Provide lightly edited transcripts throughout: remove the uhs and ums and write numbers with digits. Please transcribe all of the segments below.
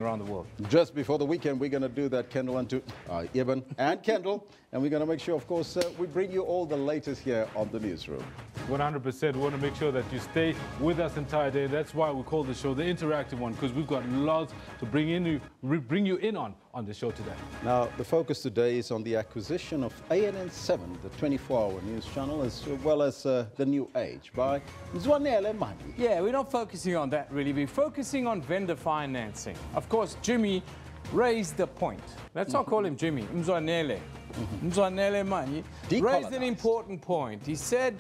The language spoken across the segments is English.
around the world. Just before the weekend, we're going to do that, Kendall and Eben and Kendall, and we're going to make sure, of course, we bring you all the latest here on the Newsroom. 100%. We want to make sure that you stay with us entire day. That's why we call the show the interactive one, because we've got lots to bring you in on the show today. Now, the focus today is on the acquisition of ANN7, the 24-hour news channel, as well as the New Age by Zwanele Mani. Yeah, we're not focusing on that really. We're focusing on vendor financing. Of course, Jimmy raised the point. Let's not call him Jimmy. Mzwanele. Mzwanele Mani raised an important point. He said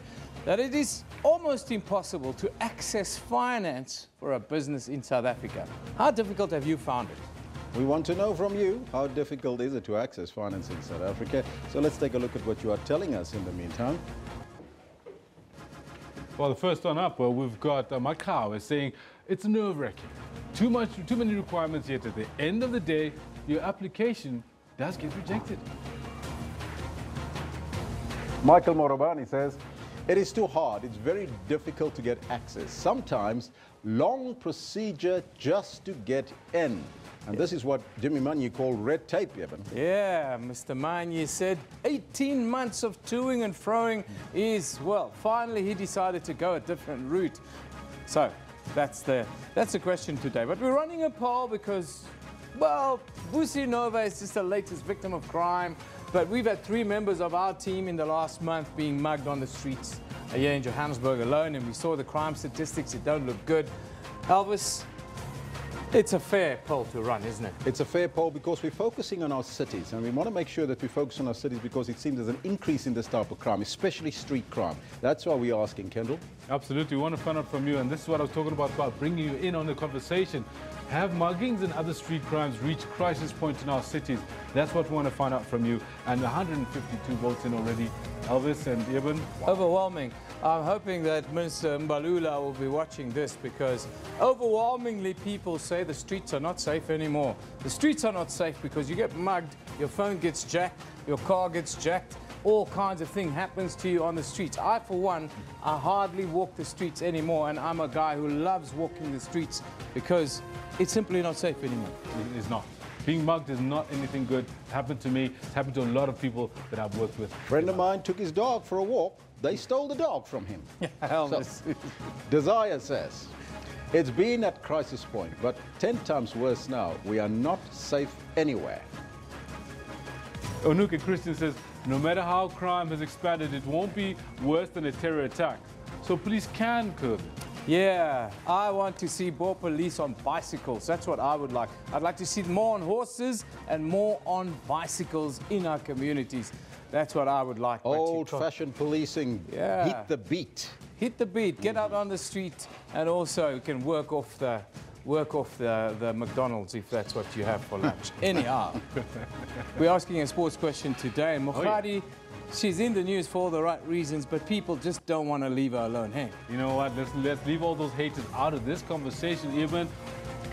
that it is almost impossible to access finance for a business in South Africa. How difficult have you found it? We want to know from you, how difficult is it to access finance in South Africa? So let's take a look at what you are telling us in the meantime. Well, the first one up, we've got Macau is saying it's nerve-wracking. Too many requirements, yet at the end of the day, your application does get rejected. Michael Morobani says, it is too hard. It's very difficult to get access. Sometimes long procedure just to get in. And this is what Jimmy Mani called red tape, Eben. Yeah, Mr. Mani said 18 months of toing and froing is, well, finally he decided to go a different route. So that's the question today. But we're running a poll because, well, Vusi Nova is just the latest victim of crime. But we've had 3 members of our team in the last month being mugged on the streets here in Johannesburg alone, and we saw the crime statistics. It don't look good. Elvis, it's a fair poll to run, isn't it? It's a fair poll because we're focusing on our cities, and we want to make sure that we focus on our cities because it seems there's an increase in this type of crime, especially street crime. That's why we're asking, Kendall. Absolutely. We want to find out from you, and this is what I was talking about bringing you in on the conversation. Have muggings and other street crimes reached crisis points in our cities? That's what we want to find out from you. And 152 votes in already. Elvis and Eben. Wow. Overwhelming. I'm hoping that Mr. Mbalula will be watching this because overwhelmingly people say the streets are not safe anymore. The streets are not safe because you get mugged, your phone gets jacked, your car gets jacked, all kinds of things happens to you on the streets. I, for one, I hardly walk the streets anymore, and I'm a guy who loves walking the streets because it's simply not safe anymore. It is not. Being mugged is not anything good. It happened to me. It's happened to a lot of people that I've worked with. A friend of mine took his dog for a walk. They stole the dog from him. So, Desire says, it's been at crisis point, but 10 times worse now. We are not safe anywhere. Onuka Christian says, no matter how crime has expanded, it won't be worse than a terror attack. So police can curb it. Yeah, I want to see more police on bicycles. That's what I would like. I'd like to see more on horses and more on bicycles in our communities. That's what I would like. Old-fashioned policing. Yeah. Hit the beat. Hit the beat. Get out on the street, and also you can work off the McDonald's if that's what you have for lunch. Anyhow, we're asking a sports question today, and Mokhadi, she's in the news for all the right reasons, but people just don't want to leave her alone. Hey, you know what? Let's leave all those haters out of this conversation. Even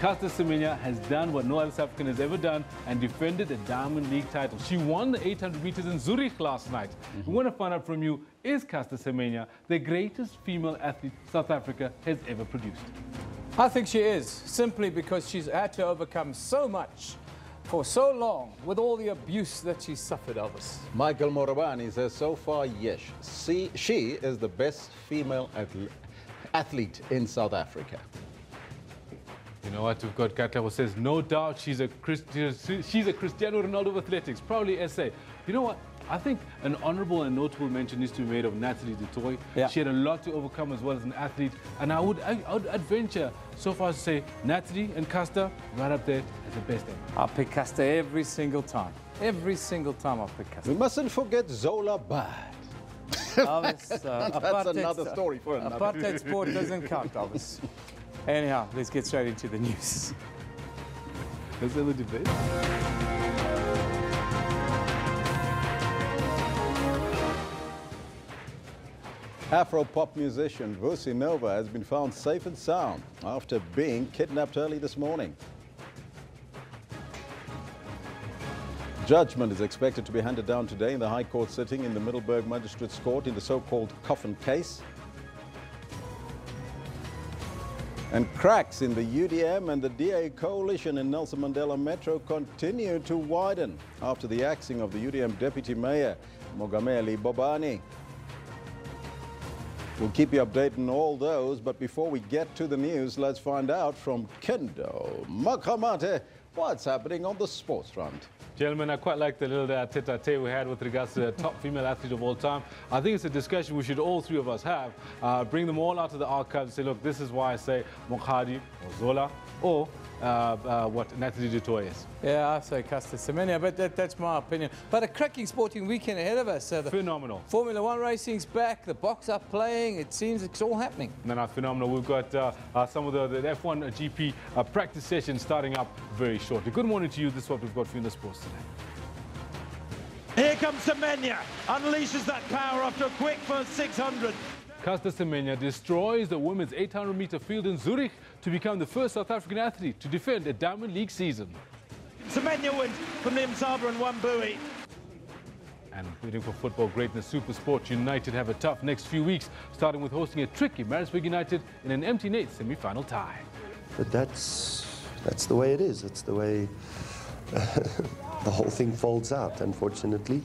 Caster Semenya has done what no other South African has ever done and defended a Diamond League title. She won the 800 meters in Zurich last night. We want to find out from you, is Caster Semenya the greatest female athlete South Africa has ever produced? I think she is, simply because she's had to overcome so much for so long with all the abuse that she suffered, Elvis. Michael Morobani says, so far, yes, she is the best female athlete in South Africa. You know what? We've got Katla who says, no doubt she's a Cristiano Ronaldo of athletics, probably SA. You know what? I think an honorable and notable mention needs to be made of Natalie du Toit. Yeah. She had a lot to overcome as well as an athlete. And I would venture so far as to say Natalie and Caster right up there as the best ever. I'll pick Caster every single time. Every single time I'll pick Caster. We mustn't forget Zola Bad. Elvis, that's another story for another. Apartheid sport doesn't count, Elvis. Anyhow, let's get straight into the news. Let's have a debate. Afro-pop musician Vusi Nova has been found safe and sound after being kidnapped early this morning. Judgment is expected to be handed down today in the High Court sitting in the Middelburg Magistrates Court in the so-called coffin case. And cracks in the UDM and the DA coalition in Nelson Mandela Metro continue to widen after the axing of the UDM Deputy Mayor, Mogameli Bobani. We'll keep you updated on all those, but before we get to the news, let's find out from Kendo Makamate what's happening on the sports front. Gentlemen, I quite like the little tete-a-tete we had with regards to the top female athlete of all time. I think it's a discussion we should all three of us have. Bring them all out to the archives and say, look, this is why I say Mokhadi or Zola or what Natalie du Toit is. Yeah, I say Caster Semenya, but that's my opinion. But a cracking sporting weekend ahead of us. Phenomenal. Formula One racing's back, the box are playing, it seems it's all happening. No, phenomenal. We've got some of the F1 GP practice sessions starting up very shortly. Good morning to you. This is what we've got for you in the sports today. Here comes Semenya, unleashes that power after a quick first 600. Caster Semenya destroys the women's 800-meter field in Zurich to become the first South African athlete to defend a Diamond League season. Semenya wins from Nimsaba and Wambui. And waiting for football greatness, SuperSport United have a tough next few weeks, starting with hosting a tricky Maritzburg United in an empty net semi-final tie. But that's the way it is. It's the way the whole thing folds out, unfortunately.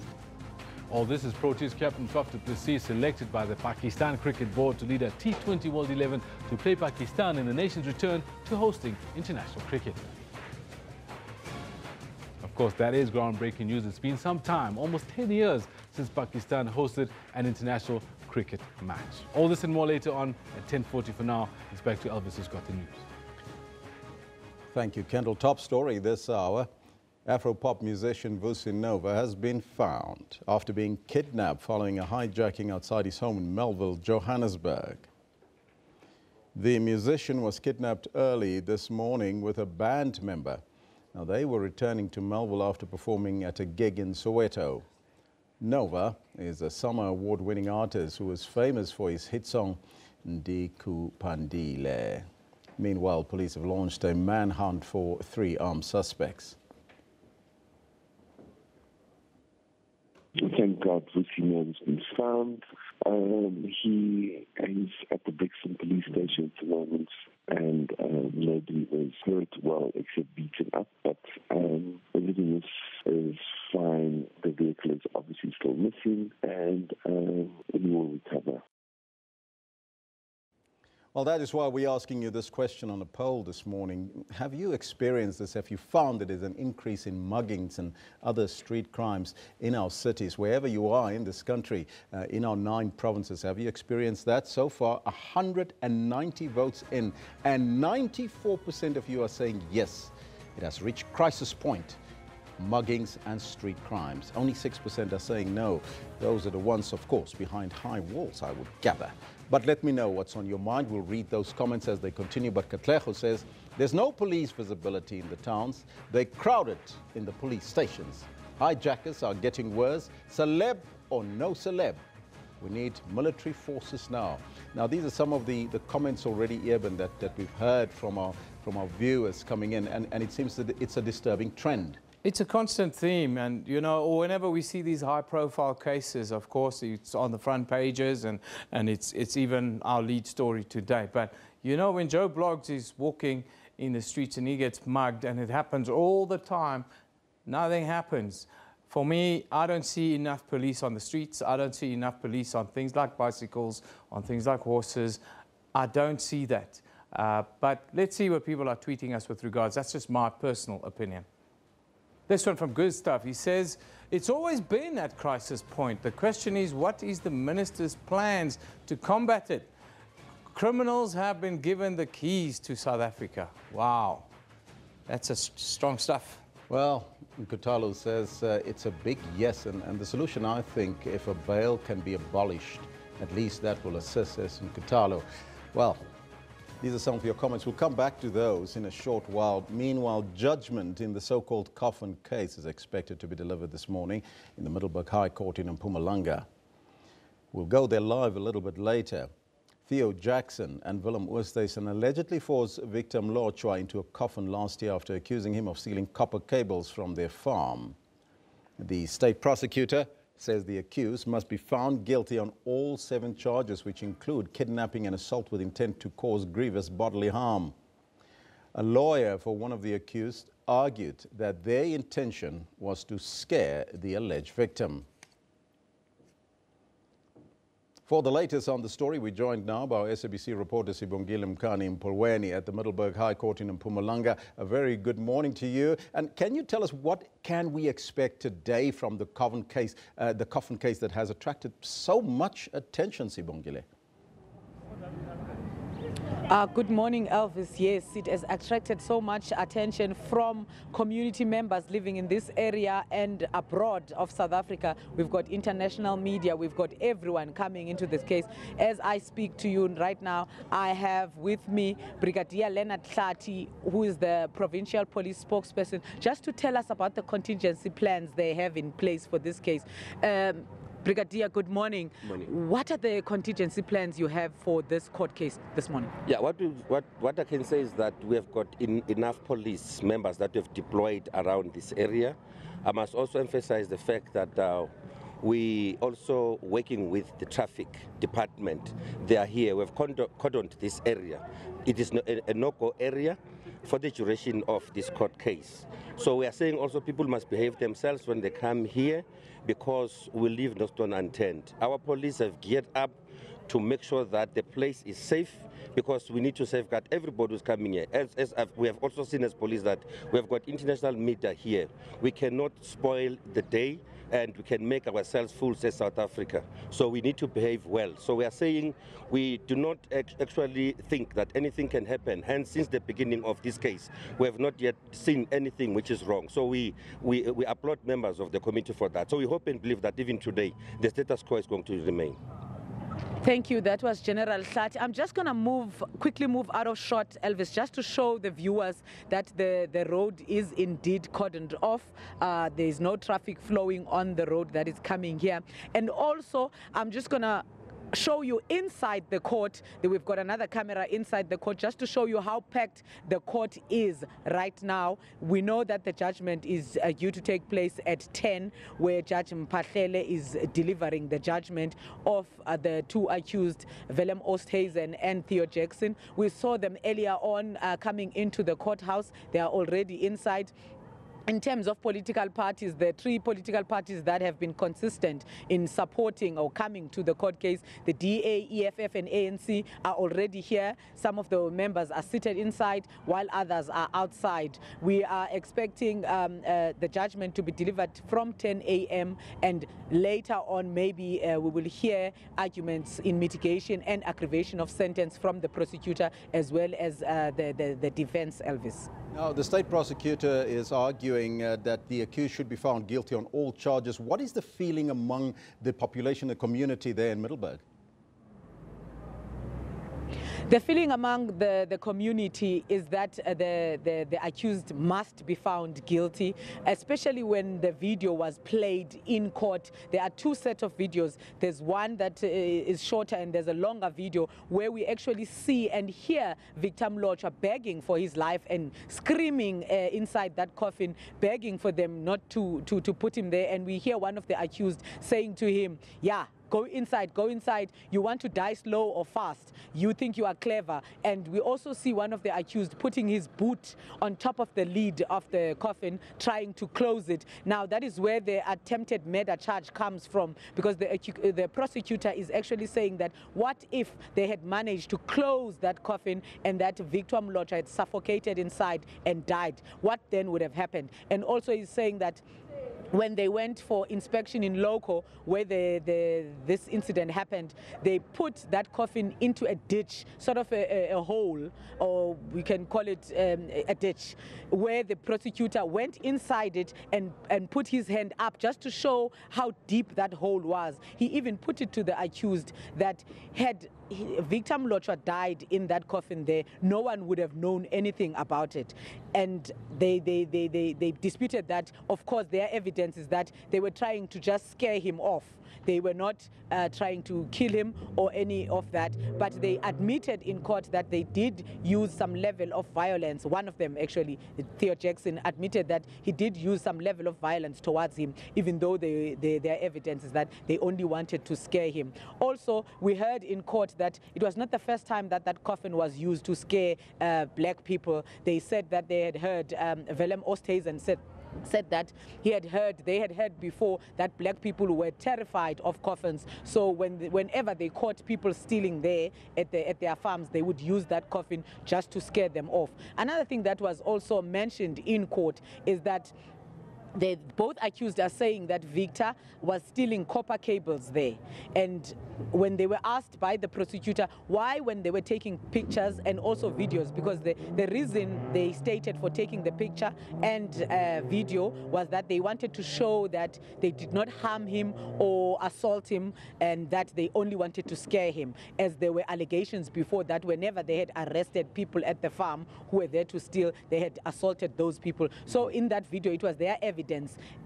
All this is Proteas captain Faf du Plessis selected by the Pakistan Cricket Board to lead a T20 World 11 to play Pakistan in the nation's return to hosting international cricket. Of course, that is groundbreaking news. It's been some time, almost 10 years, since Pakistan hosted an international cricket match. All this and more later on at 10:40. For now, it's back to Elvis, who's got the news. Thank you, Kendall. Top story this hour. Afro-pop musician Vusi Nova has been found after being kidnapped following a hijacking outside his home in Melville, Johannesburg. The musician was kidnapped early this morning with a band member. Now, they were returning to Melville after performing at a gig in Soweto. Nova is a Summer Award-winning artist who is famous for his hit song, Ndikupandile. Meanwhile, police have launched a manhunt for 3 armed suspects. Thank God Vusi Nova has been found. He is at the Brixton police station at the moment, and nobody was hurt, well, except beaten up, but everything is fine. The vehicle is obviously still missing, and we will recover. Well, that is why we're asking you this question on a poll this morning. Have you experienced this? Have you found that there's an increase in muggings and other street crimes in our cities, wherever you are in this country, in our 9 provinces? Have you experienced that? So far, 190 votes in, and 94% of you are saying yes. It has reached crisis point. Muggings and street crimes. Only 6% are saying no. Those are the ones, of course, behind high walls, I would gather. But let me know what's on your mind. We'll read those comments as they continue. But Katlejo says, there's no police visibility in the towns. They're crowded in the police stations. Hijackers are getting worse. Celeb or no celeb. We need military forces now. Now, these are some of the comments already, Eben, that we've heard from our viewers coming in. And it seems that it's a disturbing trend. It's a constant theme, and you know, whenever we see these high-profile cases, of course, it's on the front pages, and it's even our lead story today. But you know, when Joe Bloggs is walking in the streets and he gets mugged, and it happens all the time, nothing happens. For me, I don't see enough police on the streets. I don't see enough police on things like bicycles, on things like horses. I don't see that. But let's see what people are tweeting us with regards. That's just my personal opinion. This one from Gustav, he says, it's always been at crisis point. The question is, what is the minister's plans to combat it? Criminals have been given the keys to South Africa. Wow, that's a strong stuff. Well, Nkutalo says it's a big yes, and the solution, I think, if a bail can be abolished, at least that will assist, says Nkutalo. Well, these are some of your comments. We'll come back to those in a short while. Meanwhile, judgment in the so-called coffin case is expected to be delivered this morning in the Middelburg High Court in Mpumalanga. We'll go there live a little bit later. Theo Jackson and Willem Oosthuizen allegedly forced victim Lochwa into a coffin last year after accusing him of stealing copper cables from their farm. The state prosecutor says the accused must be found guilty on all 7 charges, which include kidnapping and assault with intent to cause grievous bodily harm. A lawyer for one of the accused argued that their intention was to scare the alleged victim. For the latest on the story, we're joined now by our SABC reporter Sibongile Mkhani Mpolweni at the Middleburg High Court in Mpumalanga. A very good morning to you. And can you tell us what can we expect today from the coffin case that has attracted so much attention, Sibongile? Good morning, Elvis. Yes, it has attracted so much attention from community members living in this area and abroad of South Africa. We've got international media, we've got everyone coming into this case. As I speak to you right now, I have with me Brigadier Leonard Tlati, who is the provincial police spokesperson, just to tell us about the contingency plans they have in place for this case. Brigadier, good morning. Morning. What are the contingency plans you have for this court case this morning? Yeah, what I can say is that we have got enough police members that we have deployed around this area. I must also emphasize the fact that we also working with the traffic department. They are here. We have cordoned this area. It is a no-go area for the duration of this court case. So we are saying also people must behave themselves when they come here, because we leave no stone unturned. Our police have geared up to make sure that the place is safe, because we need to safeguard everybody who's coming here. As we have also seen as police that we have got international media here. We cannot spoil the day, and we can make ourselves fools as South Africa. So we need to behave well. So we are saying we do not actually think that anything can happen. Hence, since the beginning of this case, we have not yet seen anything which is wrong. So we applaud members of the committee for that. So we hope and believe that even today, the status quo is going to remain. Thank you. That was General Tlati. I'm just going to quickly move out of shot, Elvis, just to show the viewers that the road is indeed cordoned off. There is no traffic flowing on the road that is coming here. And also, I'm just going to show you inside the court. We've got another camera inside the court just to show you how packed the court is right now. We know that the judgment is due to take place at 10, where Judge Mphahlele is delivering the judgment of the 2 accused, Willem Oosthuizen and Theo Jackson. We saw them earlier on coming into the courthouse. They are already inside. In terms of political parties, the 3 political parties that have been consistent in supporting or coming to the court case, the DA, EFF and ANC, are already here. Some of the members are seated inside while others are outside. We are expecting the judgment to be delivered from 10 a.m. and later on maybe we will hear arguments in mitigation and aggravation of sentence from the prosecutor as well as the defense, Elvis. Now, the state prosecutor is arguing that the accused should be found guilty on all charges. What is the feeling among the population, the community there in Middleburg? The feeling among the community is that the accused must be found guilty, especially when the video was played in court. There are 2 sets of videos. There's one that is shorter and there's a longer video where we actually see and hear Victor Mlocha begging for his life and screaming inside that coffin, begging for them not to put him there. And we hear one of the accused saying to him, yeah, go inside, go inside. You want to die slow or fast. You think you are clever. And we also see one of the accused putting his boot on top of the lid of the coffin, trying to close it. Now, that is where the attempted murder charge comes from, because the prosecutor is actually saying that what if they had managed to close that coffin and that Victor Mlocha had suffocated inside and died? What then would have happened? And also he's saying that when they went for inspection in Loco, where this incident happened, they put that coffin into a ditch, sort of a hole, or we can call it a ditch, where the prosecutor went inside it and put his hand up just to show how deep that hole was. He even put it to the accused that had Victor Mlotshwa died in that coffin there, no one would have known anything about it. And they disputed that. Of course, their evidence is that they were trying to just scare him off. They were not trying to kill him or any of that, but they admitted in court that they did use some level of violence. One of them, actually, Theo Jackson, admitted that he did use some level of violence towards him, even though their evidence is that they only wanted to scare him. Also, we heard in court that it was not the first time that that coffin was used to scare black people. They said that they had heard, Willem Oosthuizen said that they had heard before that black people were terrified of coffins. So whenever they caught people stealing there at their farms, they would use that coffin just to scare them off. Another thing that was also mentioned in court is that they both accused are saying that Victor was stealing copper cables there. And when they were asked by the prosecutor why, when they were taking pictures and also videos, because the reason they stated for taking the picture and video was that they wanted to show that they did not harm him or assault him, and that they only wanted to scare him, as there were allegations before that whenever they had arrested people at the farm who were there to steal, they had assaulted those people. So in that video, it was their evidence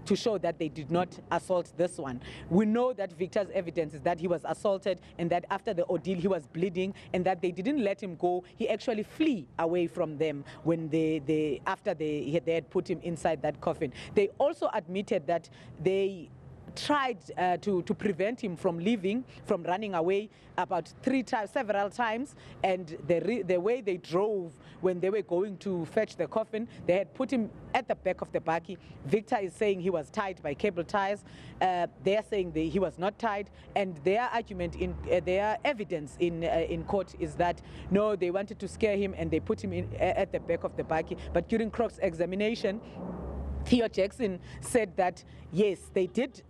to show that they did not assault this one. We know that Victor's evidence is that he was assaulted and that after the ordeal he was bleeding, and that they didn't let him go. He actually flee away from them when after they had put him inside that coffin. They also admitted that they tried to prevent him from leaving, from running away about several times, and the way they drove when they were going to fetch the coffin, they had put him at the back of the bakkie. Victor is saying he was tied by cable ties. They are saying he was not tied, and their argument their evidence in court is that no, they wanted to scare him and they put him at the back of the bakkie. But during Croc's examination, Theo Jackson said that yes, they did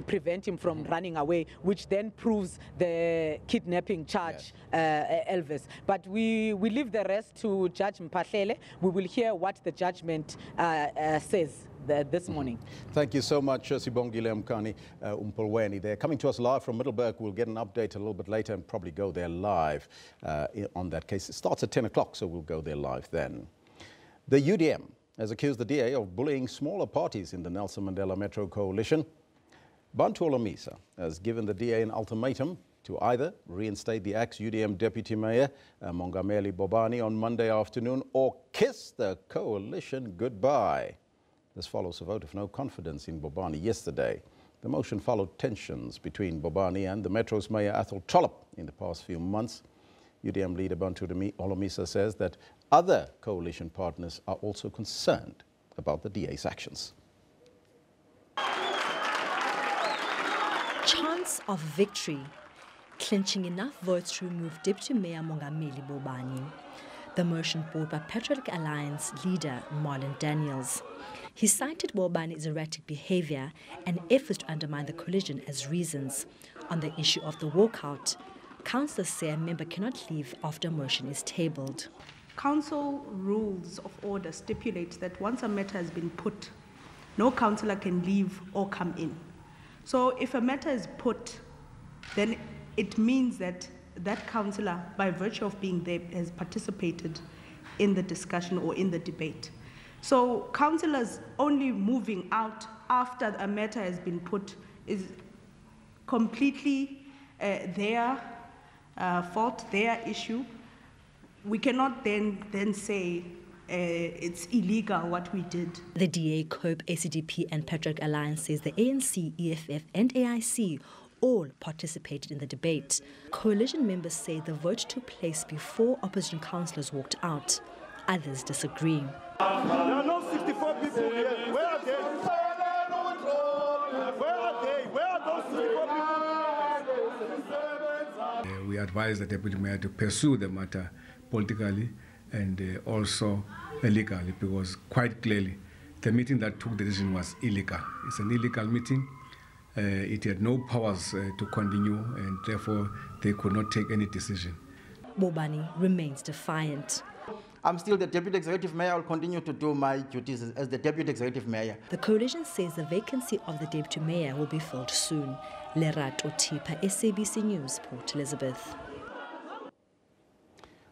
prevent him from running away, which then proves the kidnapping charge, Elvis. But we leave the rest to Judge Mpahlele. We will hear what the judgment says this morning. Thank you so much, Sibongile Mkani Umpolweni. They're coming to us live from Middleburg. We'll get an update a little bit later and probably go there live on that case. It starts at 10 o'clock, so we'll go there live then. The UDM has accused the DA of bullying smaller parties in the Nelson Mandela Metro Coalition. Bantu Olomisa has given the DA an ultimatum to either reinstate the ex-UDM Deputy Mayor, Mongameli Bobani, on Monday afternoon, or kiss the coalition goodbye. This follows a vote of no confidence in Bobani yesterday. The motion followed tensions between Bobani and the Metro's Mayor Athol Trollop in the past few months. UDM leader Bantu Olomisa says that other coalition partners are also concerned about the DA's actions. Chance of victory, clinching enough votes to remove Deputy Mayor Mongameli Bobani. The motion brought by Patriotic Alliance leader Marlon Daniels. He cited Bobani's erratic behavior and efforts to undermine the coalition as reasons. On the issue of the walkout, councillors say a member cannot leave after a motion is tabled. Council rules of order stipulates that once a matter has been put, no councillor can leave or come in. So if a matter is put, then it means that that councillor, by virtue of being there, has participated in the discussion or in the debate. So councillors only moving out after a matter has been put is completely their fault, their issue. We cannot then say it's illegal what we did. The DA, COPE, ACDP and Patriotic Alliance says the ANC, EFF and AIC all participated in the debate. Coalition members say the vote took place before opposition councillors walked out. Others disagree. There are no 64 people here. Where are they? Where are they? Where are those 64 people? We advise the Deputy Mayor to pursue the matter politically and also legally, because quite clearly the meeting that took the decision was illegal. It's an illegal meeting. It had no powers to continue, and therefore they could not take any decision. Bobani remains defiant. I'm still the Deputy Executive Mayor. I'll continue to do my duties as the Deputy Executive Mayor. The coalition says the vacancy of the Deputy Mayor will be filled soon. Lerato Tipa, SABC News, Port Elizabeth.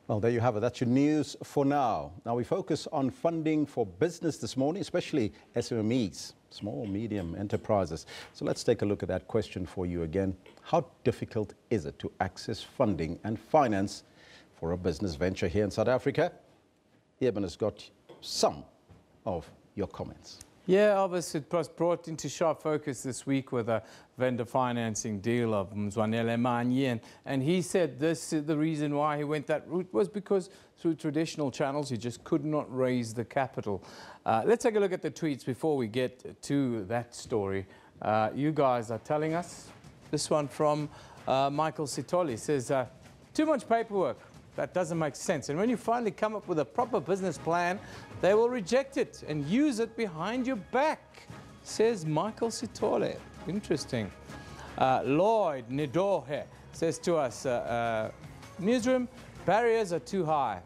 Well, there you have it. That's your news for now. Now we focus on funding for business this morning, especially SMEs, small, medium enterprises. So let's take a look at that question for you again. How difficult is it to access funding and finance for a business venture here in South Africa? Eben has got some of your comments. Yeah, Elvis, it was brought into sharp focus this week with a vendor financing deal of Mzwanele Manye. And he said the reason why he went that route was because through traditional channels, he just could not raise the capital. Let's take a look at the tweets before we get to that story. You guys are telling us. This one from Michael Sitoli says, too much paperwork. That doesn't make sense. And when you finally come up with a proper business plan, they will reject it and use it behind your back, says Michael Sitole. Interesting. Lloyd Nidohe says to us, Newsroom, barriers are too high.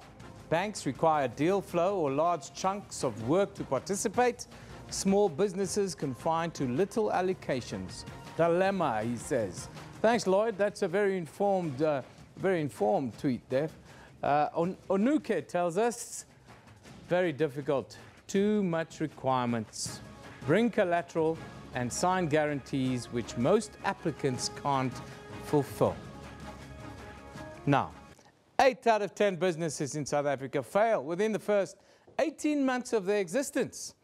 Banks require deal flow or large chunks of work to participate. Small businesses confined to little allocations. Dilemma, he says. Thanks, Lloyd. That's a very informed tweet there. Onuke tells us, very difficult, too much requirements. Bring collateral and sign guarantees which most applicants can't fulfill. Now, 8 out of 10 businesses in South Africa fail within the first 18 months of their existence.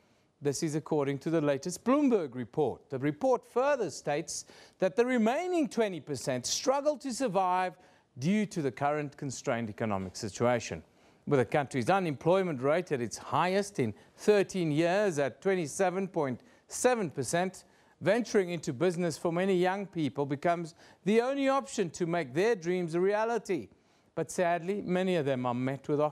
This is according to the latest Bloomberg report. The report further states that the remaining 20% struggle to survive due to the current constrained economic situation. With the country's unemployment rate at its highest in 13 years at 27.7%, venturing into business for many young people becomes the only option to make their dreams a reality. But sadly, many of them are met with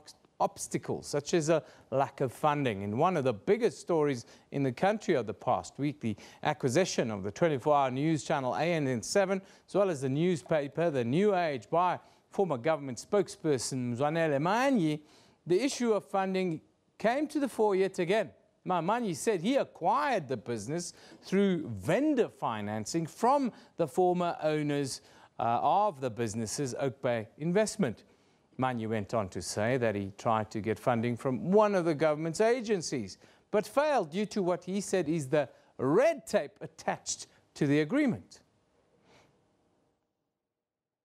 obstacles, such as a lack of funding. And one of the biggest stories in the country of the past week, the acquisition of the 24-hour news channel ANN7, as well as the newspaper The New Age by former government spokesperson Mzwanele Manye, the issue of funding came to the fore yet again. Manye said he acquired the business through vendor financing from the former owners of the business's Oak Bay investment. Manye went on to say that he tried to get funding from one of the government's agencies, but failed due to what he said is the red tape attached to the agreement.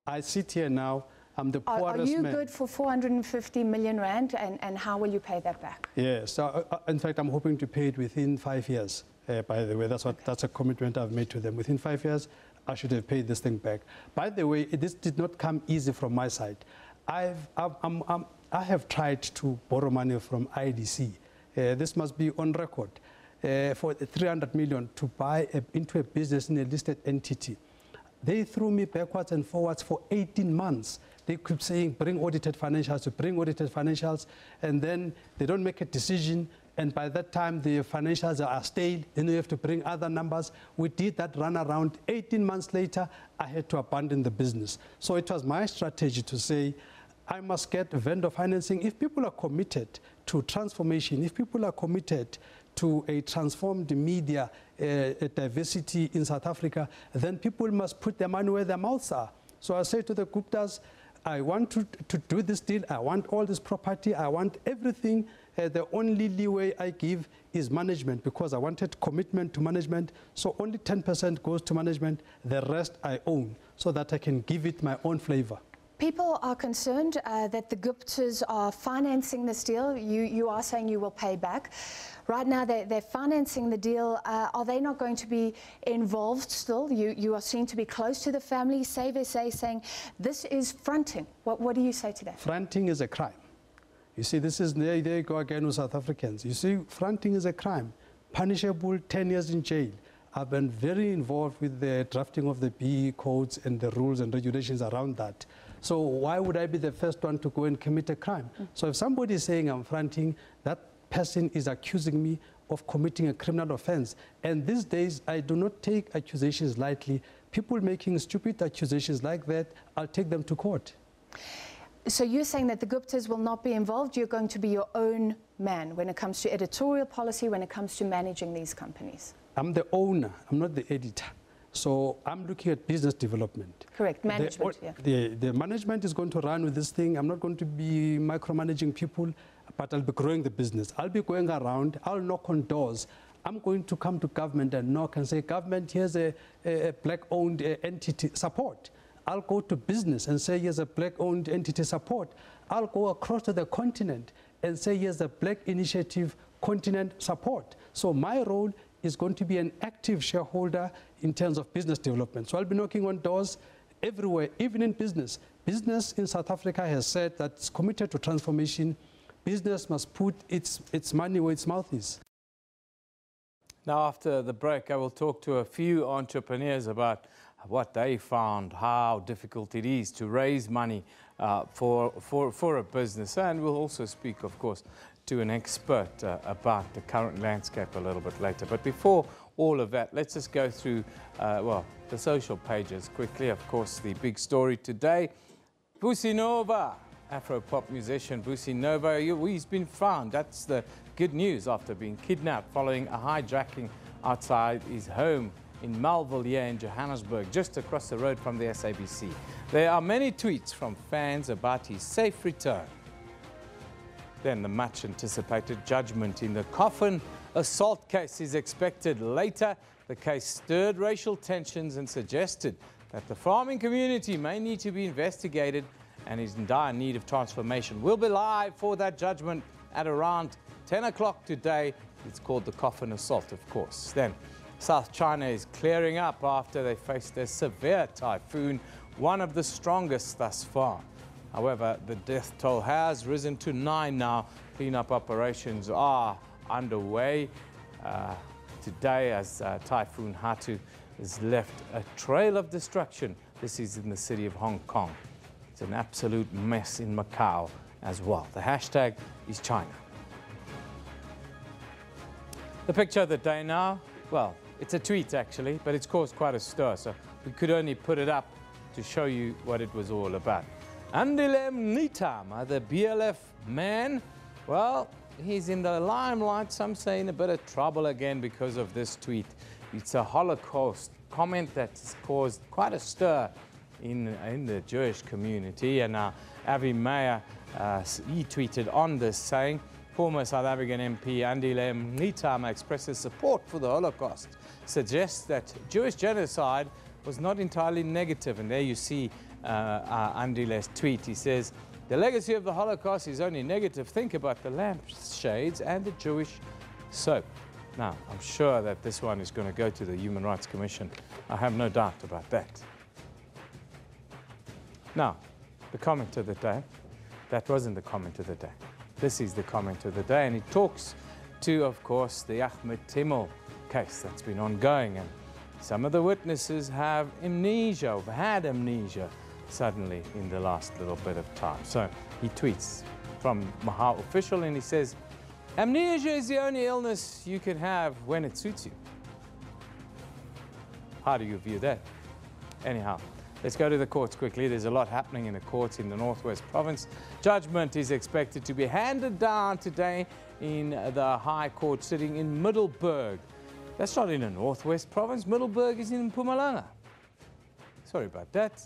I sit here now, I'm the poorest man. Are you good for 450 million rand, and how will you pay that back? Yes, so, in fact, I'm hoping to pay it within 5 years, by the way. That's a commitment I've made to them. Within 5 years, I should have paid this thing back. By the way, this did not come easy from my side. I have tried to borrow money from IDC. This must be on record. For 300 million to buy into a business in a listed entity. They threw me backwards and forwards for 18 months. They keep saying, bring audited financials, bring audited financials, and then they don't make a decision. And by that time, the financials are stale. Then you have to bring other numbers. We did that run around. 18 months later, I had to abandon the business. So it was my strategy to say, I must get vendor financing. If people are committed to transformation, if people are committed to a transformed media diversity in South Africa, then people must put their money where their mouths are. So I say to the Guptas, I want to do this deal. I want all this property. I want everything. The only leeway I give is management, because I wanted commitment to management. So only 10% goes to management. The rest I own, so that I can give it my own flavor. People are concerned that the Guptas are financing this deal. You are saying you will pay back. Right now, they're financing the deal. Are they not going to be involved still? You are seen to be close to the family. SABC saying this is fronting. What do you say to that? Fronting is a crime. You see, this is, there you go again with South Africans. You see, fronting is a crime, punishable 10 years in jail. I've been very involved with the drafting of the BE codes and the rules and regulations around that. So why would I be the first one to go and commit a crime? So if somebody is saying I'm fronting, that person is accusing me of committing a criminal offense. And these days, I do not take accusations lightly. People making stupid accusations like that, I'll take them to court. So you're saying that the Guptas will not be involved. You're going to be your own man when it comes to editorial policy, when it comes to managing these companies. I'm the owner. I'm not the editor. So I'm looking at business development. Correct, management, The management is going to run with this thing. I'm not going to be micromanaging people, but I'll be growing the business. I'll be going around, I'll knock on doors. I'm going to come to government and knock and say, government, here's a black-owned entity support. I'll go to business and say, here's a black-owned entity support. I'll go across to the continent and say, here's a black initiative continent support. So my role is going to be an active shareholder in terms of business development. So I'll be knocking on doors everywhere, even in business. Business in South Africa has said that it's committed to transformation. Business must put its money where its mouth is. Now, after the break, I will talk to a few entrepreneurs about what they found, how difficult it is to raise money for a business. And we'll also speak, of course, to an expert about the current landscape a little bit later. But before all of that, let's just go through, well, the social pages quickly. Of course, the big story today, Busi Nova, Afro-pop musician Busi Nova, he's been found. That's the good news after being kidnapped following a hijacking outside his home in Melville here in Johannesburg, just across the road from the SABC. There are many tweets from fans about his safe return. Then the much anticipated judgment in the coffin assault case is expected later. The case stirred racial tensions and suggested that the farming community may need to be investigated and is in dire need of transformation. We'll be live for that judgment at around 10 o'clock today. It's called the coffin assault, of course. Then South China is clearing up after they faced a severe typhoon, one of the strongest thus far. However, the death toll has risen to 9 now. Cleanup operations are underway today as Typhoon Hatu has left a trail of destruction. This is in the city of Hong Kong. It's an absolute mess in Macau as well. The hashtag is China. The picture of the day now, well, it's a tweet actually, but it's caused quite a stir, so we could only put it up to show you what it was all about. Andile Mngxitama, the BLF man, well, he's in the limelight. Some say in a bit of trouble again because of this tweet. It's a Holocaust comment that's caused quite a stir in the Jewish community. And Avi Meyer, he tweeted on this saying, former South African MP Andile Mngxitama expresses support for the Holocaust, suggests that Jewish genocide was not entirely negative. And there you see Andile's tweet. He says, the legacy of the Holocaust is only negative. Think about the lampshades and the Jewish soap. Now, I'm sure that this one is going to go to the Human Rights Commission. I have no doubt about that. Now, the comment of the day. That wasn't the comment of the day. This is the comment of the day, and it talks to, of course, the Ahmed Timol case that's been ongoing. And some of the witnesses have amnesia, or had amnesia, suddenly in the last little bit of time. So he tweets from Mahal official, and he says, amnesia is the only illness you can have when it suits you. How do you view that? Anyhow, let's go to the courts quickly. There's a lot happening in the courts in the Northwest Province. Judgment is expected to be handed down today in the High Court sitting in Middelburg. That's not in the Northwest Province. Middelburg is in Mpumalanga. Sorry about that.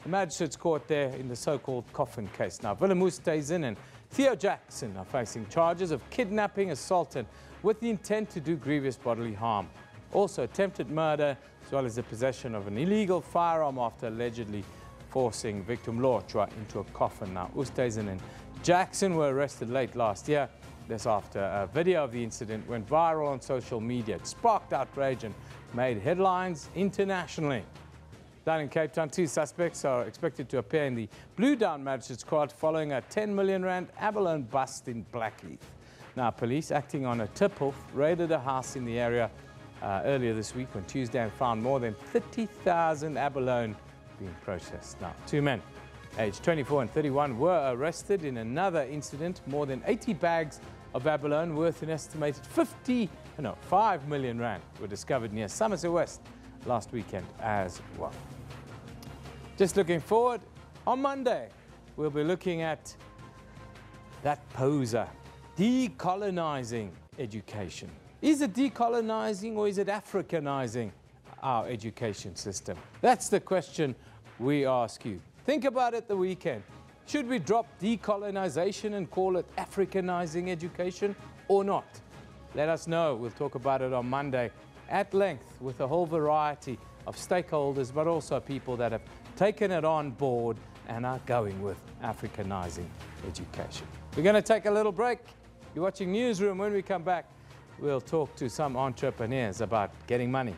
The Magistrates Court there in the so-called coffin case. Now, Willem Oosthuizen and Theo Jackson are facing charges of kidnapping, assault, and with the intent to do grievous bodily harm. Also, attempted murder, as well as the possession of an illegal firearm after allegedly forcing victim Lorchwa into a coffin. Now, Oosthuizen and Jackson were arrested late last year. This after a video of the incident went viral on social media. It sparked outrage and made headlines internationally. Down in Cape Town, 2 suspects are expected to appear in the Blue Down Magistrates Court following a 10 million rand abalone bust in Blackheath. Now, police acting on a tip-off raided a house in the area earlier this week on Tuesday and found more than 30,000 abalone being processed. Now, 2 men, aged 24 and 31, were arrested in another incident. More than 80 bags of abalone worth an estimated 5 million rand were discovered near Somerset West last weekend as well. Just looking forward, on Monday, we'll be looking at that poser, decolonizing education. Is it decolonizing or is it Africanizing? our education system? That's the question we ask you. Think about it the weekend. Should we drop decolonization and call it Africanizing education or not? Let us know. We'll talk about it on Monday at length with a whole variety of stakeholders, but also people that have taken it on board and are going with Africanizing education. We're going to take a little break. You're watching Newsroom. When we come back, we'll talk to some entrepreneurs about getting money.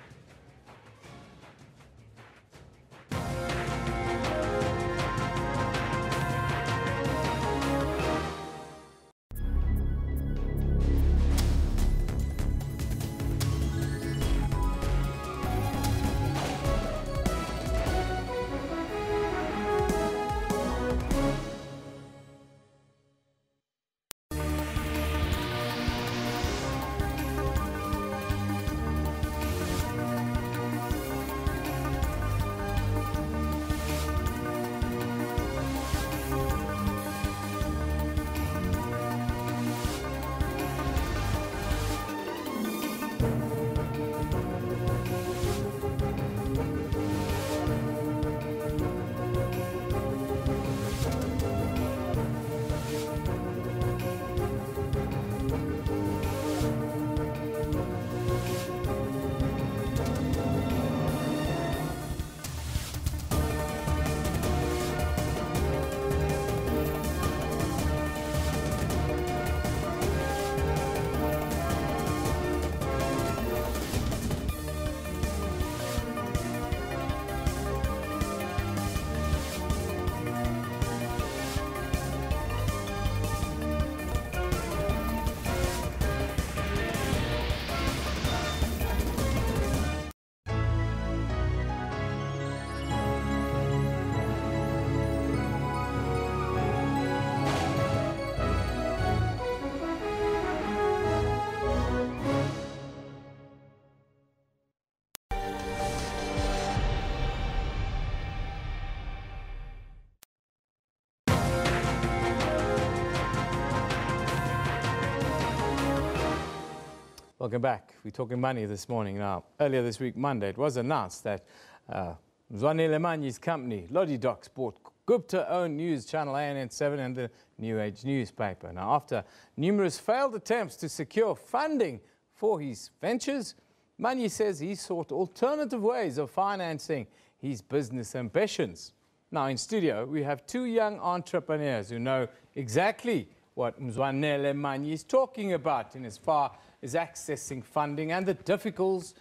Welcome back. We're talking money this morning. Now, earlier this week, Monday, it was announced that Mzwanele Manyi's company, Lodidocs, bought Gupta-owned news channel ANN7 and the New Age newspaper. Now, after numerous failed attempts to secure funding for his ventures, Manyi says he sought alternative ways of financing his business ambitions. Now, in studio, we have two young entrepreneurs who know exactly what Mzwanele Manyi is talking about in as far as accessing funding and the difficulties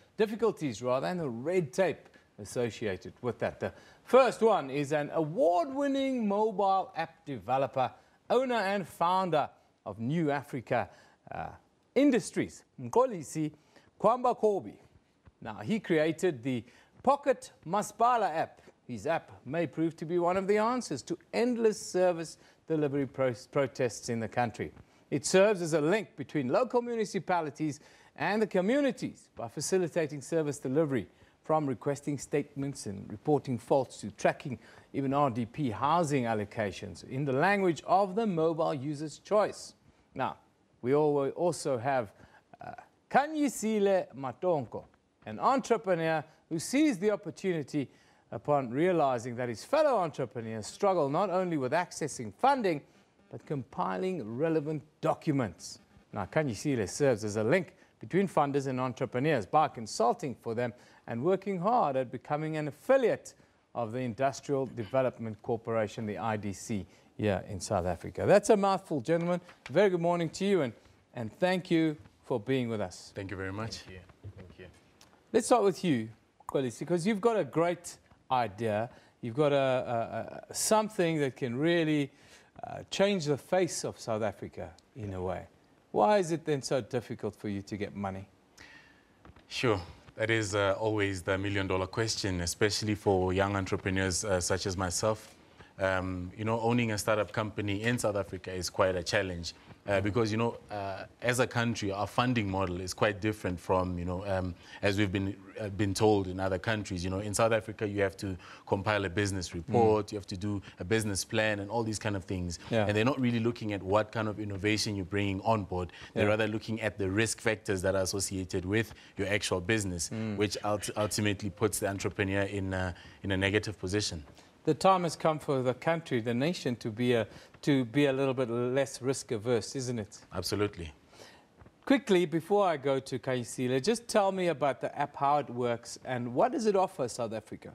and the red tape associated with that. The first one is an award-winning mobile app developer, owner and founder of New Africa Industries, Mkolisi Kwambakobi. Now, he created the Pocket Masipala app. His app may prove to be one of the answers to endless service delivery protests in the country. It serves as a link between local municipalities and the communities by facilitating service delivery, from requesting statements and reporting faults to tracking even RDP housing allocations in the language of the mobile user's choice. Now, we also have Kanyisile Matonko, an entrepreneur who sees the opportunity upon realizing that his fellow entrepreneurs struggle not only with accessing funding, but compiling relevant documents. Now, Kanyisile serves as a link between funders and entrepreneurs by consulting for them and working hard at becoming an affiliate of the Industrial Development Corporation, the IDC, here in South Africa. That's a mouthful, gentlemen. Very good morning to you, and thank you for being with us. Thank you very much. Thank you. Thank you. Let's start with you, Kolisi, because you've got a great idea. You've got something that can really change the face of South Africa in a way. Why is it then so difficult for you to get money? Sure. That is always the million-dollar question, especially for young entrepreneurs such as myself. You know, owning a startup company in South Africa is quite a challenge. because, as a country, our funding model is quite different from, as we've been told in other countries. In South Africa, you have to compile a business report, you have to do a business plan and all these kind of things. Yeah. And they're not really looking at what kind of innovation you're bringing on board. They're rather looking at the risk factors that are associated with your actual business, which ultimately puts the entrepreneur in a negative position. The time has come for the country, the nation, to be a little bit less risk averse, isn't it? Absolutely. Quickly, before I go to Kaisile, just tell me about the app, how it works, and what does it offer South Africa?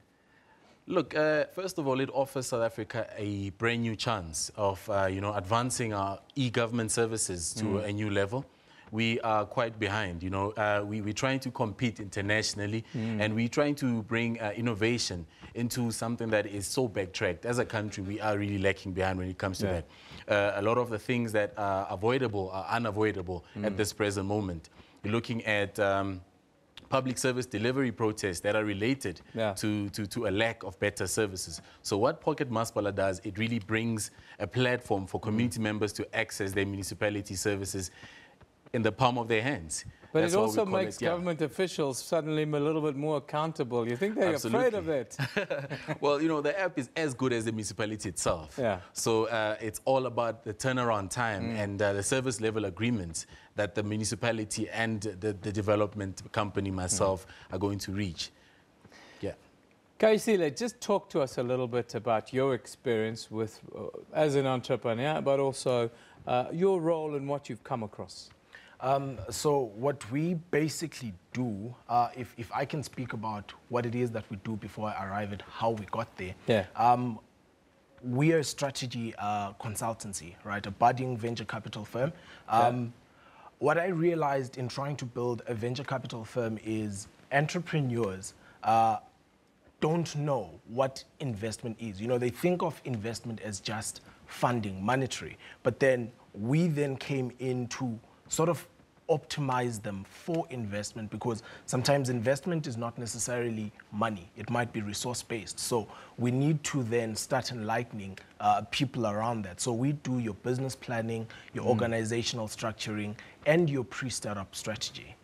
Look, first of all, it offers South Africa a brand new chance of, advancing our e-government services to a new level. We are quite behind, we're trying to compete internationally and we're trying to bring innovation into something that is so backtracked. As a country, we are really lacking behind when it comes to that. A lot of the things that are avoidable are unavoidable at this present moment. You're looking at public service delivery protests that are related to a lack of better services. So what Pocket Masipala does, it really brings a platform for community members to access their municipality services in the palm of their hands. But That's it why also we call makes it, government officials suddenly a little bit more accountable. You think they're afraid of it? Well, the app is as good as the municipality itself. Yeah. So it's all about the turnaround time and the service level agreements that the municipality and the development company, myself, are going to reach. Yeah. Kaisile, just talk to us a little bit about your experience with, as an entrepreneur, but also your role and what you've come across. So what we basically do, if I can speak about what it is that we do before I arrive at how we got there. We are a strategy consultancy, right? A budding venture capital firm. What I realized in trying to build a venture capital firm is entrepreneurs don't know what investment is. They think of investment as just funding, monetary. But then we then came in to sort of optimize them for investment, because sometimes investment is not necessarily money. It might be resource-based. So we need to then start enlightening people around that. So we do your business planning, your organizational structuring, and your pre-startup strategy.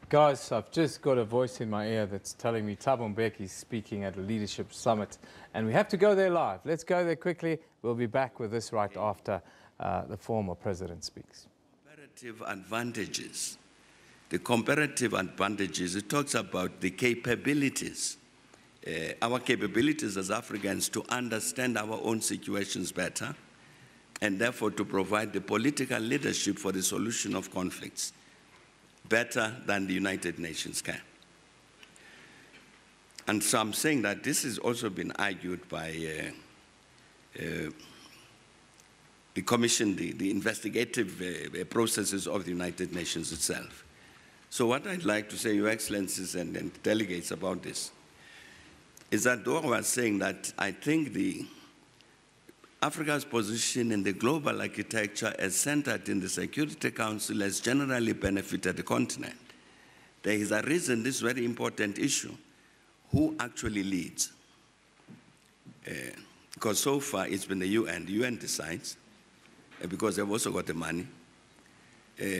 Guys, I've just got a voice in my ear that's telling me Thabo Mbeki is speaking at a leadership summit, and we have to go there live. Let's go there quickly. We'll be back with this right after the former president speaks. Advantages. The comparative advantages, it talks about the capabilities, our capabilities as Africans to understand our own situations better, and therefore to provide the political leadership for the solution of conflicts better than the United Nations can. And so I'm saying that this has also been argued by the Commission, the investigative processes of the United Nations itself. So what I'd like to say, Your Excellencies and delegates, about this is that though I was saying that I think Africa's position in the global architecture as centered in the Security Council has generally benefited the continent. There is a reason this very important issue, who actually leads? Because so far it's been the UN. The UN decides, because they've also got the money.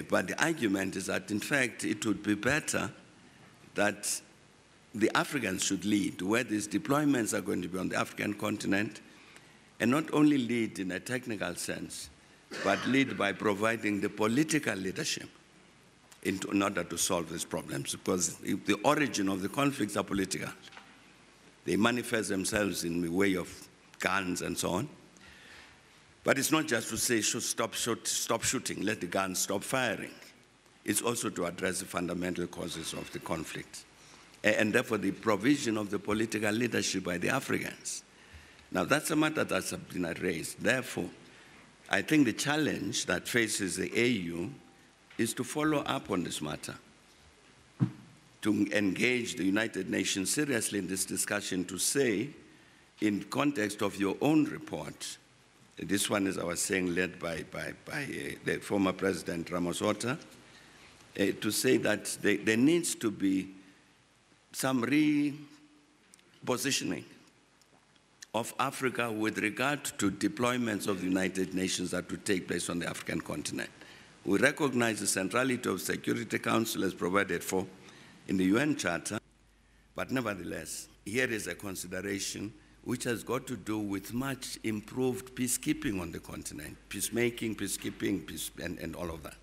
But the argument is that, in fact, it would be better that the Africans should lead, where these deployments are going to be on the African continent, and not only lead in a technical sense, but lead by providing the political leadership in order to solve these problems, because the origin of the conflicts are political. They manifest themselves in the way of guns and so on. But it's not just to say, stop shooting, let the guns stop firing. It's also to address the fundamental causes of the conflict. And therefore, the provision of the political leadership by the Africans. Now, that's a matter that's been raised. Therefore, I think the challenge that faces the AU is to follow up on this matter, to engage the United Nations seriously in this discussion, to say, in context of your own report, this one, as I was saying, led by the former President Ramaphosa, to say that there needs to be some repositioning of Africa with regard to deployments of the United Nations that would take place on the African continent. We recognize the centrality of Security Council as provided for in the UN Charter, but nevertheless, here is a consideration which has got to do with much improved peacekeeping on the continent, peacemaking, peacekeeping, and all of that.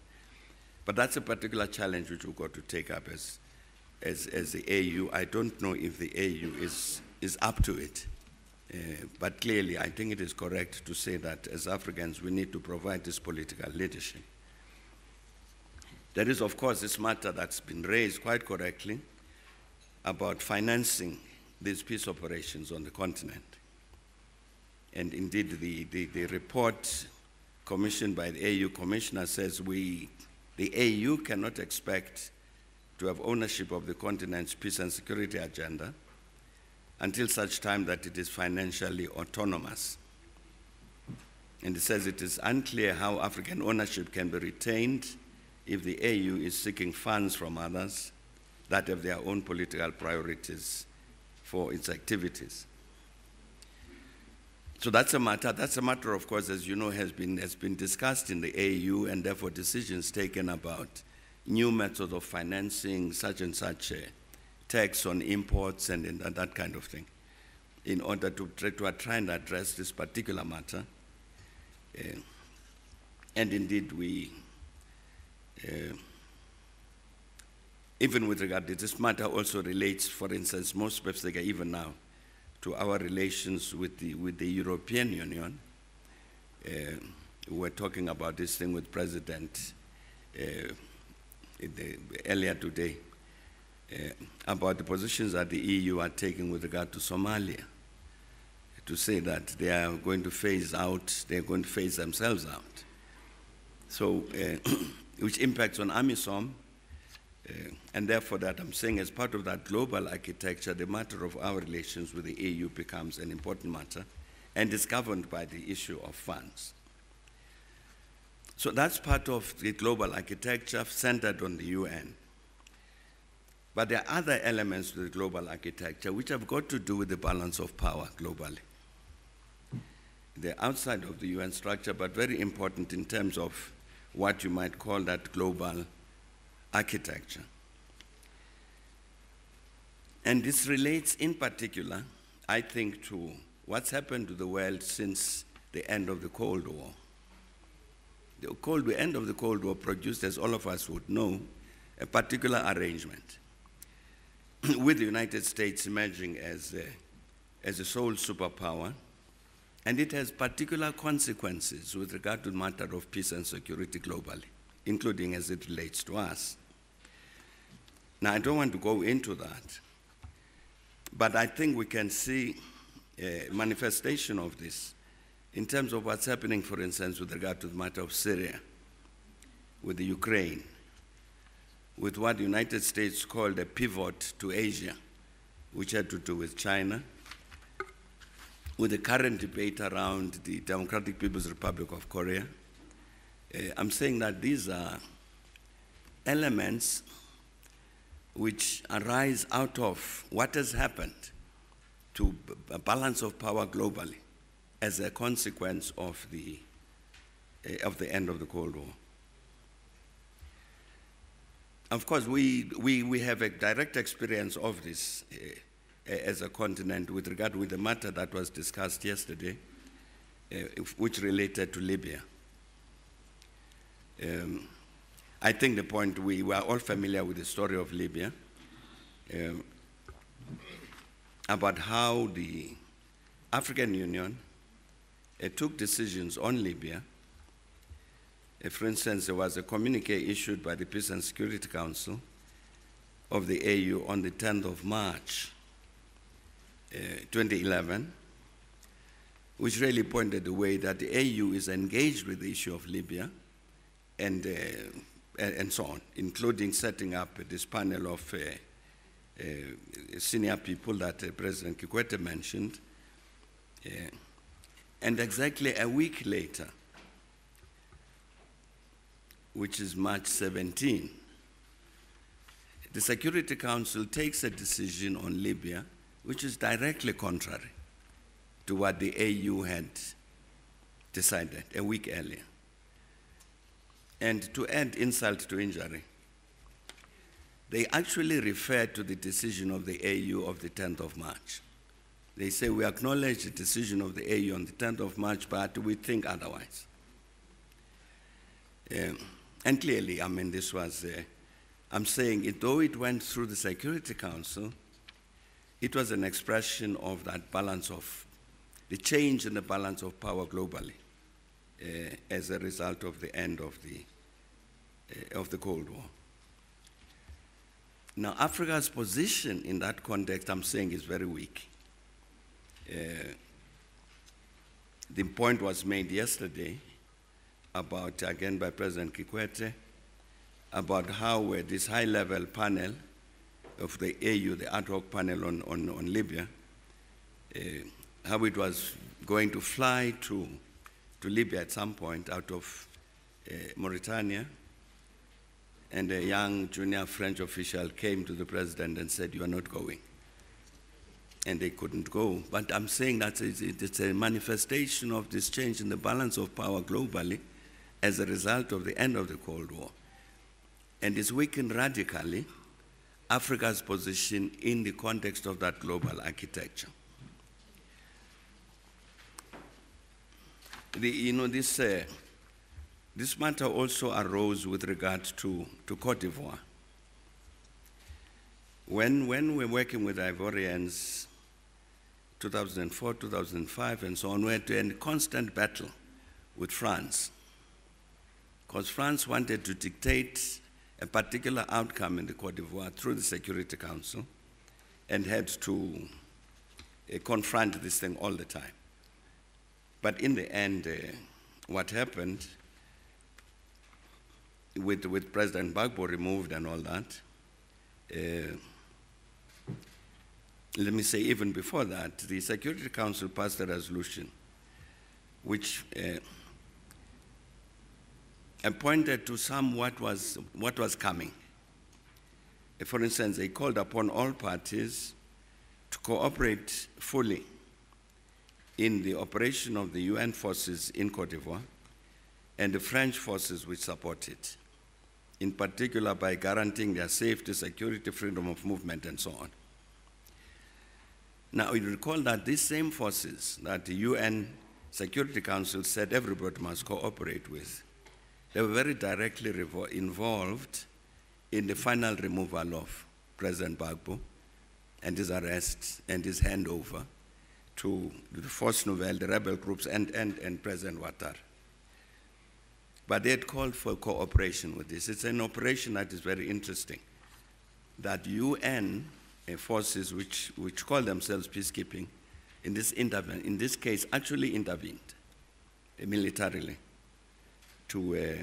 But that's a particular challenge which we've got to take up as the AU. I don't know if the AU is up to it. But clearly, I think it is correct to say that as Africans, we need to provide this political leadership. There is, of course, this matter that's been raised quite correctly about financing these peace operations on the continent. And indeed, the report commissioned by the AU Commissioner says the AU cannot expect to have ownership of the continent's peace and security agenda until such time that it is financially autonomous. And it says it is unclear how African ownership can be retained if the AU is seeking funds from others that have their own political priorities for its activities. So that's a matter, of course, as you know, has been discussed in the AU, and therefore decisions taken about new methods of financing, such and such tax on imports and that kind of thing, in order to try and address this particular matter. And indeed, even with regard to this matter also relates, for instance, most specifically even now, to our relations with the European Union. We were talking about this thing with President earlier today, about the positions that the EU are taking with regard to Somalia, to say that they are going to phase out, they're going to phase themselves out. So, which impacts on AMISOM, and therefore that I'm saying as part of that global architecture, the matter of our relations with the EU becomes an important matter and is governed by the issue of funds. So that's part of the global architecture centered on the UN. But there are other elements to the global architecture which have got to do with the balance of power globally. They're outside of the UN structure, but very important in terms of what you might call that global architecture. And this relates in particular, I think, to what's happened to the world since the end of the Cold War. The end of the Cold War produced, as all of us would know, a particular arrangement with the United States emerging as a sole superpower, and it has particular consequences with regard to the matter of peace and security globally, including as it relates to us. Now, I don't want to go into that, but I think we can see a manifestation of this in terms of what's happening, for instance, with regard to the matter of Syria, with the Ukraine, with what the United States called a pivot to Asia, which had to do with China, with the current debate around the Democratic People's Republic of Korea. I'm saying that these are elements which arise out of what has happened to a balance of power globally as a consequence of the end of the Cold War. Of course, we have a direct experience of this as a continent with regard to the matter that was discussed yesterday, which related to Libya. I think the point, we were all familiar with the story of Libya, about how the African Union took decisions on Libya. For instance, there was a communique issued by the Peace and Security Council of the AU on the 10th of March, 2011, which really pointed the way that the AU is engaged with the issue of Libya and so on, including setting up this panel of senior people that President Kikwete mentioned. And exactly a week later, which is March 17, the Security Council takes a decision on Libya which is directly contrary to what the AU had decided a week earlier. And to add insult to injury, they actually refer to the decision of the AU of the 10th of March. They say, we acknowledge the decision of the AU on the 10th of March, but we think otherwise. And clearly, I mean, this was, I'm saying, though it went through the Security Council, it was an expression of that balance of, the change in the balance of power globally as a result of the end of the Cold War. Now, Africa's position in that context, I'm saying, is very weak. The point was made yesterday about, again by President Kikwete, about how this high-level panel of the AU, the ad hoc panel on Libya, how it was going to fly to Libya at some point out of Mauritania, and a young junior French official came to the president and said, you are not going. And they couldn't go. But I'm saying that it's a manifestation of this change in the balance of power globally as a result of the end of the Cold War. And it's weakened radically Africa's position in the context of that global architecture. This matter also arose with regard to Cote d'Ivoire. When we're working with Ivorians, 2004, 2005, and so on, we had to end constant battle with France, because France wanted to dictate a particular outcome in the Cote d'Ivoire through the Security Council and had to confront this thing all the time. But in the end, what happened with President Gbagbo removed and all that, let me say even before that, the Security Council passed a resolution which pointed to what was coming. For instance, they called upon all parties to cooperate fully in the operation of the UN forces in Cote d'Ivoire and the French forces which support it, in particular by guaranteeing their safety, security, freedom of movement, and so on. Now, you recall that these same forces that the UN Security Council said everybody must cooperate with, they were very directly involved in the final removal of President Gbagbo and his arrest and his handover to the Force Nouvelle, the rebel groups, and President Ouattara. But they had called for cooperation with this. It's an operation that is very interesting, that UN forces which call themselves peacekeeping, in this case actually intervened militarily to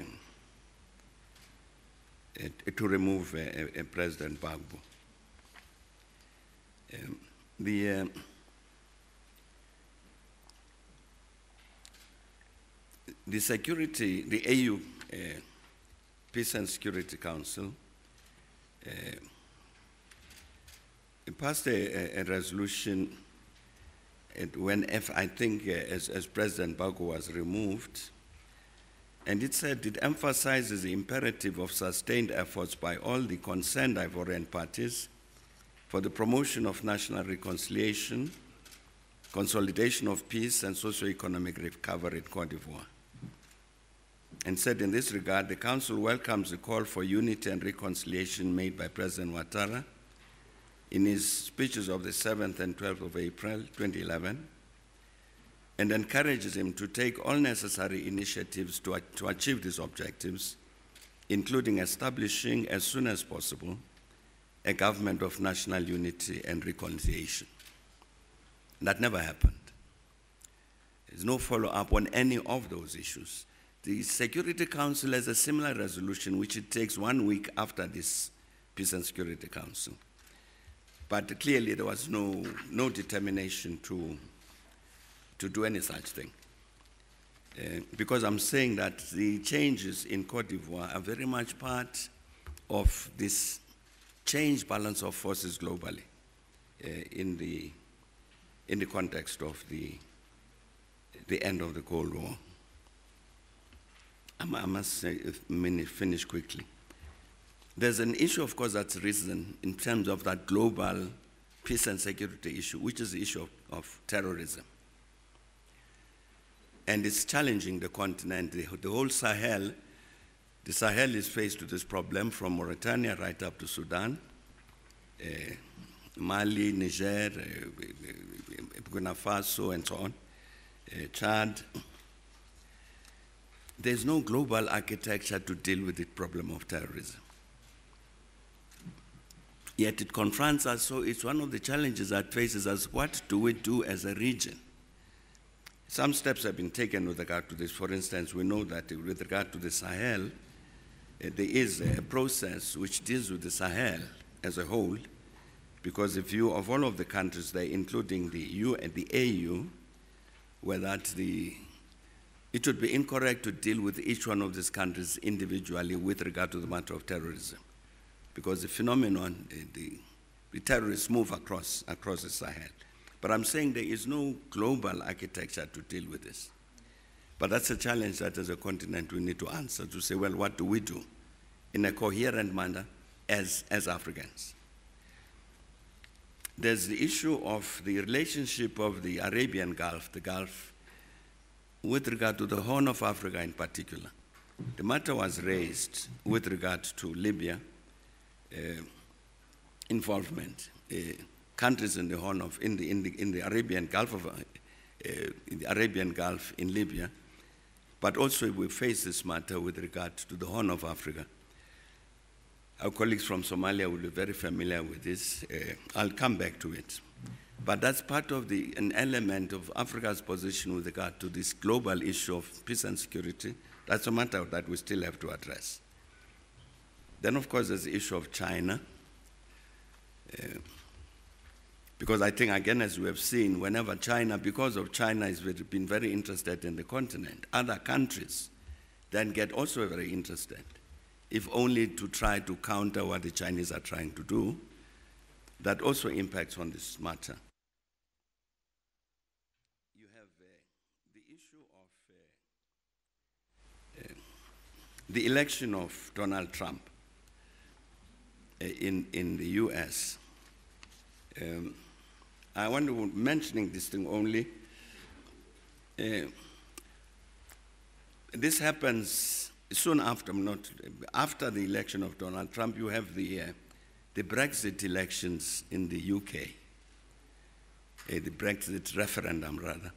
remove President Gbagbo. The AU Peace and Security Council passed a resolution when I think as President Gbagbo was removed, and it said it emphasizes the imperative of sustained efforts by all the concerned Ivorian parties for the promotion of national reconciliation, consolidation of peace, and socio-economic recovery in Cote d'Ivoire. And said in this regard, the Council welcomes the call for unity and reconciliation made by President Ouattara in his speeches of the 7th and 12th of April 2011, and encourages him to take all necessary initiatives to achieve these objectives, including establishing as soon as possible a government of national unity and reconciliation. That never happened. There's no follow-up on any of those issues. The Security Council has a similar resolution which it takes 1 week after this Peace and Security Council. But clearly there was no determination to do any such thing. Because I'm saying that the changes in Cote d'Ivoire are very much part of this changed balance of forces globally in the context of the the end of the Cold War. I must say, finish quickly. There's an issue, of course, that's risen in terms of that global peace and security issue, which is the issue of terrorism. And it's challenging the continent, the whole Sahel. The Sahel is faced with this problem from Mauritania right up to Sudan, Mali, Niger, Burkina Faso, and so on, Chad. There's no global architecture to deal with the problem of terrorism. Yet it confronts us, so it's one of the challenges that faces us. What do we do as a region? Some steps have been taken with regard to this. For instance, we know that with regard to the Sahel, there is a process which deals with the Sahel as a whole, because if you, of all of the countries there, including the EU and the AU, where that it would be incorrect to deal with each one of these countries individually with regard to the matter of terrorism, because the phenomenon, the terrorists move across the Sahel. But I'm saying there is no global architecture to deal with this. But that's a challenge that as a continent we need to answer, to say, well, what do we do in a coherent manner as Africans? There's the issue of the relationship of the Arabian Gulf, the Gulf, with regard to the Horn of Africa in particular. The matter was raised with regard to Libya involvement. Countries in the Horn of, in the Arabian Gulf in the Arabian Gulf in Libya, but also we face this matter with regard to the Horn of Africa. Our colleagues from Somalia will be very familiar with this. I'll come back to it. But that's part of an element of Africa's position with regard to this global issue of peace and security. That's a matter that we still have to address. Then, of course, there's the issue of China. Because I think, again, as we have seen, whenever China, because of China has been very interested in the continent, other countries then get also very interested, if only to try to counter what the Chinese are trying to do. That also impacts on this matter. You have the issue of the election of Donald Trump in the US. I want to mentioning this thing only. This happens soon after, after the election of Donald Trump. You have the Brexit elections in the UK, the Brexit referendum rather,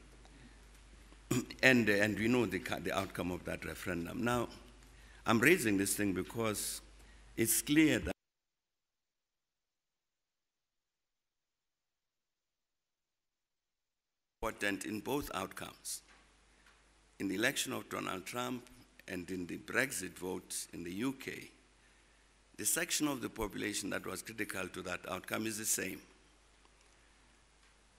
and we know the outcome of that referendum. Now, I'm raising this thing because it's clear that important in both outcomes. In the election of Donald Trump and in the Brexit vote in the UK, the section of the population that was critical to that outcome is the same.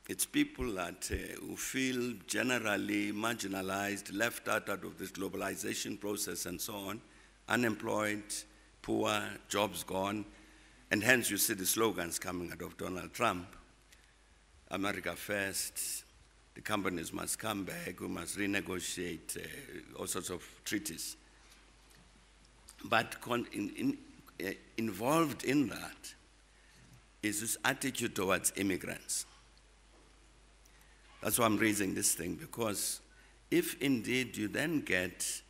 It's people that who feel generally marginalized, left out of this globalization process and so on, unemployed, poor, jobs gone, and hence you see the slogans coming out of Donald Trump. America first, the companies must come back, we must renegotiate all sorts of treaties. But involved in that is this attitude towards immigrants. That's why I'm raising this thing, because if indeed you then get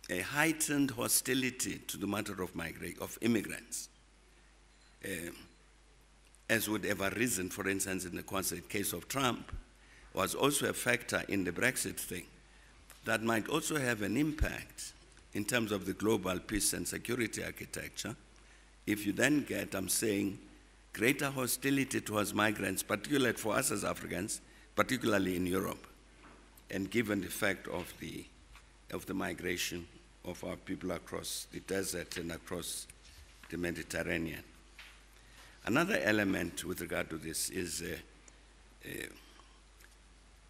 a heightened hostility to the matter of immigrants, as would have arisen, for instance, in the case of Trump, was also a factor in the Brexit thing, that might also have an impact in terms of the global peace and security architecture. If you then get, I'm saying, greater hostility towards migrants, particularly for us as Africans, particularly in Europe, and given the fact of the migration of our people across the desert and across the Mediterranean. Another element with regard to this is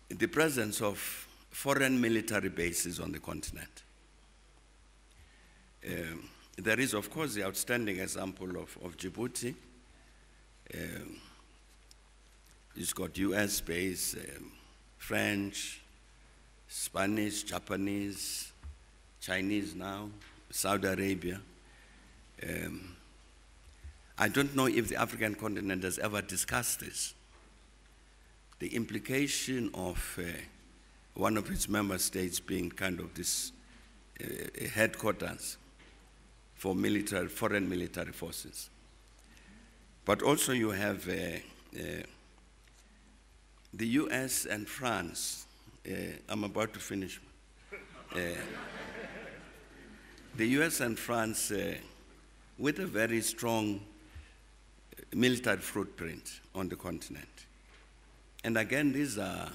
the presence of foreign military bases on the continent. There is, of course, the outstanding example of Djibouti. It's got US base, French, Spanish, Japanese, Chinese now, Saudi Arabia. I don't know if the African continent has ever discussed this. The implication of one of its member states being kind of this headquarters for foreign military forces. But also you have the US and France. I'm about to finish. The US and France with a very strong military footprint on the continent. And again, these are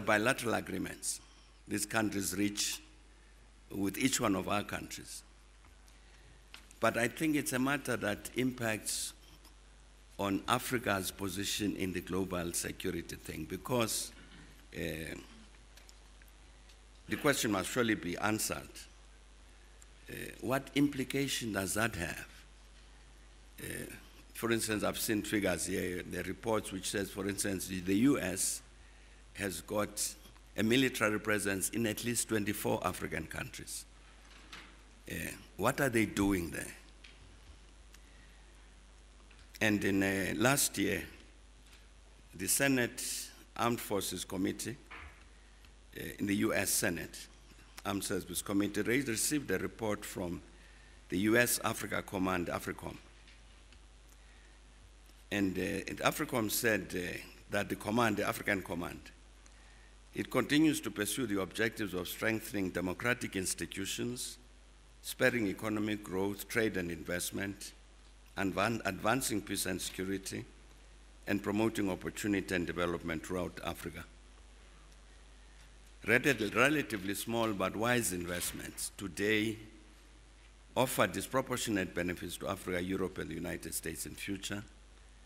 bilateral agreements these countries reach with each one of our countries. But I think it's a matter that impacts on Africa's position in the global security thing, because the question must surely be answered. What implication does that have? For instance, I've seen figures here, the reports which says, for instance, the US has got a military presence in at least 24 African countries. What are they doing there? And in last year, the Senate Armed Forces Committee in the US Senate, Armed Services Committee, received a report from the US Africa Command, AFRICOM. And AFRICOM said that the African Command, it continues to pursue the objectives of strengthening democratic institutions, spurring economic growth, trade and investment, advancing peace and security, and promoting opportunity and development throughout Africa. Relatively small but wise investments today offer disproportionate benefits to Africa, Europe, and the United States in future,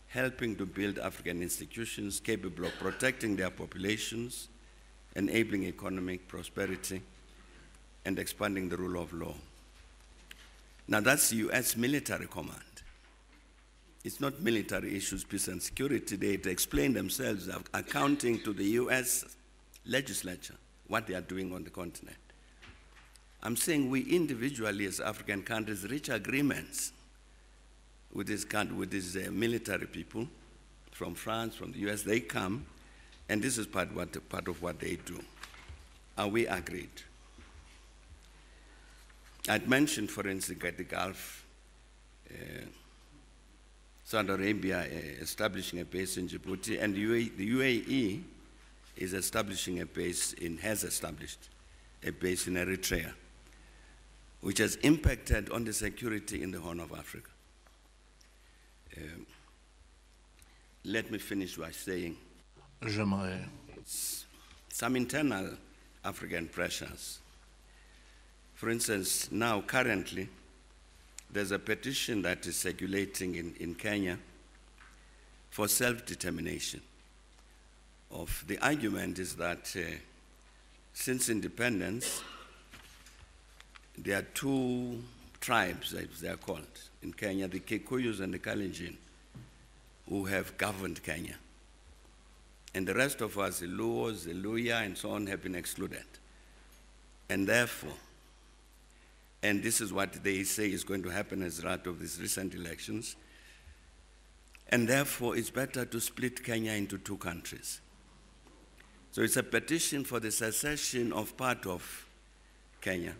helping to build African institutions capable of protecting their populations, enabling economic prosperity, and expanding the rule of law. Now that's US military command. It's not military issues, peace and security. They explain themselves, accounting to the US legislature what they are doing on the continent. I'm saying we individually as African countries reach agreements with these military people from France, from the US. They come, and this is part of what they do. Are we agreed? I'd mentioned, for instance, the Gulf, Saudi Arabia establishing a base in Djibouti, and the UAE is establishing has established a base in Eritrea, which has impacted on the security in the Horn of Africa. Let me finish by saying some internal African pressures. For instance, now currently, there's a petition that is circulating in Kenya for self-determination. The argument is that since independence, there are two tribes, as they are called, in Kenya, the Kikuyus and the Kalenjin, who have governed Kenya. And the rest of us, the Luos, the Luya, and so on, have been excluded. And therefore, and this is what they say is going to happen as a result of these recent elections, and therefore it's better to split Kenya into two countries. So it's a petition for the secession of part of Kenya.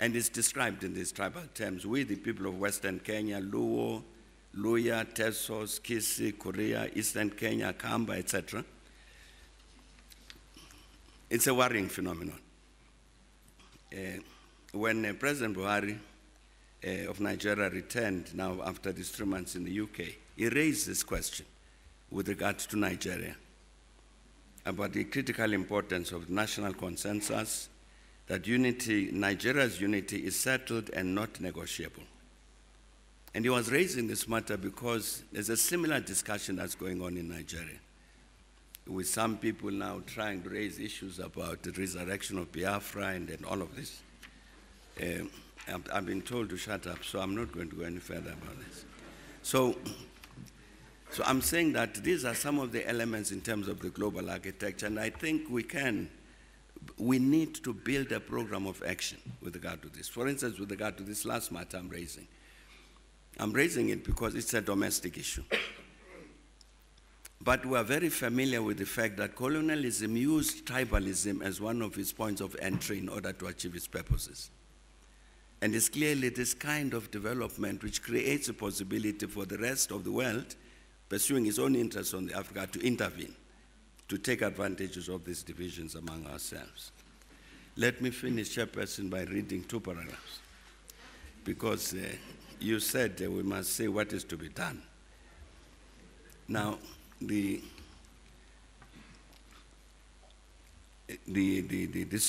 And it's described in these tribal terms. We, the people of Western Kenya, Luo, Luya, Tesos, Kisi, Korea, Eastern Kenya, Kamba, etc. It's a worrying phenomenon. When President Buhari of Nigeria returned now after these 3 months in the UK, he raised this question with regard to Nigeria about the critical importance of national consensus, that Nigeria's unity is settled and not negotiable. And he was raising this matter because there's a similar discussion that's going on in Nigeria, with some people now trying to raise issues about the resurrection of Biafra and all of this. I've been told to shut up, so I'm not going to go any further about this. So So I'm saying that these are some of the elements in terms of the global architecture, and I think we need to build a program of action with regard to this. For instance, with regard to this last matter I'm raising it because it's a domestic issue. But we are very familiar with the fact that colonialism used tribalism as one of its points of entry in order to achieve its purposes. And it's clearly this kind of development which creates a possibility for the rest of the world pursuing its own interests on the Africa to intervene, to take advantages of these divisions among ourselves. Let me finish, Chairperson, by reading 2 paragraphs, because you said we must say what is to be done. Now, this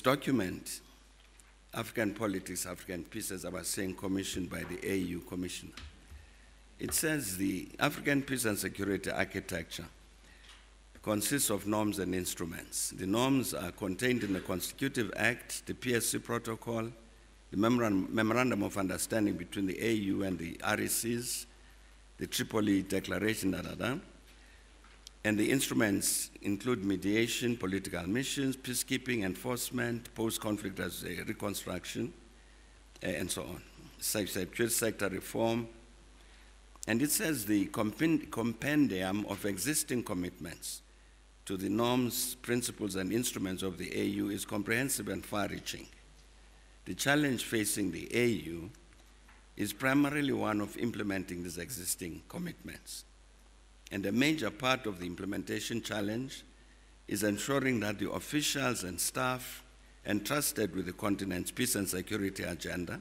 document, African Politics, African Peace, as I was saying, commissioned by the AU Commissioner, it says the African Peace and Security Architecture consists of norms and instruments. The norms are contained in the Constitutive Act, the PSC Protocol, the Memorandum of Understanding between the AU and the RECs, the Tripoli Declaration, and the instruments include mediation, political missions, peacekeeping, enforcement, post-conflict reconstruction, and so on. Security sector reform. And it says the compendium of existing commitments to the norms, principles, and instruments of the AU is comprehensive and far-reaching. The challenge facing the AU is primarily one of implementing these existing commitments. And a major part of the implementation challenge is ensuring that the officials and staff entrusted with the continent's peace and security agenda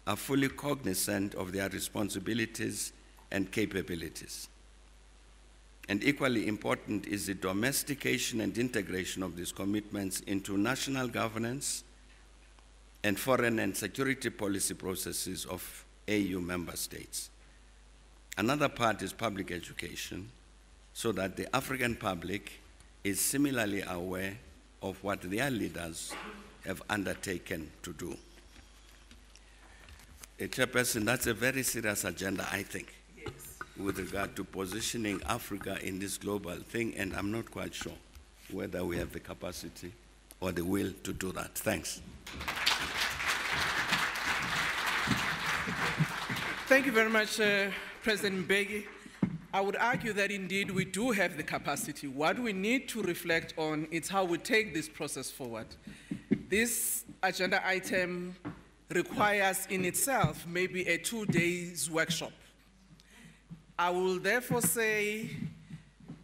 are fully cognizant of their responsibilities and capabilities. And equally important is the domestication and integration of these commitments into national governance and foreign and security policy processes of AU member states. Another part is public education, so that the African public is similarly aware of what their leaders have undertaken to do. Chairperson, that's a very serious agenda, I think, yes, with regard to positioning Africa in this global thing, and I'm not quite sure whether we have the capacity or the will to do that. Thanks. Thank you very much, President Mbeki. I would argue that indeed we do have the capacity. What we need to reflect on is how we take this process forward. This agenda item requires in itself maybe a 2-day workshop. I will therefore say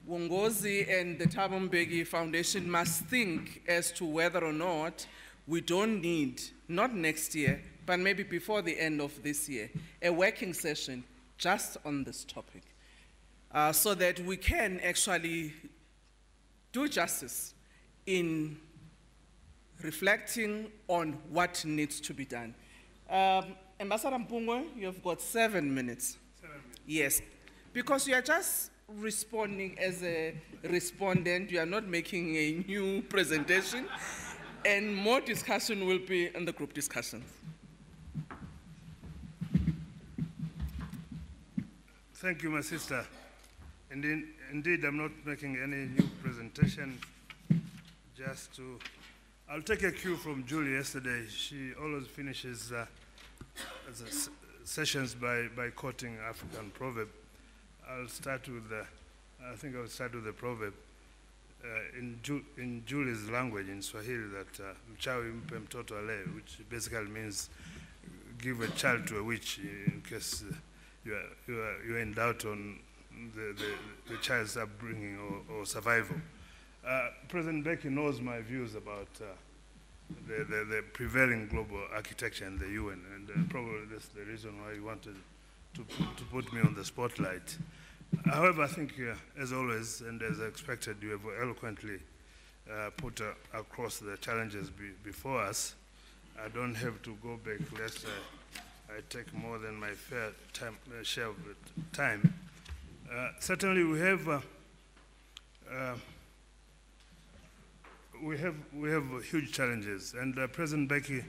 Wongozi and the Thabo Mbeki Foundation must think as to whether or not we don't need, not next year, but maybe before the end of this year, a working session just on this topic, so that we can actually do justice in reflecting on what needs to be done. Ambassador Mpungwe, you've got 7 minutes. 7 minutes. Yes, because you are just responding as a respondent, you are not making a new presentation, and more discussion will be in the group discussions. Thank you, my sister. Indeed, I'm not making any new presentation, just to, I'll take a cue from Julie yesterday. She always finishes sessions by quoting African proverb. I'll start with the, I think I'll start with the proverb in Julie's language, in Swahili, that mchawi mpe mtoto ale, which basically means give a child to a witch in case you're in doubt on the child's upbringing or survival. President Mbeki knows my views about the prevailing global architecture in the UN, and probably that's the reason why he wanted to put me on the spotlight. However, I think, as always, and as expected, you have eloquently put across the challenges before us. I don't have to go back lest I take more than my fair share of time. Certainly, we have huge challenges, and President Mbeki,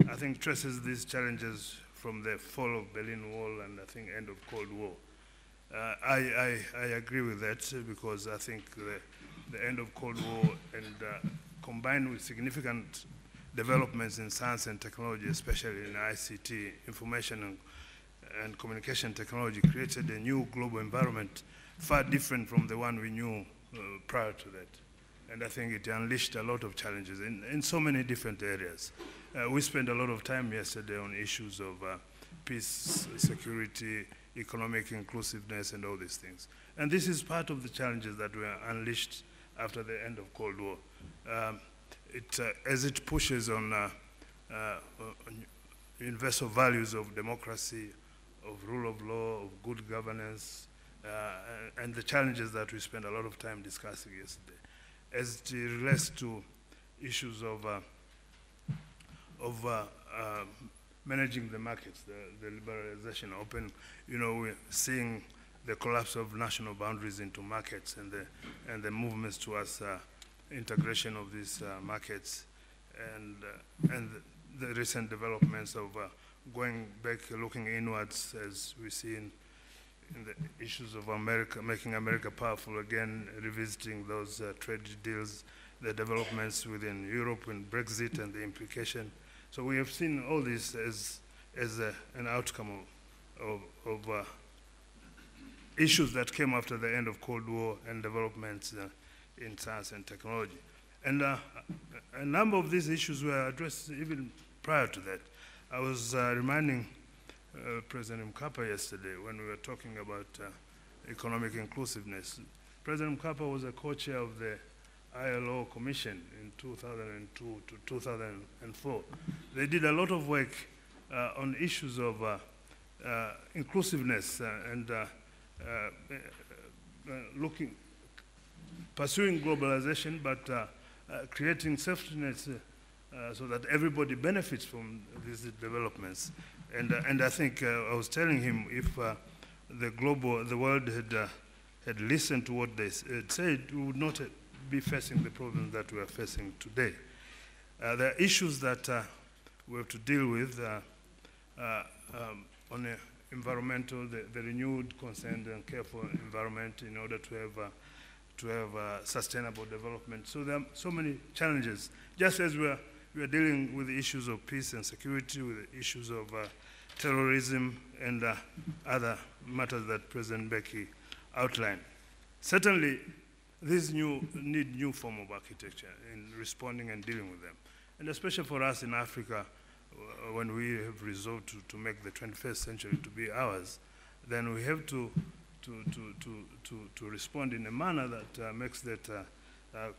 I think, traces these challenges from the fall of Berlin Wall and I think end of Cold War. I agree with that because I think the end of Cold War and combined with significant developments in science and technology, especially in ICT, information and communication technology, created a new global environment far different from the one we knew prior to that. And I think it unleashed a lot of challenges in so many different areas. We spent a lot of time yesterday on issues of peace, security, economic inclusiveness, and all these things. And this is part of the challenges that were unleashed after the end of Cold War. As it pushes on universal values of democracy, of rule of law, of good governance, and the challenges that we spent a lot of time discussing yesterday. As it relates to issues of managing the markets, the liberalization, open, we're seeing the collapse of national boundaries into markets and the movements towards integration of these markets and the recent developments of going back, looking inwards, as we see in the issues of America, making America powerful again, revisiting those trade deals, the developments within Europe and Brexit and the implication. So we have seen all this as an outcome of issues that came after the end of Cold War and developments in science and technology. And a number of these issues were addressed even prior to that. I was reminding President Mkapa yesterday when we were talking about economic inclusiveness. President Mkapa was a co-chair of the ILO Commission in 2002 to 2004. They did a lot of work on issues of inclusiveness and pursuing globalization, but creating safety nets so that everybody benefits from these developments. And I think I was telling him if the world had listened to what they had said, we would not be facing the problems that we are facing today. There are issues that we have to deal with on the environmental, the renewed concern and care for environment in order to have sustainable development. So there are so many challenges. Just as we are dealing with the issues of peace and security, with the issues of terrorism and other matters that President Mbeki outlined. Certainly, these need new form of architecture in responding and dealing with them. And especially for us in Africa, when we have resolved to make the 21st century to be ours, then we have to respond in a manner that makes that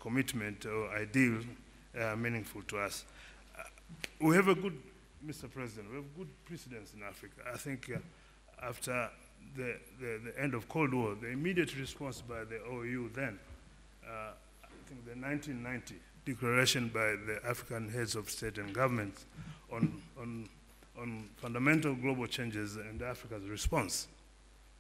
commitment or ideal meaningful to us. We have a good, Mr. President, we have good precedents in Africa. I think after the end of Cold War, the immediate response by the OU then, I think the 1990 declaration by the African heads of state and governments on fundamental global changes and Africa's response.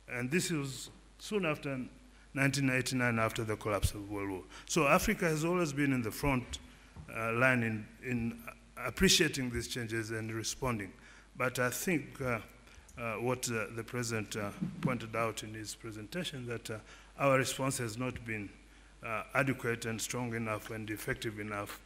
And this was soon after 1989, after the collapse of World War. So Africa has always been in the front line in appreciating these changes and responding. But I think what the President pointed out in his presentation, that our response has not been adequate and strong enough and effective enough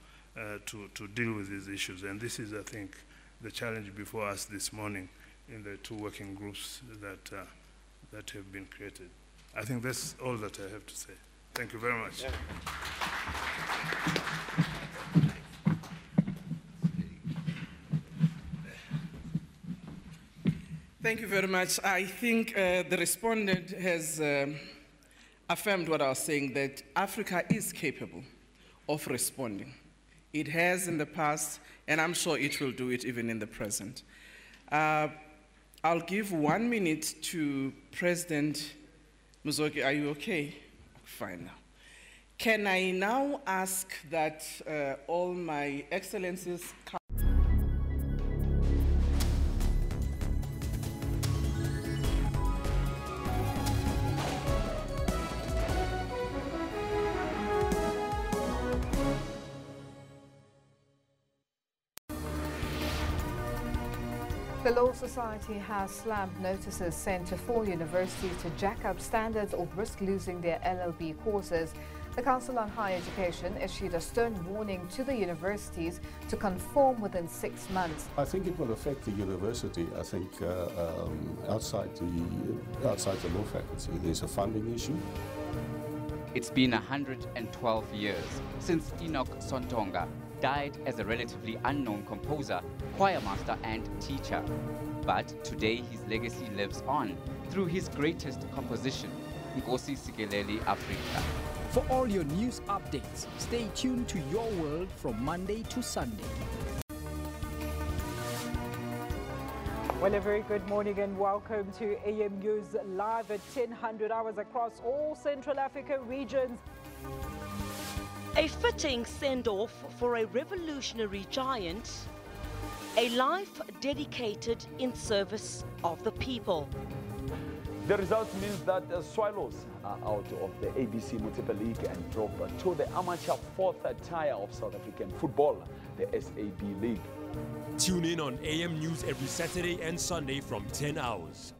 to deal with these issues. And this is, I think, the challenge before us this morning in the two working groups that have been created. I think that's all that I have to say. Thank you very much. Yeah. Thank you very much. I think the respondent has affirmed what I was saying, that Africa is capable of responding. It has in the past, and I'm sure it will do it even in the present. I'll give 1 minute to President Muzoki. Are you okay? Fine now. Can I now ask that all my excellencies come? The Law Society has slammed notices sent to 4 universities to jack up standards or risk losing their LLB courses. The Council on Higher Education issued a stern warning to the universities to conform within 6 months. I think it will affect the university. I think outside the law faculty, there's a funding issue. It's been 112 years since Enoch Sontonga died as a relatively unknown composer, choir master and teacher. But today his legacy lives on through his greatest composition, Nkosi Sikeleli Afrika. For all your news updates, stay tuned to Your World from Monday to Sunday. Well, a very good morning and welcome to AM News Live at 10:00 hours across all Central Africa regions. A fitting send-off for a revolutionary giant, a life dedicated in service of the people. The result means that the Swallows are out of the ABC Multiple League and drop to the amateur fourth tier of South African football, the SAB League. Tune in on AM News every Saturday and Sunday from 10 hours.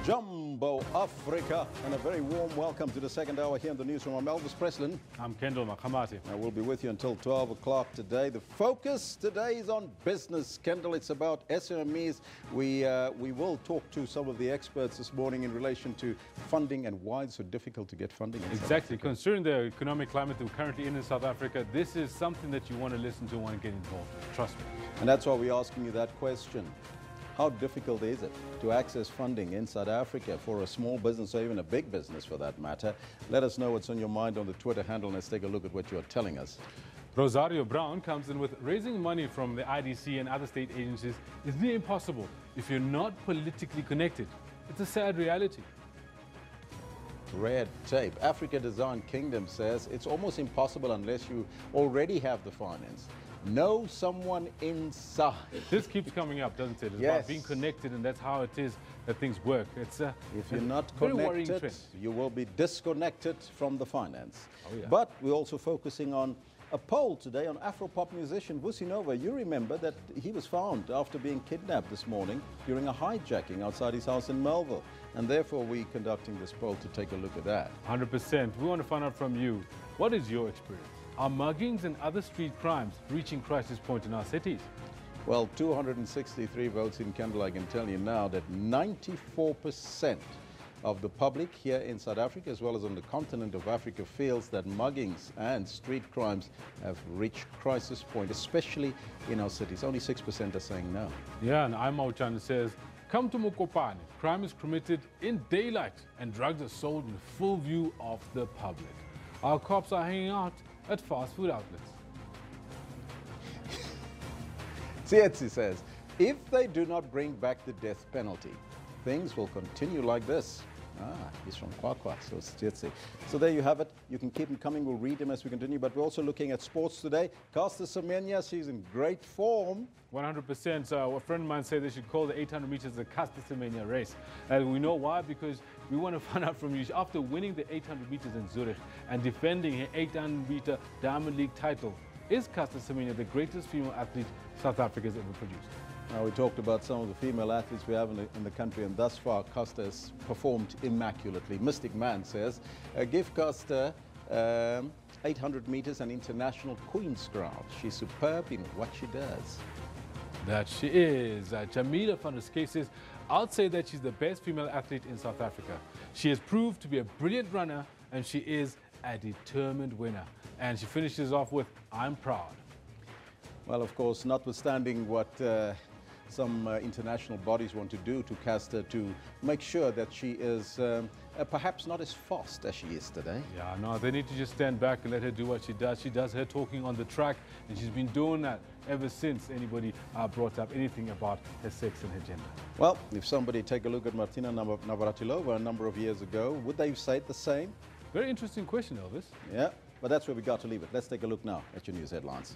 Jumbo Africa, and a very warm welcome to the second hour here in the newsroom. I'm Elvis Preslin. I'm Kendall Makamati. I will be with you until 12 o'clock today. The focus today is on business. Kendall, it's about SMEs. We will talk to some of the experts this morning in relation to funding and why it's so difficult to get funding. Exactly. Considering the economic climate that we're currently in South Africa, this is something that you want to listen to and want to get involved with. Trust me. And that's why we're asking you that question. How difficult is it to access funding in South Africa for a small business or even a big business for that matter? Let us know what's on your mind on the Twitter handle and let's take a look at what you're telling us. Rosario Brown comes in with raising money from the IDC and other state agencies is near impossible if you're not politically connected. It's a sad reality. Red tape. Africa Design Kingdom says it's almost impossible unless you already have the finance. Know someone inside. This keeps coming up, doesn't it? It's yes. about being connected, and that's how it is that things work. It's if you're not very worrying connected, trend. you will be disconnected from the finance. Oh, yeah. But we're also focusing on a poll today on Afro-pop musician Vusi Nova. You remember that he was found after being kidnapped this morning during a hijacking outside his house in Melville. And therefore, we're conducting this poll to take a look at that. 100%. We want to find out from you, what is your experience? Are muggings and other street crimes reaching crisis point in our cities? Well, 263 votes in Kendall. I can tell you now that 94% of the public here in South Africa, as well as on the continent of Africa, feels that muggings and street crimes have reached crisis point, especially in our cities. Only 6% are saying no. Yeah, and Imauchan says, come to Mokopane. Crime is committed in daylight and drugs are sold in full view of the public. Our cops are hanging out at fast food outlets. Tsietsi says, if they do not bring back the death penalty, things will continue like this. He's from Kwakwa, so it's Tsietsi. So there you have it. You can keep them coming. We'll read them as we continue. But we're also looking at sports today. Caster Semenya, she's in great form. 100%. A friend of mine said they should call the 800 meters the Caster Semenya race. And we know why, because we want to find out from you. After winning the 800 meters in Zurich and defending her 800 meter Diamond League title, is Caster Semenya the greatest female athlete South Africa has ever produced? Now, we talked about some of the female athletes we have in the country, and thus far, Costa has performed immaculately. Mystic Man says, give Costa 800 meters an international Queen's Crown. She's superb in what she does. That she is. Jamila van der Skees says, I'd say that she's the best female athlete in South Africa. She has proved to be a brilliant runner, and she is a determined winner. And she finishes off with, I'm proud. Well, of course, notwithstanding what some international bodies want to do to Costa to make sure that she is perhaps not as fast as she is today. Yeah, no, they need to just stand back and let her do what she does. She does her talking on the track, and she's been doing that ever since anybody brought up anything about her sex and her gender. Well, if somebody take a look at Martina Navratilova a number of years ago, would they say the same? Very interesting question, Elvis. Yeah, but that's where we got to leave it. Let's take a look now at your news headlines.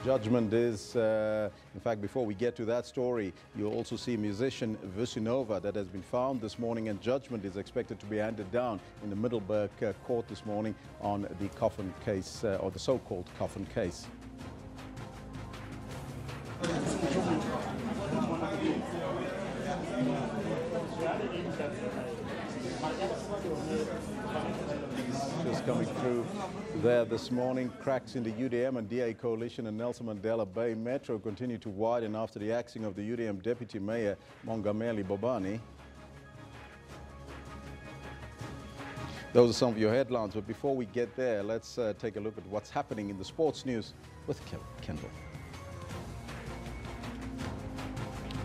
Judgment is, in fact, before we get to that story, you'll also see musician Vusinova that has been found this morning, and judgment is expected to be handed down in the Middelburg court this morning on the coffin case, or the so-called coffin case. Just coming through there this morning, cracks in the UDM and DA coalition and Nelson Mandela Bay Metro continue to widen after the axing of the UDM Deputy Mayor Mongameli Bobani. Those are some of your headlines, but before we get there, let's take a look at what's happening in the sports news with Kendall.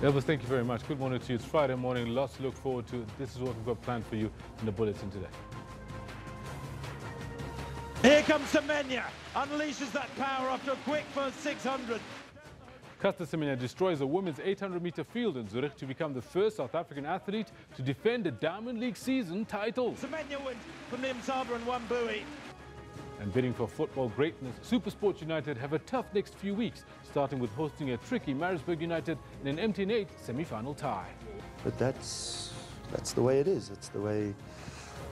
Elvis, thank you very much. Good morning to you. It's Friday morning, lots to look forward to. This is what we've got planned for you in the bulletin today. Here comes Semenya, unleashes that power after a quick first 600. Caster Semenya destroys a women's 800-meter field in Zurich to become the first South African athlete to defend a Diamond League season title. Semenya wins from Nimzaba and Wambui. And bidding for football greatness, SuperSport United have a tough next few weeks, starting with hosting a tricky Maritzburg United in an MTN 8 semi-final tie. But that's the way it is. It's the way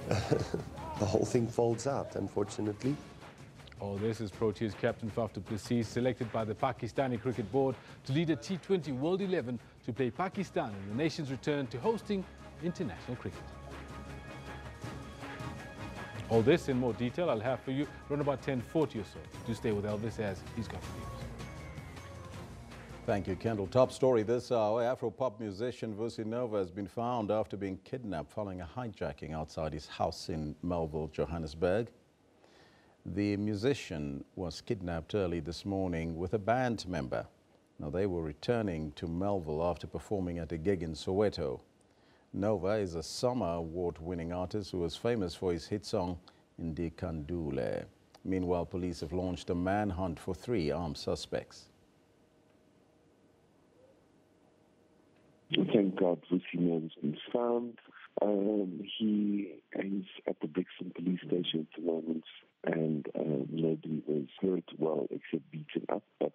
the whole thing folds out, unfortunately. Oh, this is Proteas captain Faf du Plessis, selected by the Pakistani Cricket Board to lead a T20 World 11 to play Pakistan in the nation's return to hosting international cricket. All this in more detail I'll have for you around about 10:40 or so. Do stay with Elvis as he's got the news. Thank you, Kendall. Top story this hour. Afro-pop musician Vusinova has been found after being kidnapped following a hijacking outside his house in Melville, Johannesburg. The musician was kidnapped early this morning with a band member. Now, they were returning to Melville after performing at a gig in Soweto. Nova is a Summer Award-winning artist who was famous for his hit song, Indikandule. Meanwhile, police have launched a manhunt for 3 armed suspects. Thank God Vusinova has been found. He is at the Brixton police station at the moment, and nobody was hurt, well, except beaten up, but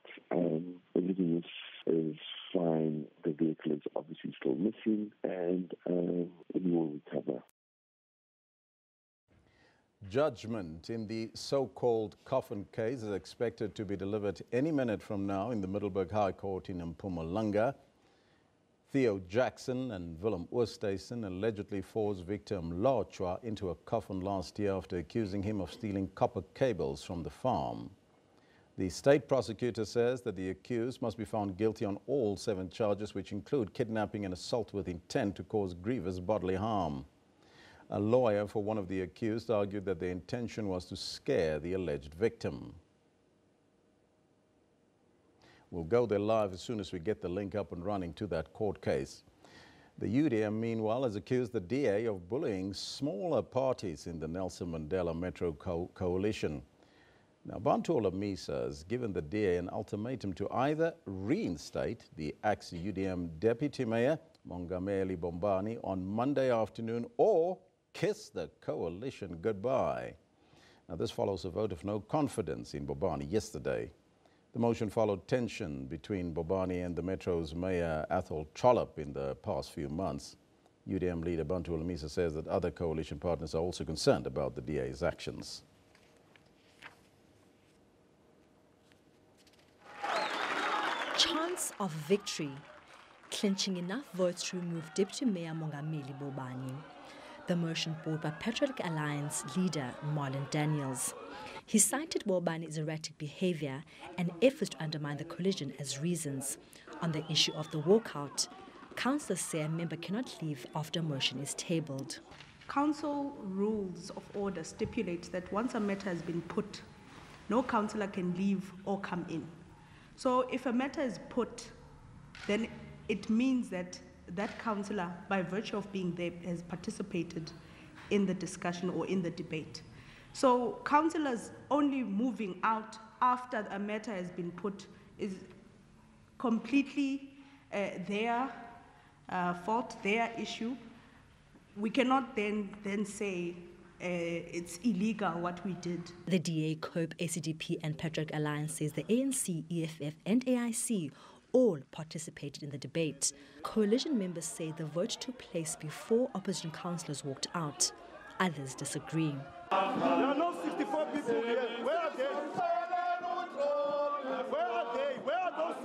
everything is fine. The vehicle is obviously still missing, and it will recover. Judgment in the so-called coffin case is expected to be delivered any minute from now in the Middelburg High Court in Mpumalanga. Theo Jackson and Willem Oosthuizen allegedly forced victim Lachwa into a coffin last year after accusing him of stealing copper cables from the farm. The state prosecutor says that the accused must be found guilty on all 7 charges, which include kidnapping and assault with intent to cause grievous bodily harm. A lawyer for one of the accused argued that the intention was to scare the alleged victim. We'll go there live as soon as we get the link up and running to that court case. The UDM, meanwhile, has accused the DA of bullying smaller parties in the Nelson Mandela Metro Coalition. Now, Bantola Misa has given the DA an ultimatum to either reinstate the ex-UDM Deputy Mayor, Mongameli Bobani, on Monday afternoon or kiss the coalition goodbye. Now, this follows a vote of no confidence in Bobani yesterday. The motion followed tension between Bobani and the Metro's Mayor Athol Trollop in the past few months. UDM leader Bantu Olamisa says that other coalition partners are also concerned about the DA's actions. Chance of victory, clinching enough votes to remove Deputy Mayor Mongameli Bobani. The motion brought by Patriotic Alliance leader Marlon Daniels. He cited Bobani's erratic behavior and efforts to undermine the coalition as reasons. On the issue of the walkout, councillors say a member cannot leave after a motion is tabled. Council rules of order stipulate that once a matter has been put, no councillor can leave or come in. So if a matter is put, then it means that that councillor, by virtue of being there, has participated in the discussion or in the debate. So councillors only moving out after a matter has been put is completely their fault, their issue. We cannot then say it's illegal what we did. The DA, COPE, ACDP and Patriotic Alliance says the ANC, EFF and AIC all participated in the debate. Coalition members say the vote took place before opposition councillors walked out. Others disagree. There are not 64 people here. Where are they? Where are they? Where are those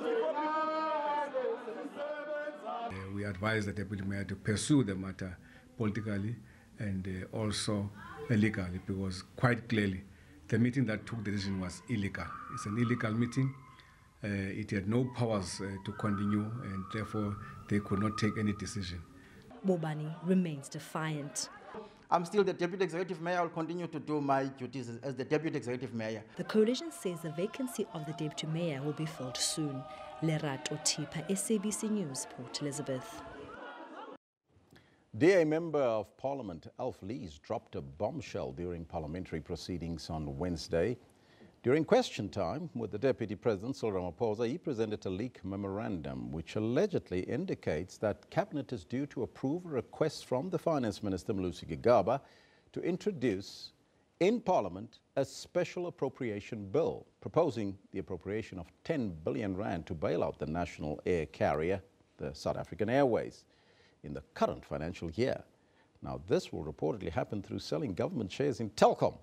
64 people? We advise the Deputy Mayor to pursue the matter politically and also legally, because quite clearly the meeting that took the decision was illegal. It's an illegal meeting. It had no powers to continue, and therefore they could not take any decision. Bobani remains defiant. I'm still the Deputy Executive Mayor. I'll continue to do my duties as the Deputy Executive Mayor. The coalition says the vacancy of the Deputy Mayor will be filled soon. Lerato Tipa, SABC News, Port Elizabeth. DA Member of Parliament Alf Lees dropped a bombshell during parliamentary proceedings on Wednesday. During question time with the Deputy President, Cyril Ramaphosa, he presented a leak memorandum which allegedly indicates that Cabinet is due to approve a request from the Finance Minister, Malusi Gigaba, to introduce in Parliament a special appropriation bill proposing the appropriation of 10 billion rand to bail out the national air carrier, the South African Airways, in the current financial year. Now, this will reportedly happen through selling government shares in Telkom.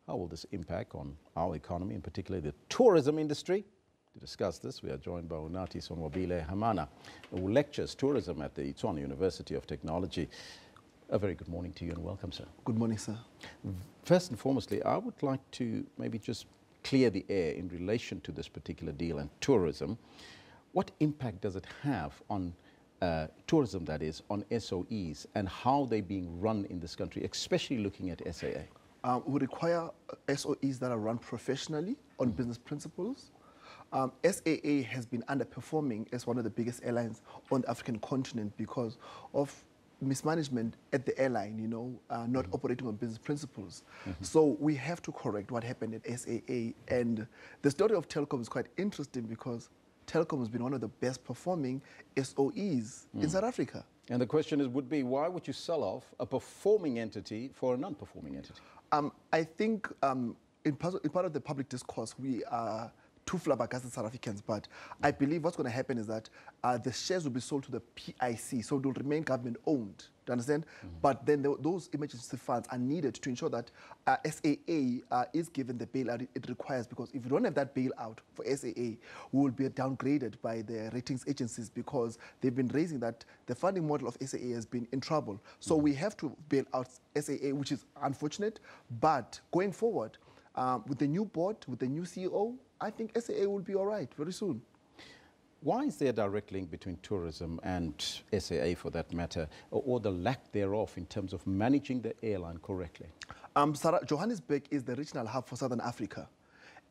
How will this impact on our economy, in particular the tourism industry? To discuss this, we are joined by Unati Sonwabile Hamana, who lectures tourism at the Tshwane University of Technology. A very good morning to you and welcome, sir. Good morning, sir. First and foremostly, I would like to maybe just clear the air in relation to this particular deal and tourism. What impact does it have on tourism, that is, on SOEs and how they're being run in this country, especially looking at SAA? We require SOEs that are run professionally on business principles. SAA has been underperforming as one of the biggest airlines on the African continent because of mismanagement at the airline, you know, not operating on business principles. So we have to correct what happened at SAA. And the story of Telkom is quite interesting because Telkom has been one of the best performing SOEs in South Africa. And the question would be, why would you sell off a performing entity for a non-performing entity? I think in part of the public discourse, we are too flabbergasted South Africans, but I believe what's going to happen is that the shares will be sold to the PIC, so it will remain government-owned. Do you understand? But then those emergency funds are needed to ensure that SAA is given the bailout it requires, because if you don't have that bailout for SAA, we will be downgraded by the ratings agencies because they've been raising that the funding model of SAA has been in trouble. So we have to bail out SAA, which is unfortunate, but going forward, with the new board, with the new CEO, I think SAA will be all right very soon. Why is there a direct link between tourism and SAA, for that matter, or the lack thereof in terms of managing the airline correctly? Johannesburg is the regional hub for Southern Africa.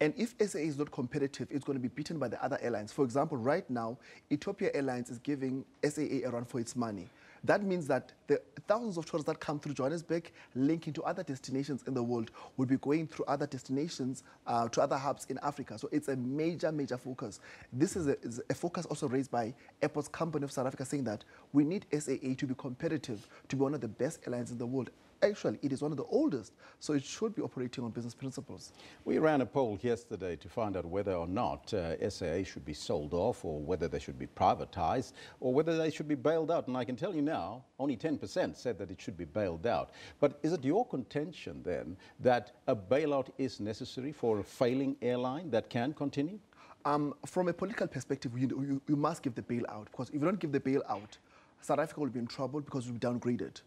And if SAA is not competitive, it's going to be beaten by the other airlines. For example, right now, Ethiopia Airlines is giving SAA a run for its money. That means that the thousands of tourists that come through Johannesburg, linking to other destinations in the world, will be going through other destinations to other hubs in Africa. So it's a major, major focus. This is a focus also raised by Airports Company of South Africa, saying that we need SAA to be competitive, to be one of the best airlines in the world. actually, it is one of the oldest, so it should be operating on business principles. We ran a poll yesterday to find out whether or not SAA should be sold off, or whether they should be privatized, or whether they should be bailed out. And I can tell you now, only 10% said that it should be bailed out. But is it your contention then that a bailout is necessary for a failing airline that can continue? From a political perspective, you must give the bailout, because if you don't give the bailout, South Africa will be in trouble because we'll be downgraded.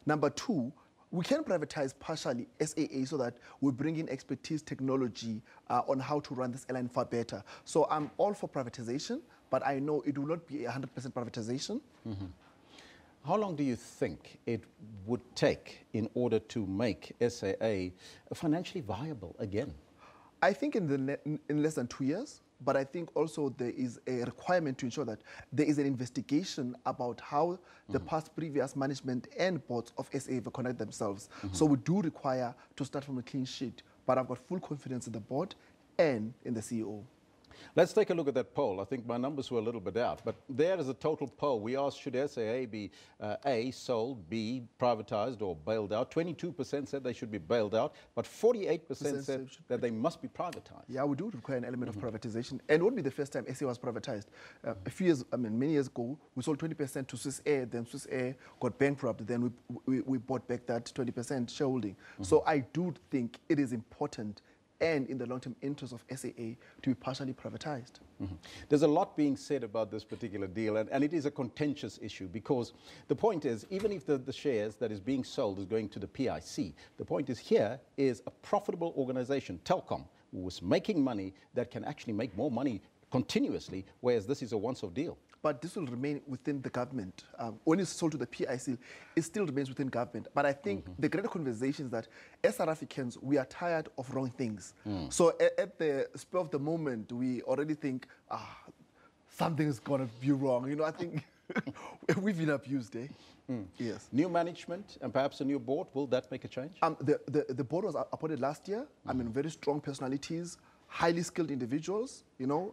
Number two, we can privatize partially SAA so that we bring in expertise, technology on how to run this airline far better. So I'm all for privatization, but I know it will not be 100% privatization. Mm-hmm. How long do you think it would take in order to make SAA financially viable again? I think in less than 2 years. But I think also there is a requirement to ensure that there is an investigation about how the previous management and boards of SA have conducted themselves. So we do require to start from a clean sheet, but I've got full confidence in the board and in the CEO. Let's take a look at that poll. I think my numbers were a little bit out, but there is a total poll. We asked, should SAA be A, sold, B, privatized or bailed out? 22% said they should be bailed out, but 48% said that they must be privatized. Yeah, we do require an element of privatization, and it won't be the first time SA was privatized. A few years, many years ago, we sold 20% to Swiss Air, then Swiss Air got bankrupt, then we bought back that 20% shareholding. So I do think it is important and in the long-term interest of SAA to be partially privatized. There's a lot being said about this particular deal, and it is a contentious issue, because the point is, even if the shares that is being sold is going to the PIC, the point is here is a profitable organization, Telkom, who was making money that can actually make more money continuously, whereas this is a once-off deal. But this will remain within the government. When it's sold to the PIC, it still remains within government. But I think the greater conversation is that as South Africans, we are tired of wrong things. So at the spur of the moment, we already think, something's going to be wrong. You know, I think we've been abused, eh? Yes. New management and perhaps a new board, will that make a change? The board was appointed last year. I mean, very strong personalities, highly skilled individuals, you know.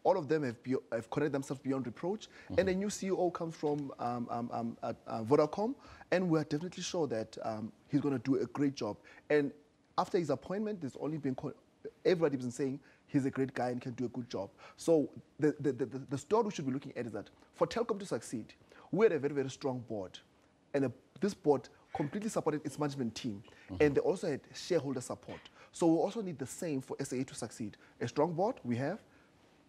All of them have corrected themselves beyond reproach. And a new CEO comes from Vodacom, and we're definitely sure that he's going to do a great job. And after his appointment, there's only been, everybody's been saying he's a great guy and can do a good job. So the story we should be looking at is that for Telkom to succeed, we had a very, very strong board. And this board completely supported its management team. And they also had shareholder support. So we also need the same for SAA to succeed. A strong board, we have.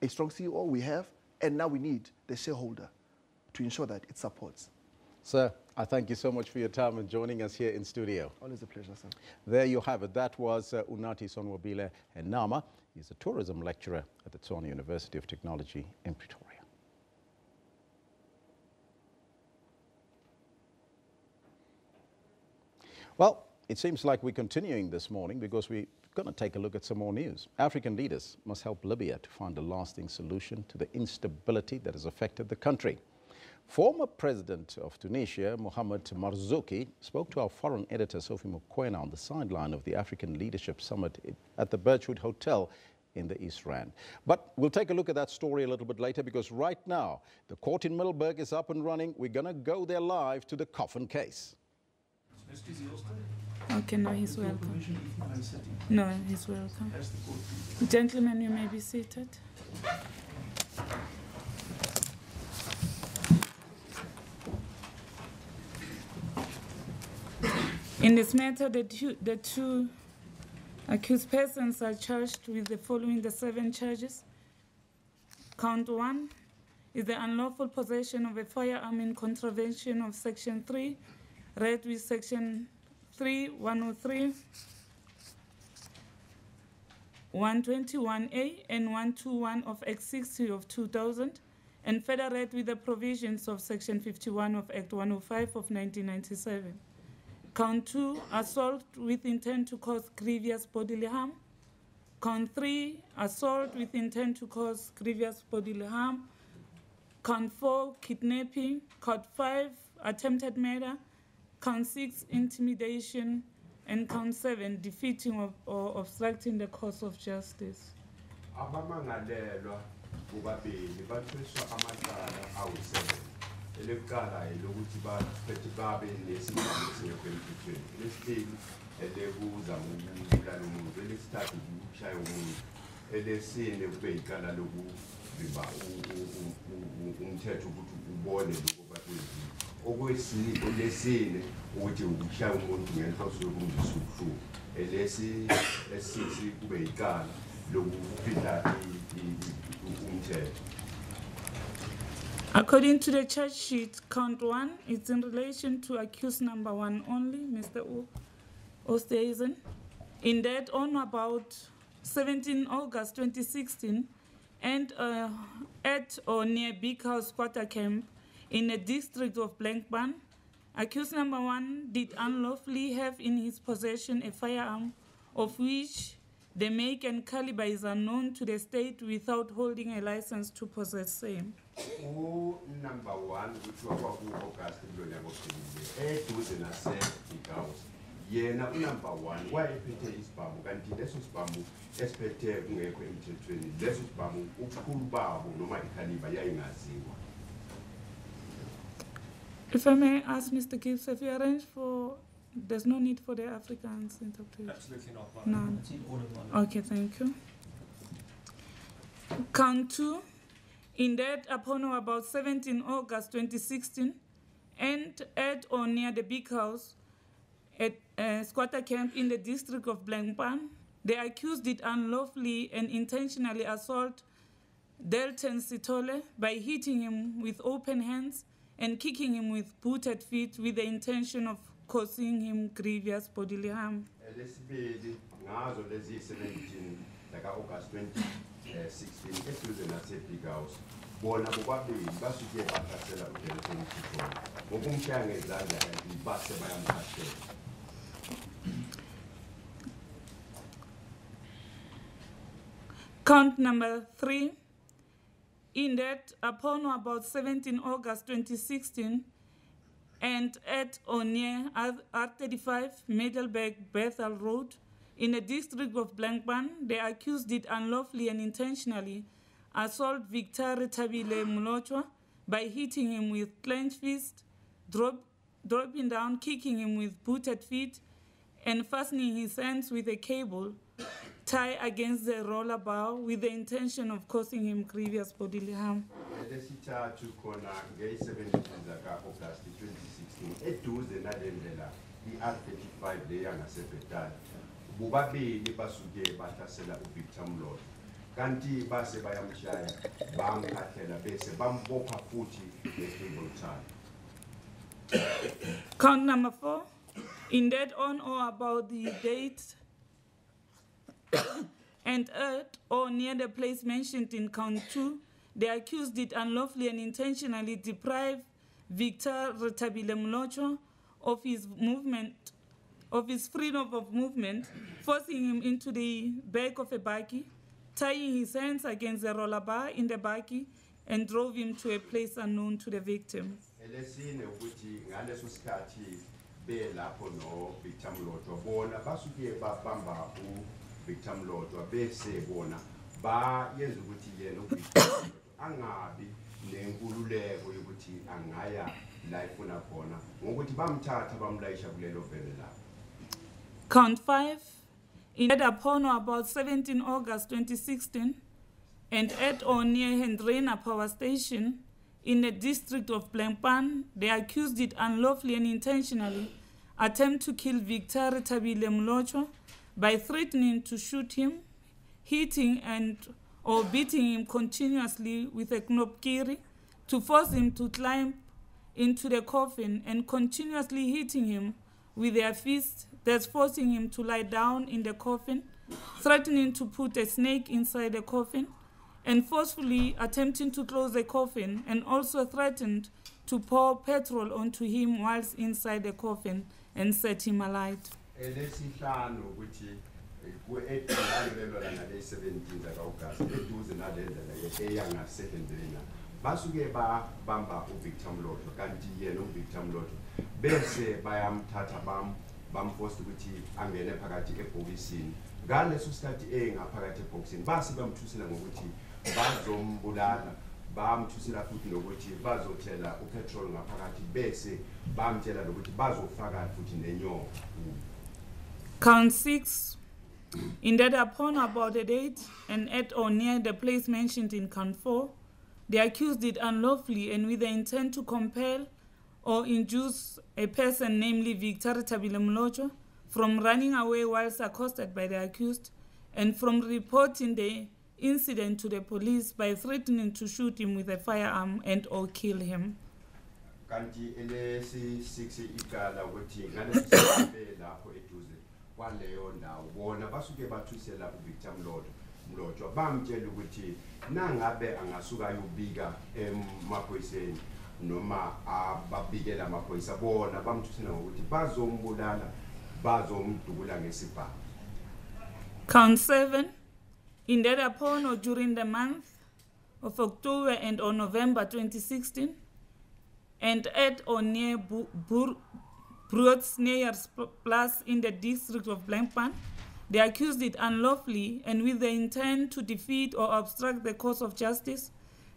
A strong CEO, we have. And now we need the shareholder to ensure that it supports. Sir, I thank you so much for your time and joining us here in studio. Always a pleasure, sir. There you have it. That was Unathi Sonwabile Enama. He's a tourism lecturer at the Tshwane University of Technology in Pretoria. Well, it seems like we're continuing this morning because we're going to take a look at some more news. African leaders must help Libya to find a lasting solution to the instability that has affected the country. Former President of Tunisia, Mohamed Marzouki, spoke to our foreign editor, Sophie Mokoena, on the sideline of the African Leadership Summit at the Birchwood Hotel in the East Rand. But we'll take a look at that story a little bit later, because right now, the court in Middelburg is up and running. We're going to go there live to the coffin case. Okay, no, he's welcome. No, he's welcome. Gentlemen, you may be seated. In this matter, the two accused persons are charged with the following 7 charges. Count 1 is the unlawful possession of a firearm in contravention of Section 3, read with Section 3, 103, 121A and 121 of Act 60 of 2000, and further read with the provisions of Section 51 of Act 105 of 1997. Count 2, assault with intent to cause grievous bodily harm. Count 3, assault with intent to cause grievous bodily harm. Count 4, kidnapping. Count 5, attempted murder. Count 6, intimidation. And count 7, defeating or obstructing the course of justice. elekuqala elokuthi baphethe babe nesibhamu singekho emthethweni, elesibili elekuzama ukubulala umuntu, elesithathu ukushaya umuntu, elesine kube iqala lokuvimba umthetho ukuthi ubone lokho bakwenzile, okwesine ukuthi ukushaya umuntu ngenhloso yokumzisa ubuhlungu, elesisi kube iqala lokufihla umthetho. According to the charge sheet, count 1 is in relation to accused number 1 only, Mr. Oosthuizen. In that, on about 17 August 2016, and at or near Big House Quarter Camp in the district of Blankban, accused number 1 did unlawfully have in his possession a firearm of which the make and caliber is unknown to the state without holding a license to possess same. Number 1, which was August, eduze nase-Big House. Yena number 1, why ephethe isibhamu kanti leso sibhamu esiphethe kungekho emthethweni, leso sibhamu ubukhulu babo noma ikhaliba yayingaziwa. If I may ask Mr. Gibbs, have you arranged for, there's no need for the Afrikaans interpretation? Absolutely not. None. It's in order, Okay, thank you. Count 2. In that, upon or about 17 August 2016, and at or near the Big House at Squatter Camp in the district of Blankban, the accused did unlawfully and intentionally assault Delton Sitole by hitting him with open hands and kicking him with booted feet with the intention of causing him grievous bodily harm. Lesibili ngazo lezi 17 August 2016 eduze nase-Big House, bona bobabili basuke bahlasela uDelton Sitole ngokumshaya ngezandla kanti base bayamhlasela. Count number 3. In that, upon or about 17 August 2016, and at or near R35 Middelburg Bethel Road, in the district of Blankban, the accused did unlawfully and intentionally assault Victor Tabile Mulochwa by hitting him with clenched fist, dropping down, kicking him with booted feet, and fastening his hands with a cable tie against the roller bar with the intention of causing him grievous bodily harm. Lesithathu khona nge-17 August 2016 eduze nalendlela i-R35 leya ngasebhetali, bobabili basuke bahlasela uVictor Mlotshwa kanti base bayamshaya bamkhahlela bese bambopha futhi nge-cable tie. Count number 4. In that, on or about the date and at or near the place mentioned in count 2, the accused did unlawfully and intentionally deprive Victor Tabile Mulochwa of his freedom of movement, forcing him into the back of a bakkie, tying his hands against the roller bar in the bakkie, and drove him to a place unknown to the victim. Elesine ukuthi ngaleso sikhathi belapho no Victor Mlotshwa bona basuke babamba Victor Mlotshwa bese bona bayenza ukuthi yena uVictor Mlotshwa angabi nenkululeko yokuthi angaya la ifuna khona ngokuthi bamthatha bamlayisha kulelo vele la. Count 5. In that, upon or about 17 August 2016, and at or near Hendrena Power Station in the district of Blankban, the accused did unlawfully and intentionally attempt to kill Victor Tabile Mulochwa by threatening to shoot him, hitting and or beating him continuously with a knobkiri, to force him to climb into the coffin, and continuously hitting him with their fists, thus forcing him to lie down in the coffin, threatening to put a snake inside the coffin, and forcefully attempting to close the coffin, and also threatened to pour petrol onto him whilst inside the coffin and set him alight. Elesihlanu ukuthi kuedalelwa la ngale 17 August eduze nalendlela eyanga secondary basuke bamba uVictor Mlotshwa kanti yena uVictor Mlotshwa bese bayamthatha bamforce ukuthi angene phakathi ebhokisini. Ngaleso sikhathi engaphakathi ebhokisini base bamthusela ngokuthi bazombulala bamthusela futhi nokuthi bazothela upetrol ngaphakathi bese bamtshela nokuthi bazofaka futhi nenyongo. Count 6. In that upon about a date and at or near the place mentioned in count 4, the accused did unlawfully and with the intent to compel or induce a person, namely Victor Tabile Mlocho, from running away whilst accosted by the accused and from reporting the incident to the police by threatening to shoot him with a firearm and or kill him. Kanti elesi 6 igala ukuthi ngalesibe lapho eduze kwaleyo ndawo bona basuke bathusela uVictor Mlotshwa bamtshela ukuthi nangabe angasuka ayobika emaphoyiseni noma ababikela amaphoyisa bona bamthusela ngokuthi bazombulala bazomdubula ngesibhamu. Count 7. In that upon or during the month of October and or November 2016, and at or near Broadsnayers Plus in the district of Blankpan, the accused did unlawfully and with the intent to defeat or obstruct the course of justice,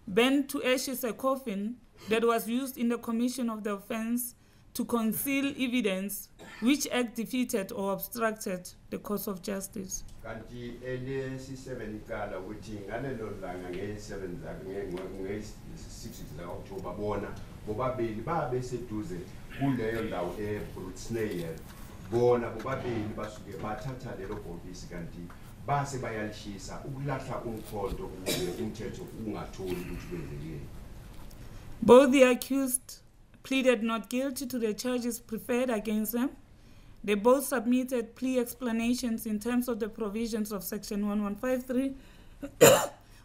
burned to ashes a coffin that was used in the commission of the offense to conceal evidence which act defeated or obstructed the course of justice. Kanti elesi 7 ikala ukuthi ngalelo langa nge-7 nge-6 October bona bobabili babe seduze kuleyo ndawo eBroadsnayers bona bobabili basuke bathatha lelo bhokisi kanti base bayalishisa ukulahla umkhonto ukuze umthetho ungatholi ukuthi kwenzekeni. Both the accused pleaded not guilty to the charges preferred against them. They both submitted plea explanations in terms of the provisions of Section 1153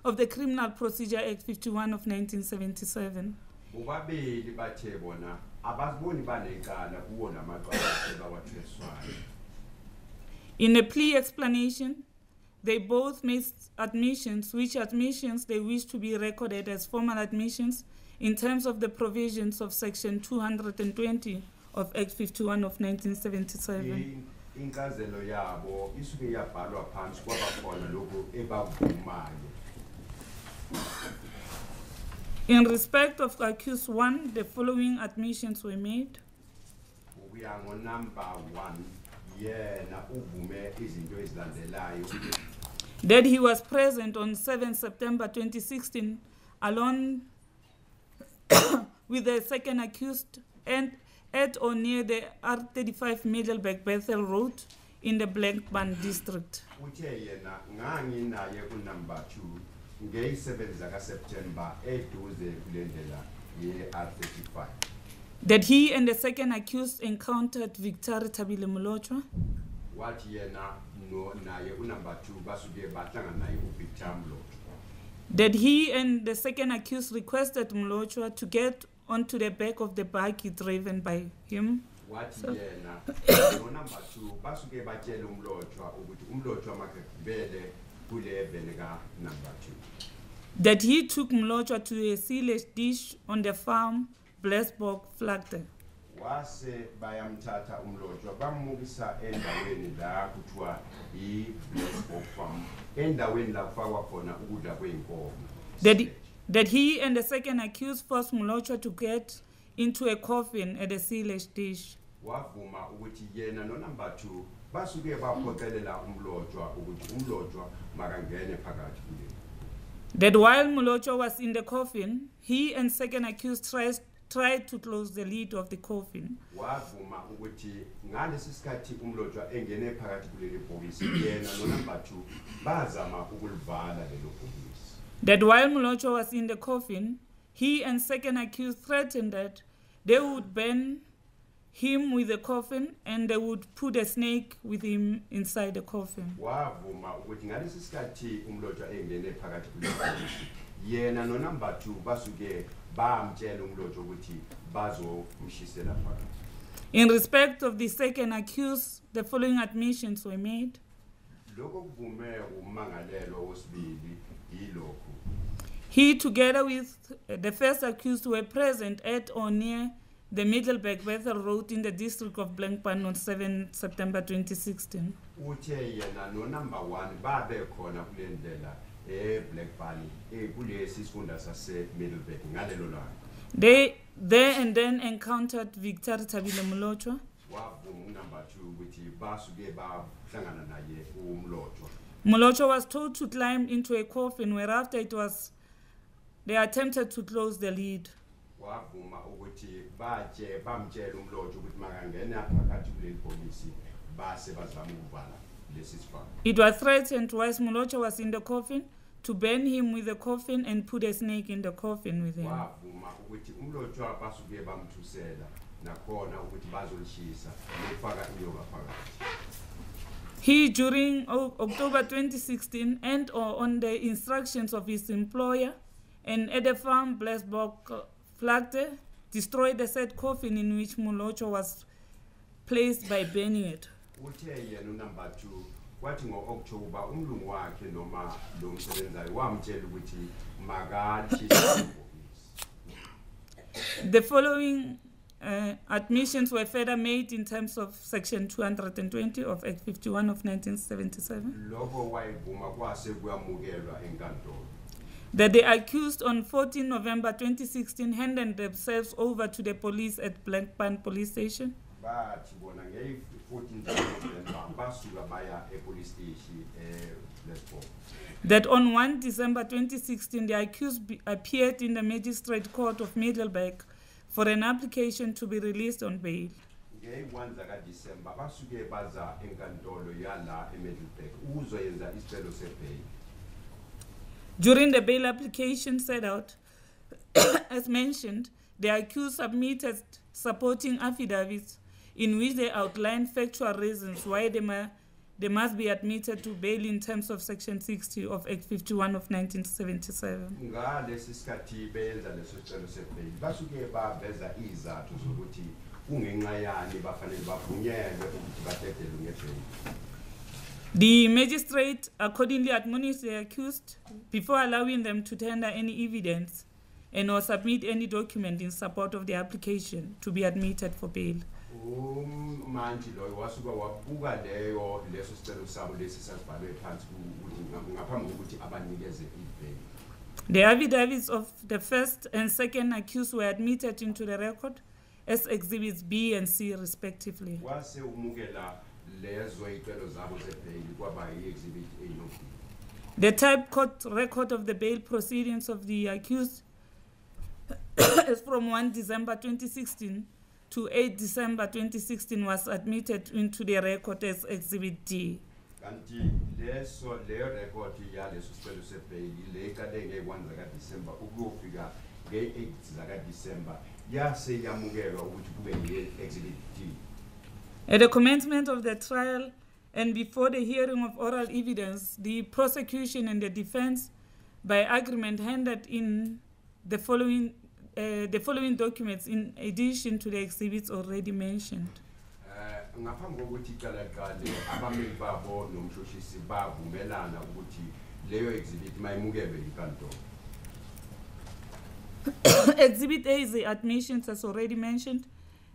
of the Criminal Procedure Act 51 of 1977. Bobabili bathe bona abaziboni banekala kuwo namaqala abawatheswayo. In a plea explanation, they both made admissions, which admissions they wish to be recorded as formal admissions in terms of the provisions of Section 220 of Act 51 of 1977. Inkazelo yabo isuke yabhalwa phansi kwabakhona lokho ebavumayo. In respect of accused 1, the following admissions were made. We are on number 1. Yena uvume izinto ezilandelayo. That he was present on 7 September 2016 alone with the second accused and at or near the R35 Middleburg Bethel Road in the Blankpan district. Uthe yena ngangi naye ku number 2 nge-7 September eduze kulendlela ye-R35. That he and the second accused encountered Victor Tabile Mlochwa. Wathi yena no naye u number 2 basuke bahlangana naye uVictor Mlochwa. That he and the second accused requested Mlochwa to get onto the back of the buggy driven by him. Wathi yena no number 2 basuke batshela uMlochwa ukuthi uMlochwa makagibele kule venega number 2. That he took Mlochwa to a silage dish on the farm Blesbok Flagte. Wase bayamthatha uMlochwa bamukisa endaweni la kuthiwa iBlesbok farm endaweni la kufakwa khona ukudla kweinkomo. That he and the second accused forced Mlochwa to get into a coffin at a silage dish. Wavuma ukuthi yena no number 2 basuke baphoqelela uMlochwa ukuthi uMlochwa makangene phakathi kule. That while Mlochwa was in the coffin, he and second accused tried to close the lid of the coffin. Wavuma ukuthi ngalesi sikhathi uMlochwa engene phakathi kuleli bhokisi yena no number 2 bazama ukulivala lelo bhokisi. That while Mlochwa was in the coffin, he and second accused threatened that they would burn him with the coffin and they would put a snake with him inside the coffin. Wavuma ukuthi ngalesi sikhathi uMlochwa engene phakathi kuleli bhokisi yena no number 2 basuke bamtshela uMlochwa ukuthi bazomshisela phakathi. In respect of the second accused, the following admissions were made. Lokho kuvume umangalelo wesibili yilokho. He, together with the first accused, were present at or near the Middleburg Bethel Road in the district of Blankpan on 7 September 2016. Uthe yena no number 1 babe khona kulendlela Blackburn kulesi sifunda sase Middleburg ngalelo langa. They there and then encountered Victor Tabile Molochwa. Number 2 ukuthi basuke bahlangana naye uMlotshwa. Molochwa was told to climb into a coffin, whereafter they attempted to close the lid. Wavuma ukuthi bamtshela uMlotshwa ukuthi makangena phakathi kuleli bhokisi base bazama ukuvala lesi sifana. It was threatened whilst Molochwa was in the coffin to burn him with the coffin and put a snake in the coffin with him. Wavuma ukuthi uMlotshwa basuke bamthusela nakhona ukuthi bazolishisa nefaka inyoka phakathi. He, during October 2016, and or on the instructions of his employer, and at the farm Blesbok Flagte, destroyed the said coffin in which Molochwa was placed by burning it. Uthe yena number 2 kwathi ngo-October umlungu wakhe noma lo msebenzayo wamtshela ukuthi makalishisa. The following admissions were further made in terms of Section 220 of Act 51 of 1977. That the accused on 14 November 2016 handed themselves over to the police at Blackburn Police Station. That on 1 December 2016, the accused appeared in the Magistrate Court of Middleburg for an application to be released on bail. During the bail application set out, as mentioned, the accused submitted supporting affidavits in which they outlined factual reasons why they must be admitted to bail in terms of Section 60 of Act 51 of 1977. The magistrate accordingly admonished the accused before allowing them to tender any evidence and or submit any document in support of the application to be admitted for bail. The affidavits of the first and second accused were admitted into the record as Exhibits B and C respectively. The type court record of the bail proceedings of the accused is from 1 December 2016 to 8 December 2016 was admitted into the record as Exhibit D. At the commencement of the trial and before the hearing of oral evidence, the prosecution and the defense, by agreement, handed in the following documents in addition to the exhibits already mentioned. Exhibit A is the admissions as already mentioned,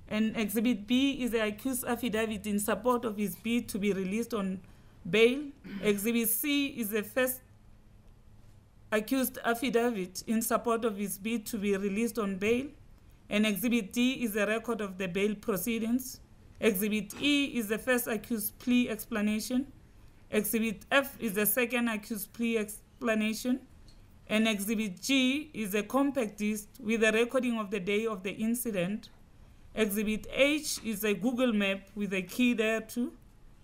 and Exhibit B is the accused affidavit in support of his bid to be released on bail. Exhibit C is the first accused affidavit in support of his bid to be released on bail. And Exhibit D is the record of the bail proceedings. Exhibit E is the first accused plea explanation. Exhibit F is the second accused plea explanation. And Exhibit G is a compact disc with a recording of the day of the incident. Exhibit H is a Google map with a key there too.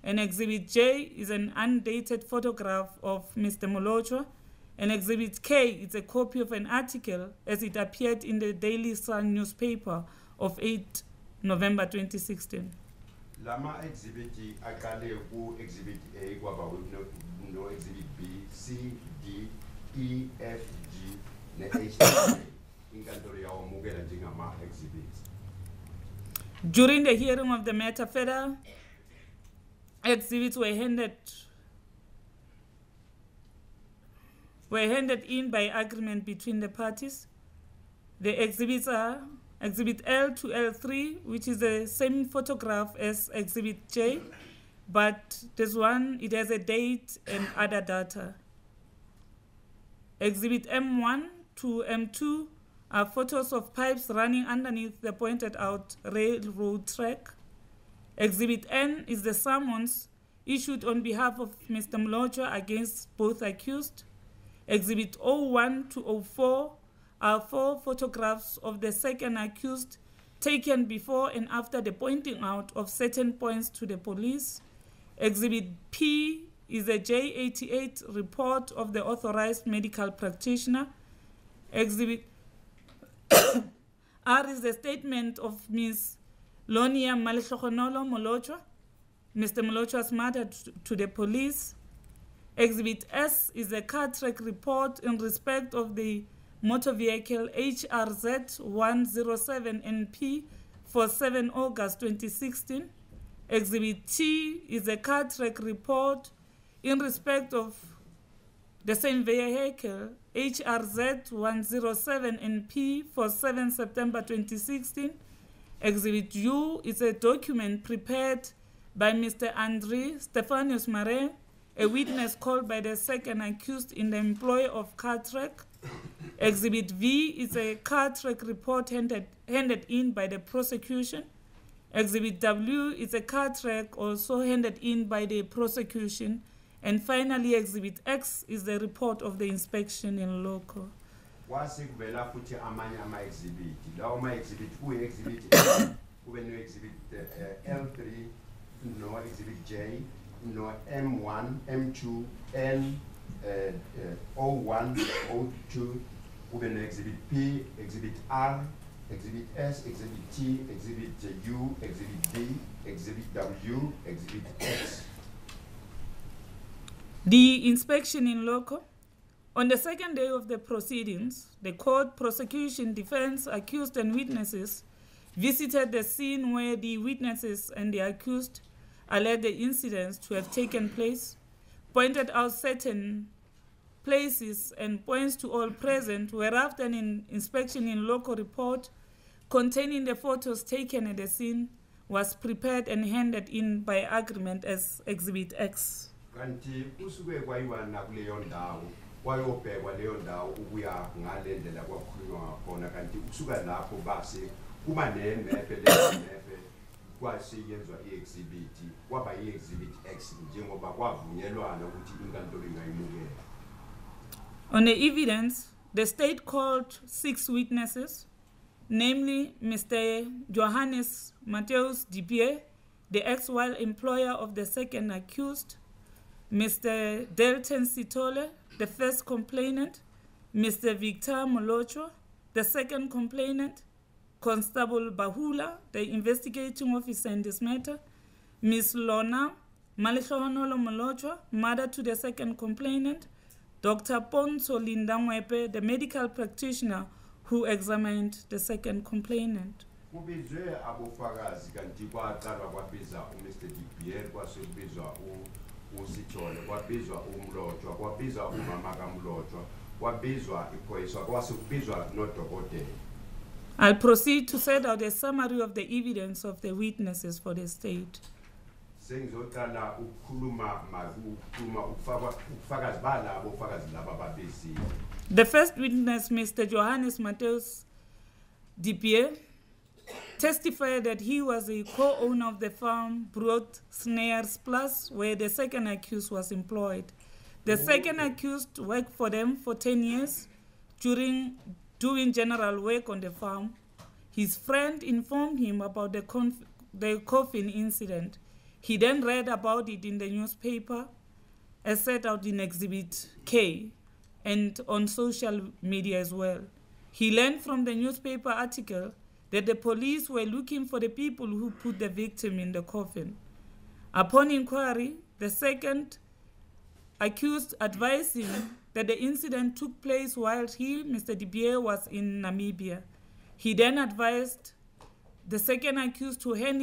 And Exhibit J is an undated photograph of Mr. Molochwa. And Exhibit K is a copy of an article as it appeared in the Daily Sun newspaper of 8 November 2016. Lama exhibit akale ku exhibit A kwaba no exhibit B, C, D, E, F, G, ne H. Inkantolo yawamukela njengama exhibits. During the hearing of the matter, further exhibits were handed in by agreement between the parties. The exhibits are Exhibit L to L3, which is the same photograph as Exhibit J, but this one, it has a date and other data. Exhibit M1 to M2 are photos of pipes running underneath the pointed out railroad track. Exhibit N is the summons issued on behalf of Mr. Mlotshwa against both accused. Exhibit 01 to 04 are 4 photographs of the second accused taken before and after the pointing out of certain points to the police. Exhibit P is a J88 report of the authorized medical practitioner. Exhibit R is the statement of Ms. Lonia Malihlogonolo Mlotshwa, Mr. Mlotshwa's mother, to the police. Exhibit S is a car track report in respect of the motor vehicle HRZ 107NP for 7 August 2016. Exhibit T is a car track report in respect of the same vehicle HRZ 107NP for 7 September 2016. Exhibit U is a document prepared by Mr. Andre Stefanius Mare, a witness called by the second accused in the employ of CarTrack. Exhibit V is a CarTrack report handed in by the prosecution. Exhibit W is a CarTrack also handed in by the prosecution. And finally, Exhibit X is the report of the inspection in loco. Wasikuvela futhi amanye ama-exhibit lawo ma-exhibit kuyi-exhibit kube no-exhibit L3 no-exhibit J no M1 M2 N 01 02 kube no-exhibit P, exhibit R, exhibit S, exhibit T, exhibit U, exhibit D, exhibit W, exhibit X. The inspection in loco. On the second day of the proceedings, the court, prosecution, defense, accused, and witnesses visited the scene where the witnesses and the accused alleged the incidents to have taken place, pointed out certain places and points to all present, whereafter an inspection in loco report containing the photos taken at the scene was prepared and handed in by agreement as Exhibit X. Kanti kusuke kwayiwa nakuleyo ndawo kwayobhekwa leyo ndawo ukuya ngale ndlela kwakhulunywa khona kanti kusuka lapho base kuba nemepe leyo mepe kwasiyenzwa i-exhibit kwaba i-exhibit X njengoba kwavunyelwana ukuthi inkantolo ingayimukela. On the evidence, the state called 6 witnesses, namely Mr. Johannes Mateus Dipier, the ex-while employer of the second accused, Mr. Delton Sitole, the first complainant, Mr. Victor Mlotshwa, the second complainant, Constable Bahula, the investigating officer in this matter, Ms. Lona Malihlogonolo Mlotshwa, mother to the second complainant, Dr. Ponso Lindamwepe, the medical practitioner who examined the second complainant. Kubizwe abofakazi kanti kwaqalwa kwabiza uMr. Dipier kwasekubizwa uSithole kwabizwa uMlotshwa kwabizwa umama kaMlotshwa kwabizwa iphoyisa kwasekubizwa nodokotela. I'll proceed to set out a summary of the evidence of the witnesses for the state. Sengizoqala ukukhuluma ubufakazi balabo bofakazi laba babezile. The first witness, Mr. Johannes Mateus Dipier, testified that he was a co-owner of the farm Broad Snares Plus, where the second accused was employed. The second accused worked for them for 10 years doing general work on the farm. His friend informed him about the coffin incident. He then read about it in the newspaper, as set out in Exhibit K, and on social media as well. He learned from the newspaper article that the police were looking for the people who put the victim in the coffin. Upon inquiry, the second accused advised him that the incident took place while he, Mr. Dipier, was in Namibia. He then advised the second accused to hand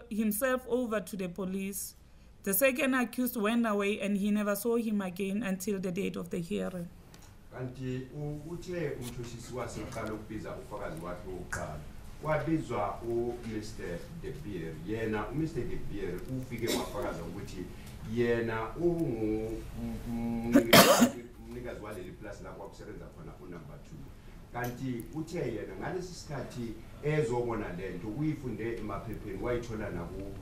himself over to the police. The second accused went away and he never saw him again until the date of the hearing. Kanti uthe umthushisi waseqala ukubiza ufakazi wakhe wokuqala wabizwa uMr. Dipier. Yena uMr. Dipier ufike wafakaza ukuthi yena umnikazi waleli plus la kwakusebenza khona unumber 2 kanti uthe yena ngalesi sikhathi ezobona lento uyifunde emaphepheni wayithola naku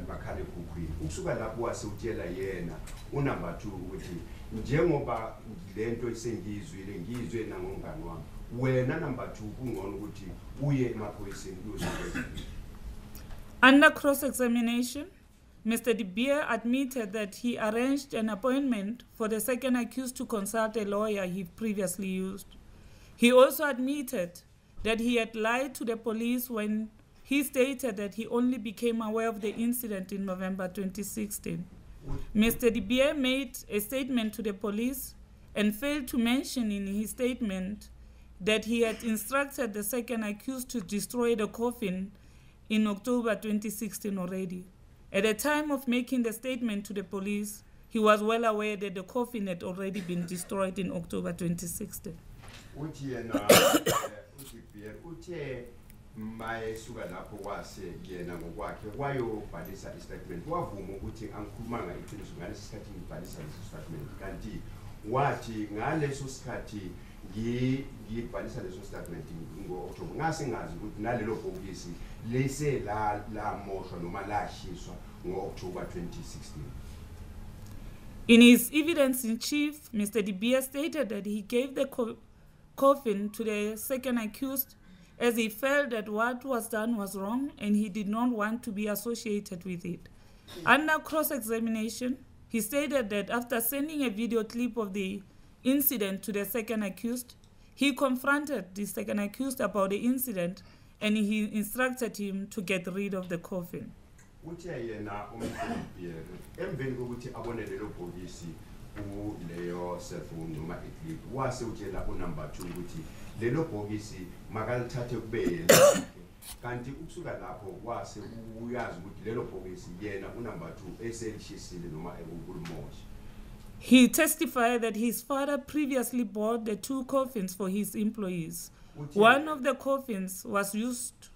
makhale khukhwini ukusuka lapho wasewutshela yena unumber 2 ukuthi njengoba lento isengizwile ngizwe nangongani wami wena number 2 kungcono ukuthi uye emaphoyiseni uyozibona. Under cross-examination, Mr. De Beer admitted that he arranged an appointment for the second accused to consult a lawyer he previously used. He also admitted that he had lied to the police when he stated that he only became aware of the incident in November 2016. Mr. De Beer made a statement to the police and failed to mention in his statement that he had instructed the second accused to destroy the coffin in October 2016 already. At the time of making the statement to the police, he was well aware that the coffin had already been destroyed in October 2016. Mayesuka lapho wase yena ngokwakhe wayobhalisa istatement wavuma ukuthi angikhulumanga iqiniso ngalesi sikhathi ngibhalisa lesi statement kanti wathi ngaleso sikhathi ngibhalisa leso statement ngo-October ngasingazi ukuthi nalelo bhokisi lese la moshwa noma lashiswa ngo-October 2016. In his evidence in chief, Mr. De Beer stated that he gave the coffin to the second accused as he felt that what was done was wrong and he did not want to be associated with it. Under cross-examination, he stated that after sending a video clip of the incident to the second accused, he confronted the second accused about the incident and he instructed him to get rid of the coffin. Leyo cellphone noma iclip wase utshela unumber 2 ukuthi lelo bhokisi makalithathe kubele kanti ukusuka lapho wase uyazi ukuthi lelo bhokisi yena unumber 2 eselishisile noma ekulumosha. He testified that his father previously bought the 2 coffins for his employees. One of the coffins was used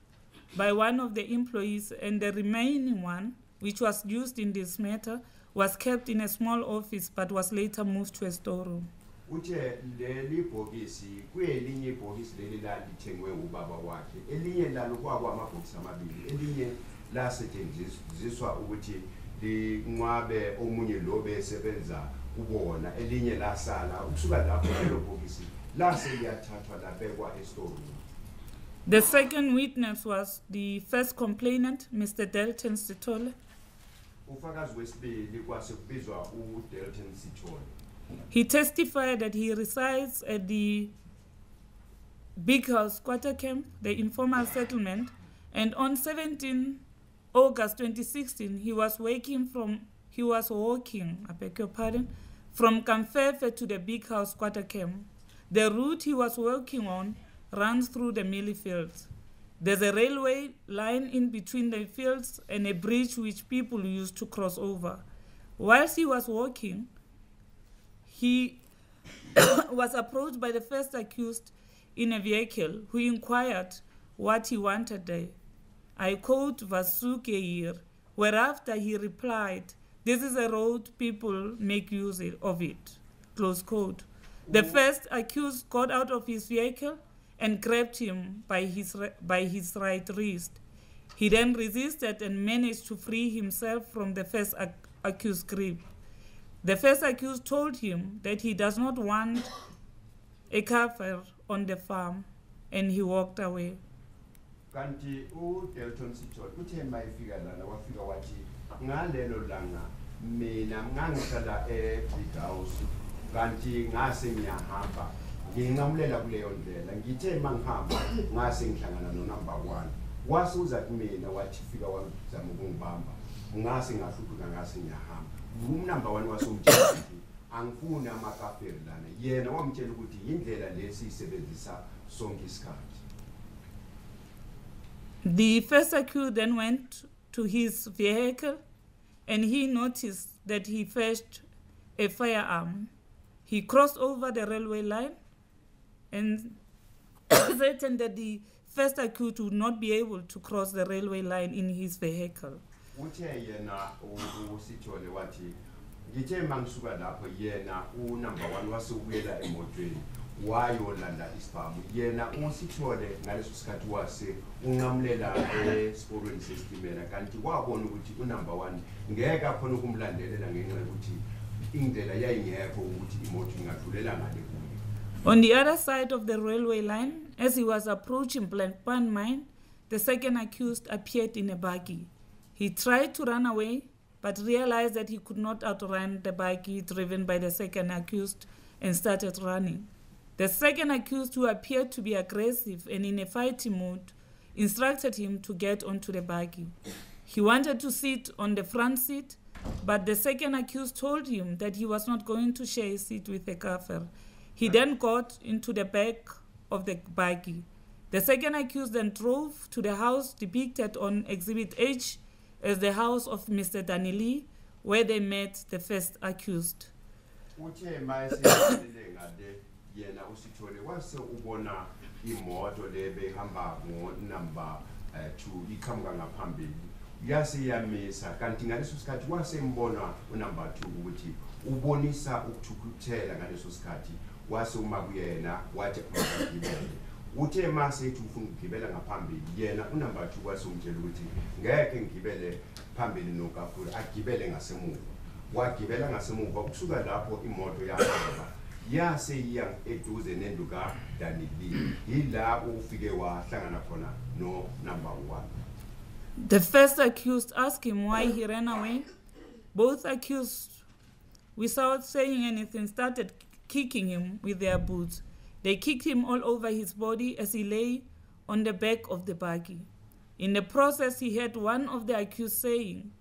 by one of the employees and the remaining one, which was used in this matter, was kept in a small office but was later moved to a storeroom. Uthe leli bhokisi kwelinye ibhokisi leli lithengwe ubaba wakhe elinye lalo amabhokisi amabili elinye lasetshenziswa ukuthi linqwabe omunye lo besebenza kubona elinye lasala ukusuka lapho lelo bhokisi lase liyathathwa labekwa e-storeroom. The second witness was the first complainant, Mr. Delton Sitole. He testified that he resides at the Big House Quarter Camp, the informal settlement, and on 17 August 2016, he was walking, I beg your pardon, from Kamfefe to the Big House Quarter Camp. The route he was walking on runs through the Millie fields. There's a railway line in between the fields and a bridge which people use to cross over. Whilst he was walking, he was approached by the first accused in a vehicle who inquired what he wanted there. I quote Vasuke here, whereafter he replied, "This is a road, people make use of it," close quote. The first accused got out of his vehicle and grabbed him by his right wrist. He then resisted and managed to free himself from the first accused's grip. The first accused told him that he does not want a kafir on the farm, and he walked away. Kanti Delton Sitole uthe mayifika lana wafika wathi ngalelo langa mina ngangihlala e-Big House kanti ngase ngiyahamba nginqamulela kuleyo ndlela ngithe mangihamba ngase ngihlangana no-number 1 wasuza kumina wathi fika wazama ukungibamba ngase ngahluphuka ngase ngiyahamba umnumber 1 wasomtshela ukuthi angifuni amakafiri lana yena wamtshela ukuthi indlela lesiyisebenzisa sonke isikhathi. The first accused then went to his vehicle and he noticed that he fetched a firearm. He crossed over the railway line and threatened that the first accused would not be able to cross the railway line in his vehicle. Uthe yena uSithole wathi ngithe mangisuka lapho yena number 1 wasubuyela emotweni wayolanda isibhamu yena uSithole ngaleso sikhathi wase unqamulela esiporweni sesitimela kanti wabona ukuthi number 1 ngeke akhona ukumlandelela ngenxa yokuthi indlela yayingekho ukuthi imoto ingadlulela ngale kuye. On the other side of the railway line, as he was approaching Blackburn Mine, the second accused appeared in a buggy. He tried to run away, but realized that he could not outrun the buggy driven by the second accused and started running. The second accused, who appeared to be aggressive and in a fighting mood, instructed him to get onto the buggy. He wanted to sit on the front seat, but the second accused told him that he was not going to share a seat with the kafir. He then got into the back of the buggy. The second accused then drove to the house depicted on Exhibit H as the house of Mr. Danili, where they met the first accused. Yena uSithole wase ubona imoto lebehamba number 2 iqhamuka ngaphambili yase yamisa kanti ngaleso sikhathi wase mbona number 2 ukuthi ubonisa ukuthukuthela ngaleso sikhathi wase uma kuyena wathi ngibele uthe mase ethi ufuna ukugibela ngaphambili yena number 2 wase umtshela ukuthi ngeke ngigibele phambili nokafula agibele ngasemuva wagibela ngasemuva ukusuka lapho imoto yahamba yase iya eduze nenduka Danili yila ufike wahlangana khona no number 1. The first accused asked him why he ran away. Both accused, without saying anything, started kicking him with their boots. They kicked him all over his body as he lay on the back of the buggy. In the process, he heard one of the accused saying,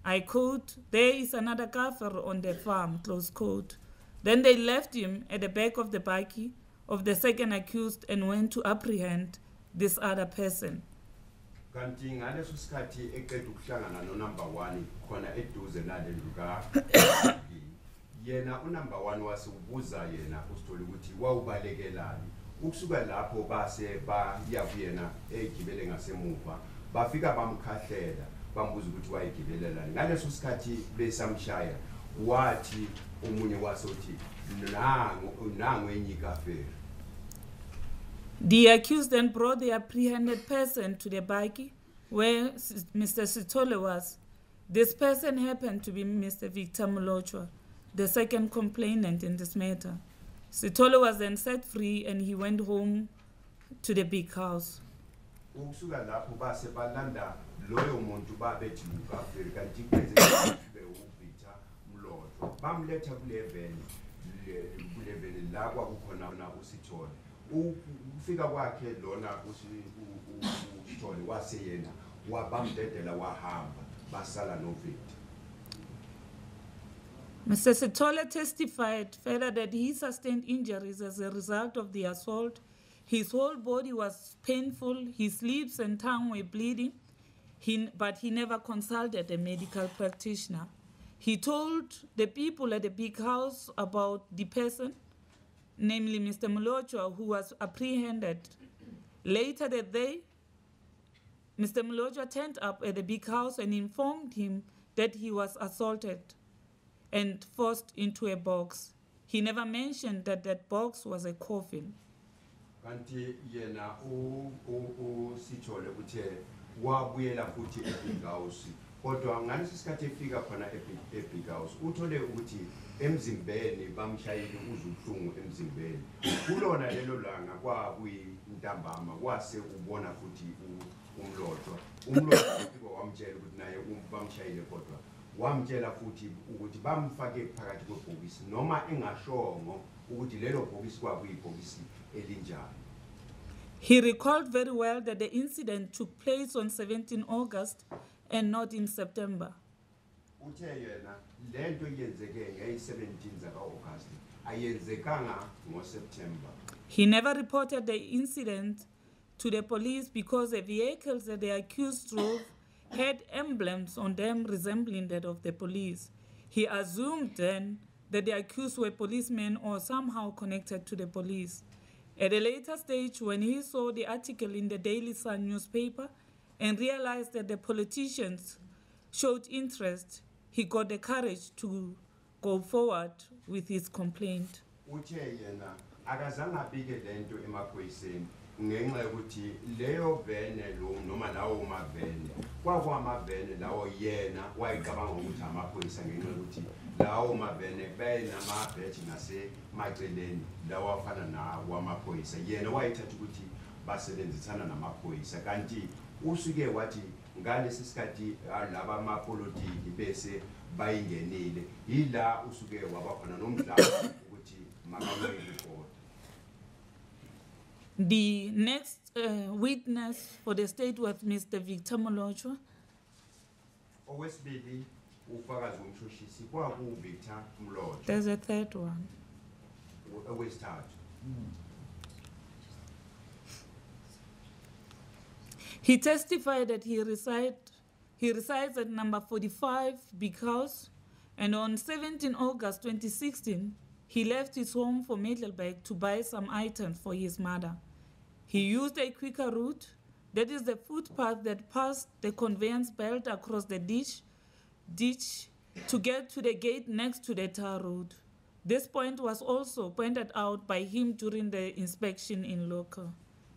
I quote, "There is another kafir on the farm," close quote. Then they left him at the back of the buggy of the second accused and went to apprehend this other person. Kanti ngaleso sikhathi eqeda ukuhlangana no number 1 khona eduze nale nduka yena number 1 wasibuza yena uSithole ukuthi wawubalekelani ukusuka lapho base baya kuyena egibele ngasemuva bafika bamkhahlela bambuza ukuthi wayegibelelani ngaleso sikhathi besamshaya wathi omunye wasothi nangu enye kafiri. The accused then brought the apprehended person to the buggy where Mr. Sithole was. This person happened to be Mr. Victor Molochwa, the second complainant in this matter. Sithole was then set free and he went home to the big house. Ukusuka lapho base balanda loyo muntu babethi ukafiri kanti kwenzeka uVictor Molochwa bamletha kule veni la kwakukhona uSithole ufika kwakhe lona uSithole waseyena wabamdedela wahamba basala no Victor. Mr. Sithole testified further that he sustained injuries as a result of the assault. His whole body was painful, his lips and tongue were bleeding, but he never consulted a medical practitioner. He told the people at the big house about the person, namely Mr. Molochwa, who was apprehended. Later that day, Mr. Molochwa turned up at the big house and informed him that he was assaulted and forced into a box. He never mentioned that that box was a coffin. Kanti yena uSithole uthe wabuyela futhi eBig House kodwa ngaleso sikhathi efika khona eBig House uthole ukuthi emzimbeni bamshayile uzuhlungu emzimbeni kulona lelo langa kwakuyintambama kwase ubona futhi umlotshwa wamtshela ukuthi naye bamshayile kodwa wamtshela futhi ukuthi bamfake phakathi kwebhokisi noma engashongo ukuthi lelo bhokisi kwakuyibhokisi elinjani. He recalled very well that the incident took place on 17 August and not in September. Uthe yena lento yenzeke ngeyi-17 zaka-August ayenzekanga ngo-September. He never reported the incident to the police because the vehicles that the accused drove had emblems on them resembling that of the police. He assumed then that the accused were policemen or somehow connected to the police. At a later stage, when he saw the article in the Daily Sun newspaper and realized that the politicians showed interest, he got the courage to go forward with his complaint. Uthe yena akazange abike lento emaphoyiseni ngenxa yokuthi leyo vene lo noma lawo mavene kwakwamavene lawo yena wayicabanga ukuthi amaphoyisa ngenxa yokuthi lawo mavene benamabheji nasemaceleni lawo afana nawo amaphoyisa yena wayithatha ukuthi basebenzisana namaphoyisa kanti usuke wathi ngalesi sikhathi laba amapolitiki bese bayingenile yila usuke waba khona nomdlalo ukuthi makamuyiport. The next witness for the state was Mr. Victor Molotwa. Owesibili ufakazi womshushisi kwaku Victor Molotwa. There's a third one. Owesithathu. He testified that he resides at number 45 Big House, and on 17 August 2016, he left his home for Middelburg to buy some items for his mother. He used a quicker route, that is the footpath that passed the conveyance belt across the ditch to get to the gate next to the tar road. This point was also pointed out by him during the inspection in local.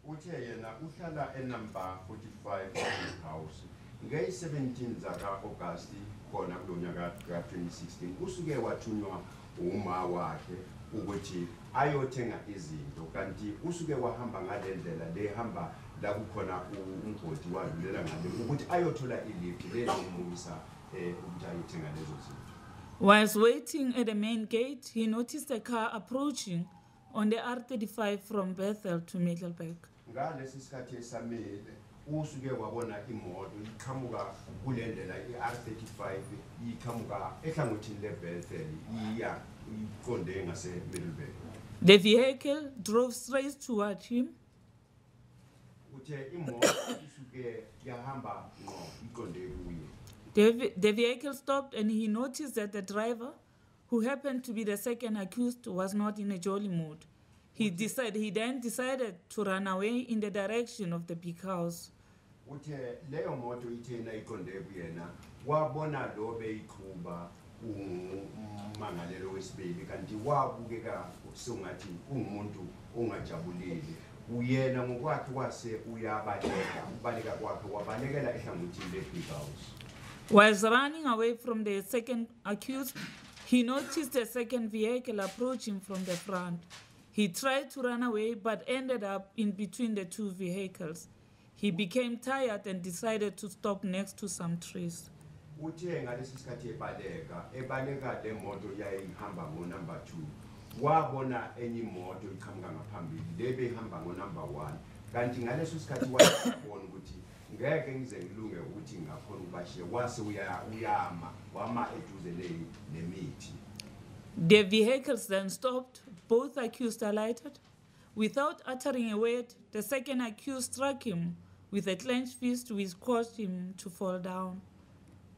Uthe yena uhlala enumber 45 Big House. Ngeyi 17 zaka August khona kulonyaka ka2016 usuke wathunywa uma wakhe ukuthi ayothenga izinto kanti usuke wahamba ngalendlela lehamba la kukhona umgodi wadlulela ngale ukuthi ayothola ilift lezomuyisa ukuthi ayothenga lezo zinto. Whilst waiting at the main gate, he noticed a car approaching on the R35 from Bethel to Middelburg. Ngalesi sikhathi esamile usuke wabona imoto iqhamuka kulendlela iR35 iqhamuka ehlangothini leBethel iya iqonde ngase Middelburg. The vehicle drove straight toward him. Uthe imoto isuke yahamba ngo iqonde kuye. The vehicle stopped and he noticed that the driver, who happened to be the second accused, was not in a jolly mood. He then decided to run away in the direction of the Big House. Uthe leyo moto ithena iqonde kuyena wabona lo beyiqhuba umangalelo wesibili kanti wabukeka sengathi ungumuntu ongajabulile uyena ngokwakhe wase uyabaleka ubaleka kwakhe wabalekela ehlangothini leBig House. Whilst running away from the second accused, he noticed a second vehicle approaching from the front. He tried to run away but ended up in between the two vehicles. He became tired and decided to stop next to some trees. Uthe ngalesi sikhathi ebaleka le moto yayihamba ngo number 2 wabona enye imoto iqhamuka ngaphambili lebe ihamba ngo number 1 kanti ngaleso sikhathi wabona ukuthi ngeke ngize ngilunge ukuthi ngakhona ubashiye wase uyama wama eduze nemithi. The vehicles then stopped. Both accused alighted. Without uttering a word, the second accused struck him with a clenched fist which caused him to fall down.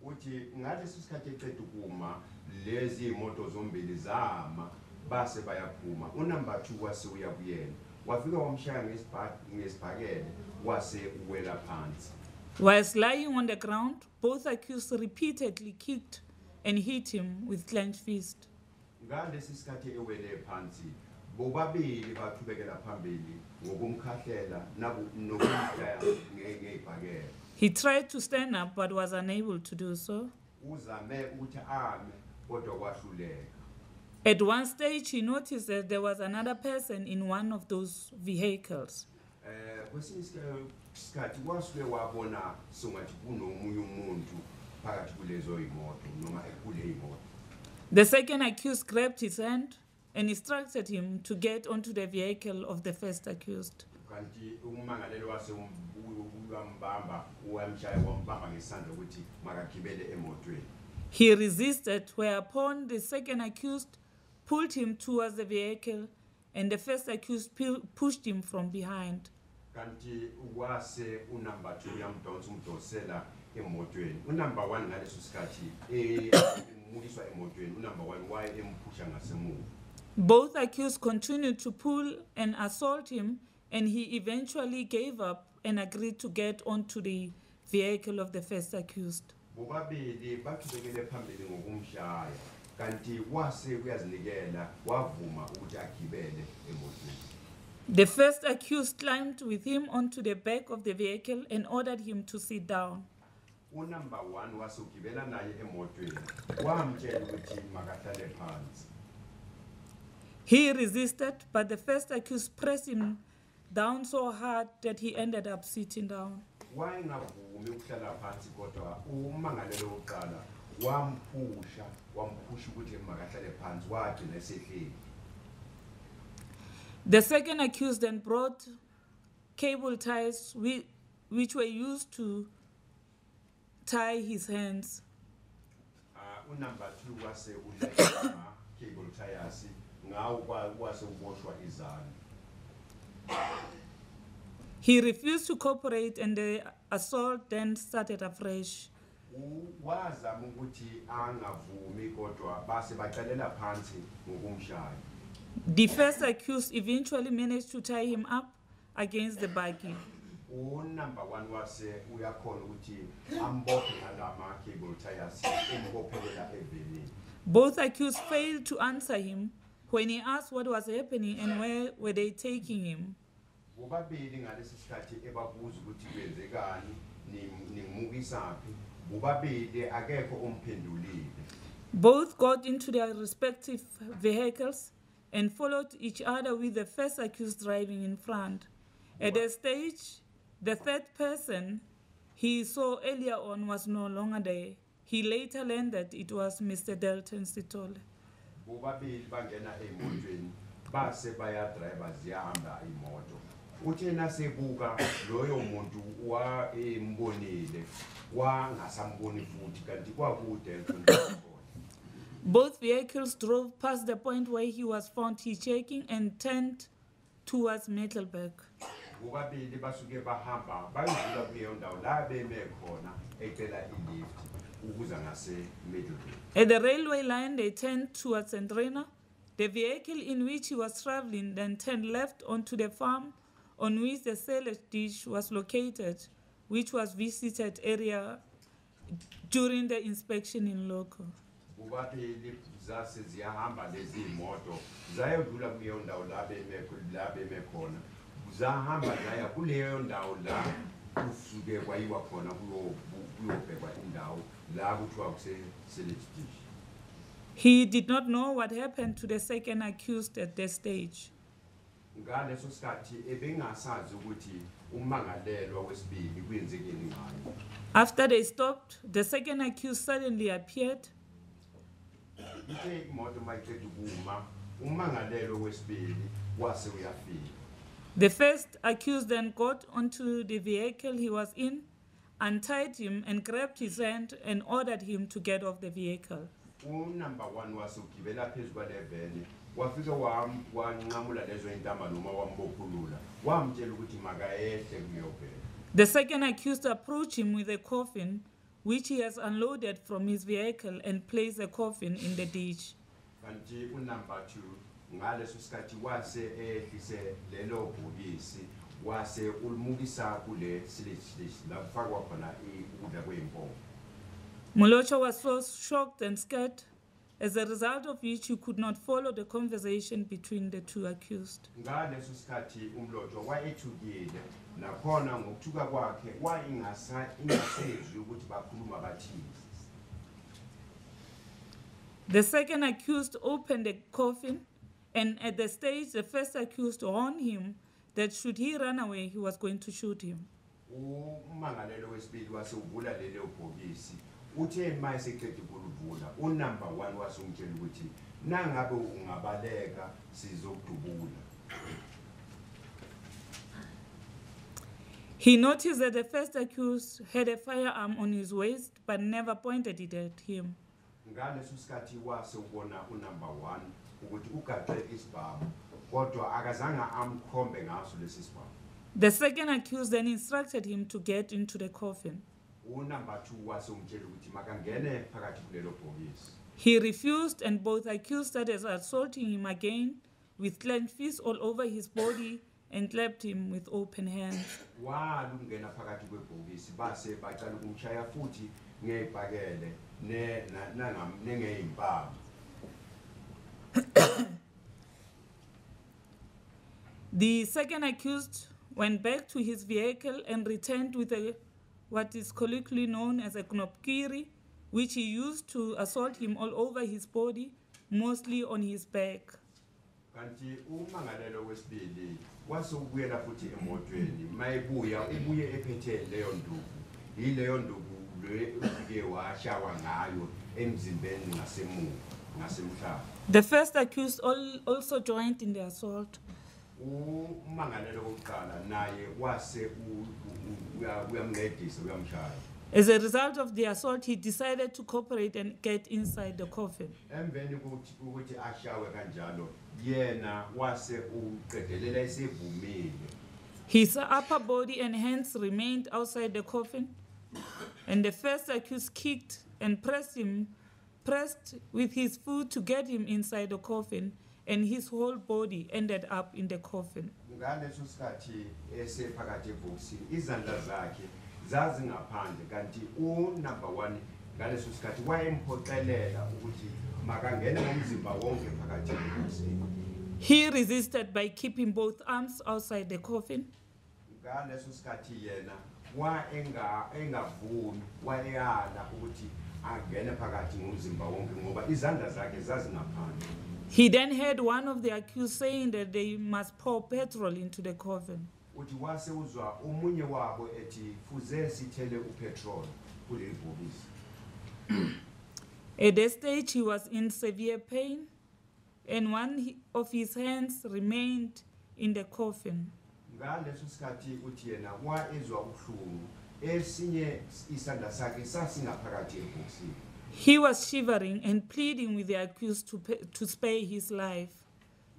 Uthi ngalesi sikhathi eqeda ukuma lezi imoto zombili zama base bayaphuma unumber 2 wase uya kuyena wafika wamshaya ngesibhakele wase uwela phansi. Whilst lying on the ground, both accused repeatedly kicked and hit him with clenched fist. Ngalesi sikhathi ewele phansi bobabili baqhubekela phambili ngokumkhahlela nokumhlaya ngeibhakela. He tried to stand up but was unable to do so. Uzame ukuthi ame kodwa kwahluleka. At one stage he noticed that there was another person in one of those vehicles. Kwesinye isikhathi wasuke wabona sengathi kunomunye umuntu phakathi kulezo imoto noma ekule imoto. The second accused grabbed his hand and instructed him to get onto the vehicle of the first accused. Kanti umangalelo wase umbamba wamshaya wambamba ngesandla ukuthi makagibele emotweni. He resisted, whereupon the second accused pulled him towards the vehicle and the first accused pushed him from behind. Kanti wase unumber 2 yamdonsa umdosela emotweni. Unumber 1 ngaleso sikhathi emuliswa emotweni unumber 1 waye emphusha ngasemuva. Both accused continued to pull and assault him, and he eventually gave up and agreed to get onto the vehicle of the first accused. Bobabili baqhubekele phambili ngokumshaya kanti wase uyazinikela wavuma ukuthi agibele emotweni. The first accused climbed with him onto the back of the vehicle and ordered him to sit down. Number 1 wase ugibela naye emotweni wamtshela ukuthi makahlale phansi. He resisted, but the first accused pressed him down so hard that he ended up sitting down. Wayengavumi ukuhlala phansi kodwa umangalelo wokuqala wamphusha ukuthi makahlale phansi wagcina esehleli. The second accused then brought cable ties which were used to tie his hands. Number 2 wase ulayisha cable ties ngawo wase uboshwa izandla. He refused to cooperate and the assault then started afresh. Wazama ukuthi angavumi kodwa base bacalela phansi ngokumshaya. The first accused eventually managed to tie him up against the buggy. Number 1 wase uyakhona ukuthi ambophe ngalama cable ties embophelela evelini. Both accused failed to answer him when he asked what was happening and where were they taking him. Bobabili ngalesi sikhathi ebabuza ukuthi kwenzekani nimukisaphi bobabili akekho omphendulile. Both got into their respective vehicles and followed each other with the first accused driving in front. At the stage, the third person he saw earlier on was no longer there. He later learned that it was Mr. Delton Sitole. Bobabili bangena emotweni base bayadriver ziyahamba imoto. Uthena sebuka loyo muntu embonile wangasamboni futhi kanti kwakude khona. Both vehicles drove past the point where he was found hitchhiking and turned towards Middelburg. Bobabili basuke bahamba bayidlula kuleyo ndawo la beme khona ecela ilift ukuza ngase Middelburg. At the railway line they turned towards Centrina. The vehicle in which he was traveling then turned left onto the farm on which the silage dish was located, which was visited area during the inspection in local. Bobabili zase ziyahamba lezi moto zayodlula kuleyo ndawo la beme khona zahamba zaya kuleyo ndawo la kusuke kwayiwa khona kuyobhekwa indawo la kuthiwa kuse silage dish. He did not know what happened to the second accused at this stage. Ngaleso sikhathi ebengasazi ukuthi umangalelwa wesibili kwenzekeni ngayo. After they stopped, the second accused suddenly appeared. Ithe imoto mayiqeda ukuma umangalelwa wesibili wase uyafika. The first accused then got onto the vehicle he was in, untied him and grabbed his hand and ordered him to get off the vehicle. Number 1 wase ugibela phezulu kwaleveni wafika wanqamula lezo intamba noma wambophulula wamtshela ukuthi makayehle kuyobheka. The second accused approached him with a coffin which he has unloaded from his vehicle and placed the coffin in the ditch. Kanti number 2 ngaleso sikhathi wase ehlise lelo bhokisi wase ulmukisa kule silage dish la kufakwa khona ukudla kweinkomo. Molocho was so shocked and scared, as a result of which he could not follow the conversation between the two accused. Ngaleso sikhathi umlojo wayethukile nakhona ngokuthuka kwakhe ingasezwi ukuthi bakhuluma bathini. The second accused opened the coffin, and at the stage the first accused warned him that should he run away he was going to shoot him. Umangalelo wesibili wase uvula lelo bhokisi uthe mayiseqeda ukuluvula number 1 wase umtshela ukuthi nangabe ungabaleka sizokudubula. He noticed that the first accused had a firearm on his waist but never pointed it at him. Ngaleso sikhathi wase ubona number 1 ukuthi ugaxe isibhamu kodwa akazange amkhombe ngaso lesi sibhamu. The second accused then instructed him to get into the coffin. Number 2 wase umtshela ukuthi makangene phakathi kulelo bhokisi. He refused and both accused started assaulting him again with clenched fists all over his body and clapped him with open hands. Walungena phakathi kwebhokisi base baqala ukumshaya futhi ngebhakele nengeimpama. The second accused went back to his vehicle and returned with what is colloquially known as a knopkiri, which he used to assault him all over his body, mostly on his back. Kanti umangalelo wesibili wasubuyela futhi emotweni mayebuya ebuye ephethe leyo nduku yileyo nduku le ufike washawa ngayo emzimbeni ngasemhlaba. The first accused also joined in the assault. Umangalelo wokuqala naye wase uyamncedisa uyamshaya. As a result of the assault, he decided to cooperate and get inside the coffin. Emveni ukuthi ashawe kanjalo yena wase uqedelela esevumile. His upper body and hands remained outside the coffin, and the first accused kicked and pressed with his foot to get him inside the coffin, and his whole body ended up in the coffin. Ngaleso sikhathi esephakathi ebhokisini izandla zakhe zazingaphandle kanti number 1 ngaleso sikhathi wayemphoqelela ukuthi makangene ngomzimba wonke phakathi ebhokisini. He resisted by keeping both arms outside the coffin. Ngaleso sikhathi yena engavumi wayala ukuthi angene phakathi ngomzimba wonke ngoba izandla zakhe zazingaphandle. He then heard one of the accused saying that they must pour petrol into the coffin. Uthi wase uzwa omunye wabo ethi fuze sithele upetrol kuleli bhokisi. At that stage he was in severe pain, and one of his hands remained in the coffin. Ngaleso sikhathi uthi yena waezwa ubuhlungu esinye isandla sakhe sasingaphakathi ebhokisini. He was shivering and pleading with the accused to spare his life.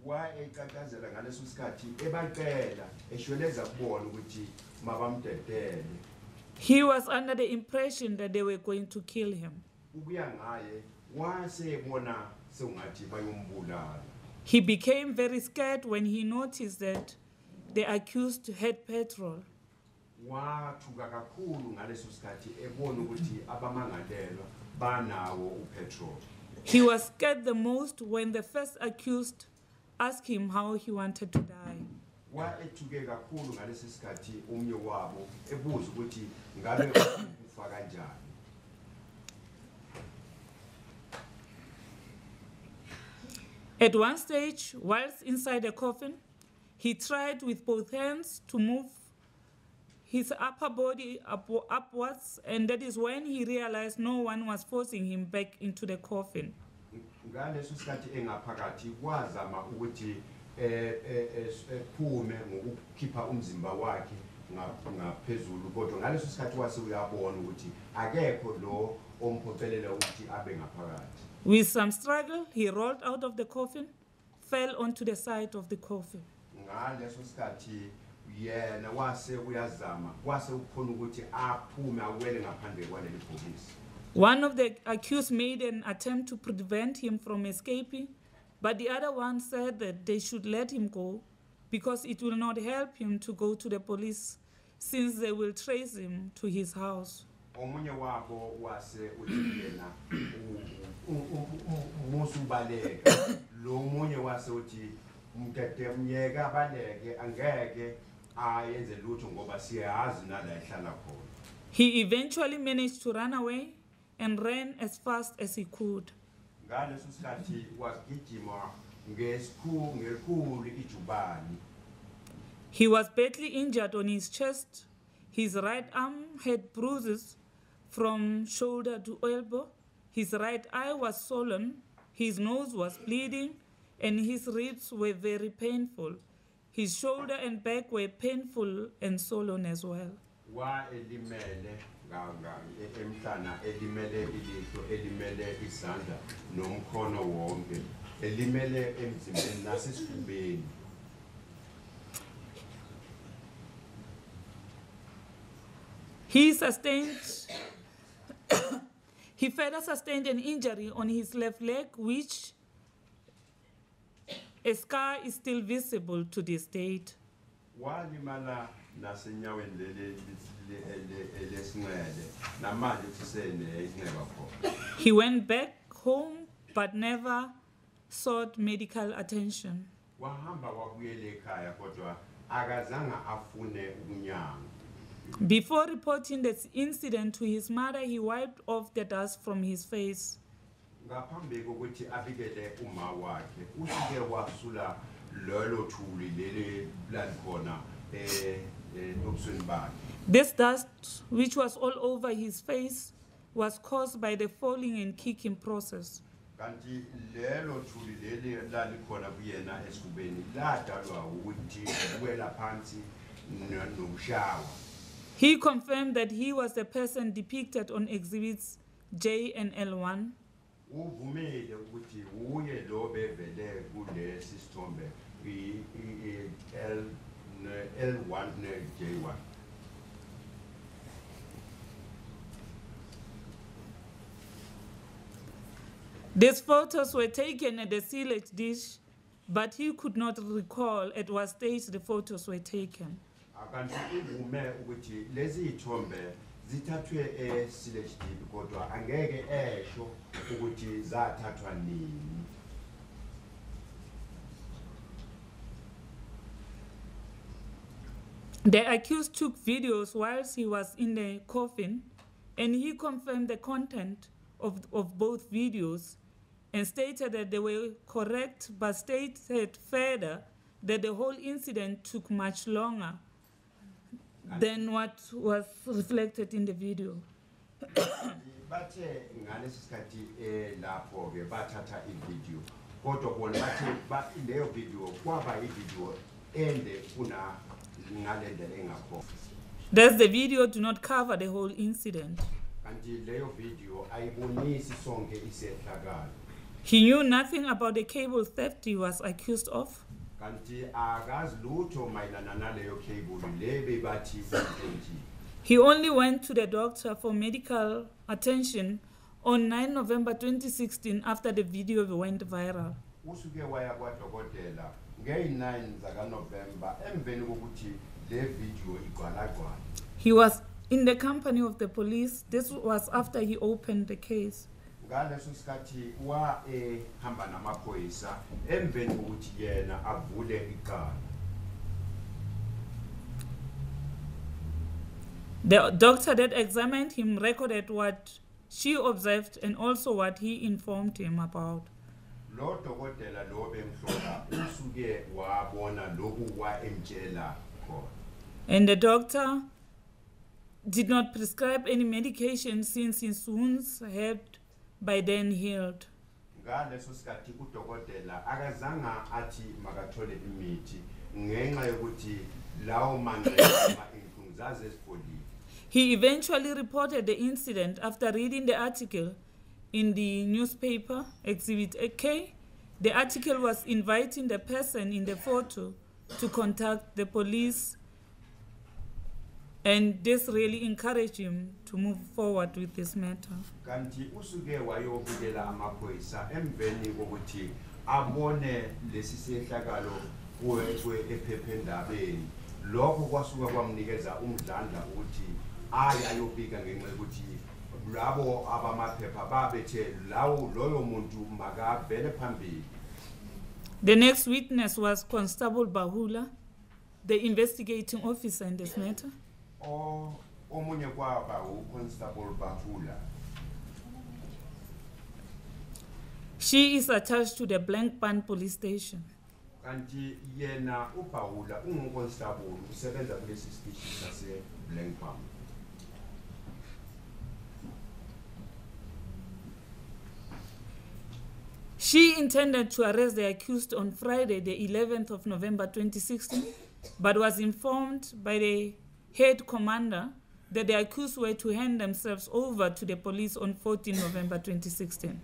Wayecacazela ngaleso sikhathi ebaqela eshweleza kubona ukuthi mabamdedele. He was under the impression that they were going to kill him. Ukuya ngaye wasebona sengathi bayombulala. He became very scared when he noticed that the accused had petrol. Wathuka kakhulu ngaleso sikhathi ebona ukuthi abamangalelwa banawo upetrol. He was scared the most when the first accused asked him how he wanted to die. Waethuke kakhulu ngalesi sikhathi umnye wabo ebuza ukuthi ngabe ufa kanjani. At one stage, whilst inside the coffin, he tried with both hands to move his upper body upwards, and that is when he realized no one was forcing him back into the coffin. Ngaleso sikhathi engaphakathi wazama ukuthi ephume ngokukhipha umzimba wakhe ngaphezulu kodwa ngaleso sikhathi wase uyabona ukuthi akekho lo omphoqelela ukuthi abe ngaphakathi. With some struggle, he rolled out of the coffin, fell onto the side of the coffin. Ngaleso sikhathi yena wase uyazama wase ukhona ukuthi aphume awele ngaphandle kwaleli bhokisi. One of the accused made an attempt to prevent him from escaping, but the other one said that they should let him go because it will not help him to go to the police since they will trace him to his house. Omunye wabo wase uthi yena musubaleka lo munye wase uthi umtete umyeka abaleke angeke ayenze lutho ngoba siyazi nala ehlala khona. He eventually managed to run away and ran as fast as he could. Ngaleso sikhathi wagijima ngesikhulu ijubani. He was badly injured on his chest. His right arm had bruises from shoulder to elbow. His right eye was swollen. His nose was bleeding, and his ribs were very painful. His shoulder and back were painful and swollen as well. Elimele emhlana elimele ilihlo elimele isandla nomkhono wonke elimele emzimbeni nasesifubeni. He further sustained an injury on his left leg, which a scar is still visible to this date. Walimala nasenyaweni lesinqele namanje uthise nesinqeba khona. He went back home but never sought medical attention. Wahamba wabuyela ekhaya kodwa akazange afune unyango. Before reporting this incident to his mother, he wiped off the dust from his face. Ngaphambi kokuthi abikele uma wakhe usike wasula lelo thuli leli lalikhona ebusweni bakhe. This dust, which was all over his face, was caused by the falling and kicking process. Kanti lelo thuli leli lalikhona kuyena esifubeni ladalwa ukuthi uwela phansi nokushawa. He confirmed that he was the person depicted on exhibits J and L1. Uvumile ukuthi uye lo bevele kulesi sithombe L1 ne-J1. These photos were taken at the silage dish, but he could not recall at what stage the photos were taken. Akanti uvume ukuthi lezi ithombe zithathwe e-silage dip kodwa angeke esho ukuthi zathathwa nini. The accused took videos whilst he was in the coffin, and he confirmed the content of both videos and stated that they were correct, but stated further that the whole incident took much longer than what was reflected in the video. Bathe ngalesi sikhathi lapho ke bathatha ivideo kodwa bona bathe leyo video kwaba ivideo ende kuna ngalendlela engakho. Thus the video do not cover the whole incident. Kanti leyo video ayibonisi sonke isehlakalo. He knew nothing about the cable theft he was accused of. Kanti akazi lutho mayelana naleyo cable lebe bathi untshontshiwe. He only went to the doctor for medical attention on 9 November 2016 after the video went viral. Usuke waya kwadokotela nge-9 zakaNovember emveni kokuthi le video igcwalagcwala. He was in the company of the police. This was after he opened the case. Ngaleso sikhathi hamba namaphoyisa emveni kokuthi yena avule icala. The doctor that examined him recorded what she observed and also what he informed him about. Lo dokotela lo bemhlola usuke wabona lokhu wa emtshela khona. And the doctor did not prescribe any medication since his wounds had by then healed. Ngaleso sikhathi udokotela akazanga athi makathole imithi ngenxa yokuthi lawo manxeba inhlungu zaze zifolile. He eventually reported the incident after reading the article in the newspaper, Exhibit K. The article was inviting the person in the photo to contact the police, and this really encouraged him to move forward with this matter. Kanti usuke wayobikela amaphoyisa emveni kokuthi abone lesi sehlakalo kuwe ephephendabeni. Lokho kwasuka kwamnikeza umdlandla ukuthi ayobika ngenxa yokuthi labo abamaphepha babethe lawo loyo muntu makavele phambili. The next witness was Constable Bahula, the investigating officer in this matter. Omunye kwaba uConstable Bahula. She is attached to the Blankpan police station. Kanti yena uBahula unguconstable usebenza kulesi station sase Blankpan. She intended to arrest the accused on Friday, the 11th of November 2016, but was informed by the head commander that the accused were to hand themselves over to the police on 14 November 2016.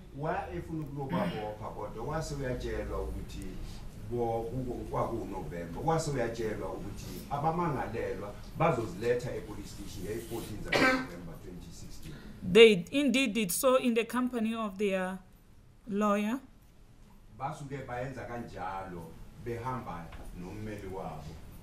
They indeed did so in the company of their lawyer.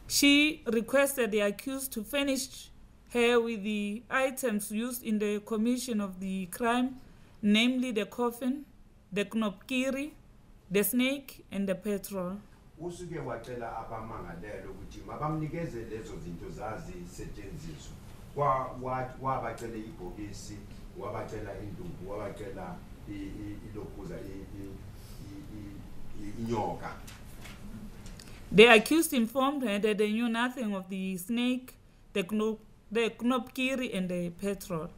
She requested the accused to furnish her with the items used in the commission of the crime, namely the coffin, the knopkiri, the snake and the petrol. Usuke wacela abamangalelo ukuthi mabamnikeze lezo zinto zazisetshenziswa. Wabacela ibhokisi, wabacela induku, wabacela ilokhuza inyoka. The accused informed her that they knew nothing of the snake, the knopkiri and the petrol.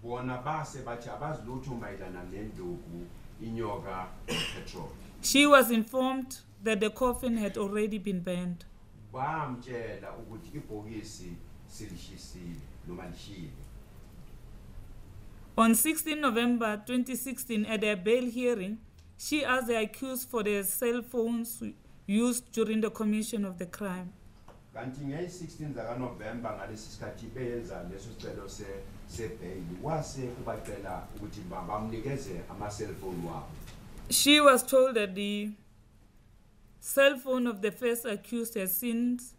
Bona base bathi abazilutho mayelana nenduku, inyoka, petrol. She was informed that the coffin had already been burned. Bamtshela ukuthi ibhokisi silishisile noma lishile. On 16 November 2016, at their bail hearing, she asked the accused for their cell phones used during the commission of the crime. Kanti nge-16 zakaNovember ngalesi sikhathi beyenza leso sicelo se-bail wase kubacela ukuthi bamnikeze ama-cellphone wabo. She was told that the cell phone of the first accused has since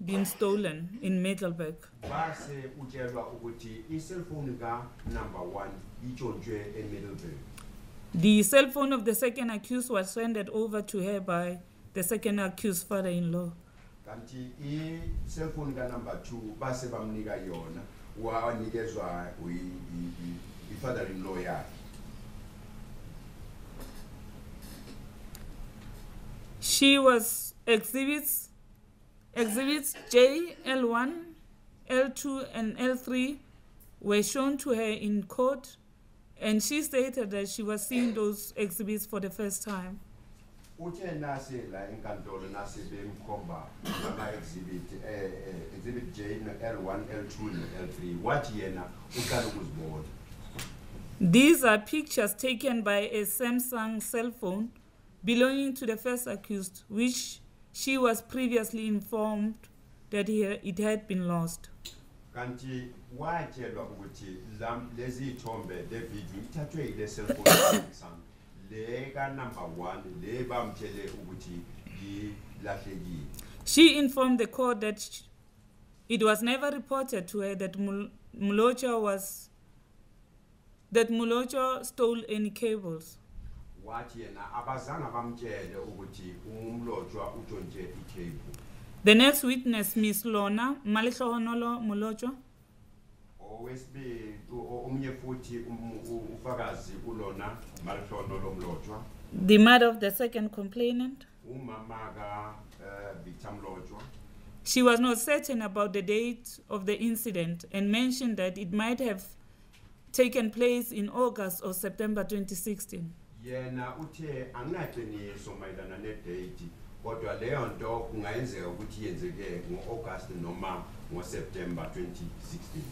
been stolen in Middelburg. Base utshelwa ukuthi i-cellphone ka number 1 itshontshwe eMiddelburg. The cell phone of the second accused was handed over to her by the second accused father-in-law. Kanti i-cellphone ka number 2 base bamnika yona wanikezwa i-father-in-law yakhe. She was exhibits J, L1, L2, and L3 were shown to her in court, and she stated that she was seeing those exhibits for the first time. Uthe nase la enkantolo nase bemkhomba exhibit J, L1, L2, and L3 wathi yena uqala ukuzibona. These are pictures taken by a Samsung cell phone belonging to the first accused, which she was previously informed that it had been lost. Kanti watshelwa ukuthi lezi ithombe le video ithathwe ile cellphone Samsung le ka number 1 le bamtshele ukuthi ilahlekile. She informed the court that it was never reported to her that Mulocho stole any cables. Wathi yena abazange bamtshele ukuthi umlotshwa utshontshe icable. The next witness, Miss Lona Malihlohonolo Mulocho. Owesibili omunye futhi ufakazi uLona Malihlohonolo Mlotshwa. The mother of the second complainant. Umama ka Victor Mlotshwa. She was not certain about the date of the incident and mentioned that it might have taken place in August or September 2016. Yena uthe anginaqiniso mayelana nedate kodwa leyo nto kungayenzeka ukuthi yenzeke ngo-August noma ngo-September 2016.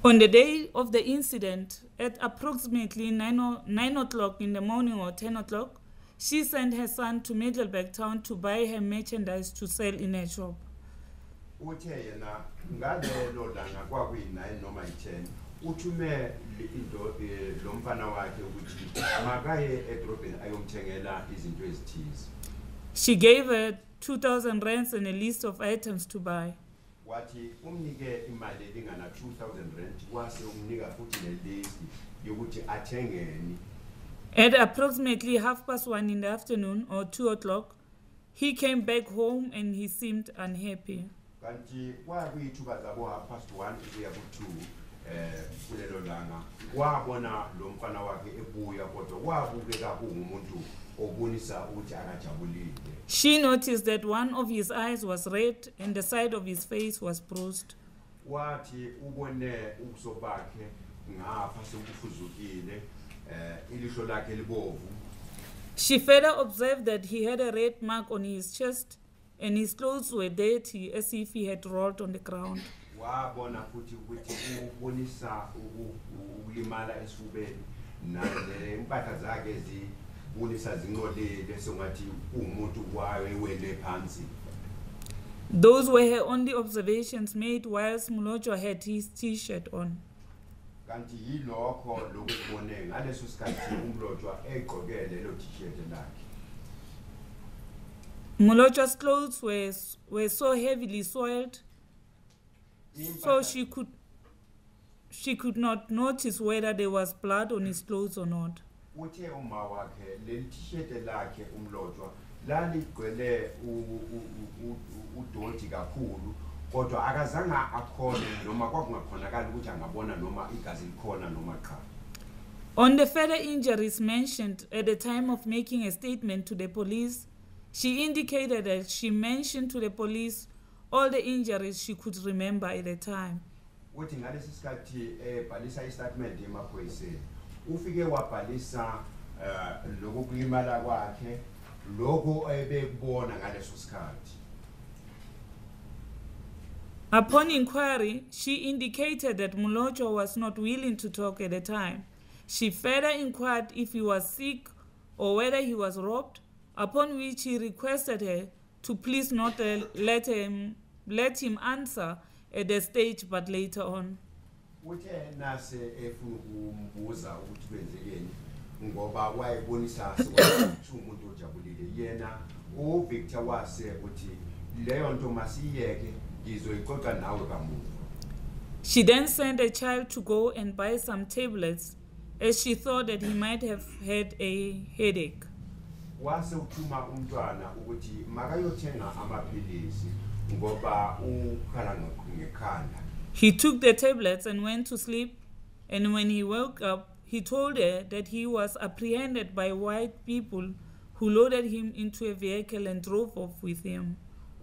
On the day of the incident, at approximately 9 o'clock in the morning or 10 o'clock, she sent her son to Middelburg town to buy her merchandise to sell in her shop. Uthe yena ngalelo langa kwakuyi-9 noma i-10 uthume lo mfana wakhe ukuthi makaye edrobheni ayomthengela izinto ezithize. She gave her 2,000 rands and a list of items to buy. Wathi umnike imali elingana 2,000 rand wase umnika futhi nelist yokuthi athengeni. At approximately 1:30 in the afternoon or 2 o'clock, he came back home and he seemed unhappy. Kanti kwakuyithuba zabo 1:30 kuya ku-2 kulelo langa wabona lo mfana wakhe ebuya kodwa wabukeka kungumuntu obonisa ukuthi akajabulile. She noticed that one of his eyes was red and the side of his face was bruised. Wathi ubone ubuso bakhe ngapha sekufuzukile ilihlo lakhe libovu. She further observed that he had a red mark on his chest and his clothes were dirty as if he had rolled on the ground. Wabona futhi ukuthi ubonisa ukulimala esifubeni nale impahla zakhe zibonisa zinqolile sengathi umuntu wayewele phansi. Those were her only observations made whilst Mulocho had his t-shirt on. Kanti yilokho lokubone ngaleso sikhathi uMlotshwa egqoke lelo t-shirt lakhe. Mulocho's clothes were so heavily soiled, so she could not notice whether there was blood on his clothes or not. uthe uma wakhe leli t-shirt lakhe umlotshwa laligcwele udoti kakhulu kodwa akazanga akhone noma kwakungakhonakala ukuthi angabona noma igazi likhona noma cha. On the further injuries mentioned at the time of making a statement to the police, she indicated that she mentioned to the police all the injuries she could remember at the time. Uthi ngalesi sikhathi ebhalisa istatement emaphoyiseni ufike wabhalisa lokulimala kwakhe lokho ebekubona ngaleso sikhathi. Upon inquiry, she indicated that Molocho was not willing to talk at the time. She further inquired if he was sick or whether he was robbed, upon which he requested her to please not let him answer at the stage but later on. Uthe nase efuna ukumbuza ukuthi kwenzekeni ngoba wayebonisa ukuthi umuntu ojabulile yena uVictor wase uthi leyo nto masiyeke ngizoyiqoqa nawe kamuva. She then sent a child to go and buy some tablets as she thought that he might have had a headache. Wase uthuma umntwana ukuthi makayothenga amaphilisi ngoba ukhala ngekhanda. He took the tablets and went to sleep, and when he woke up, he told her that he was apprehended by white people who loaded him into a vehicle and drove off with him.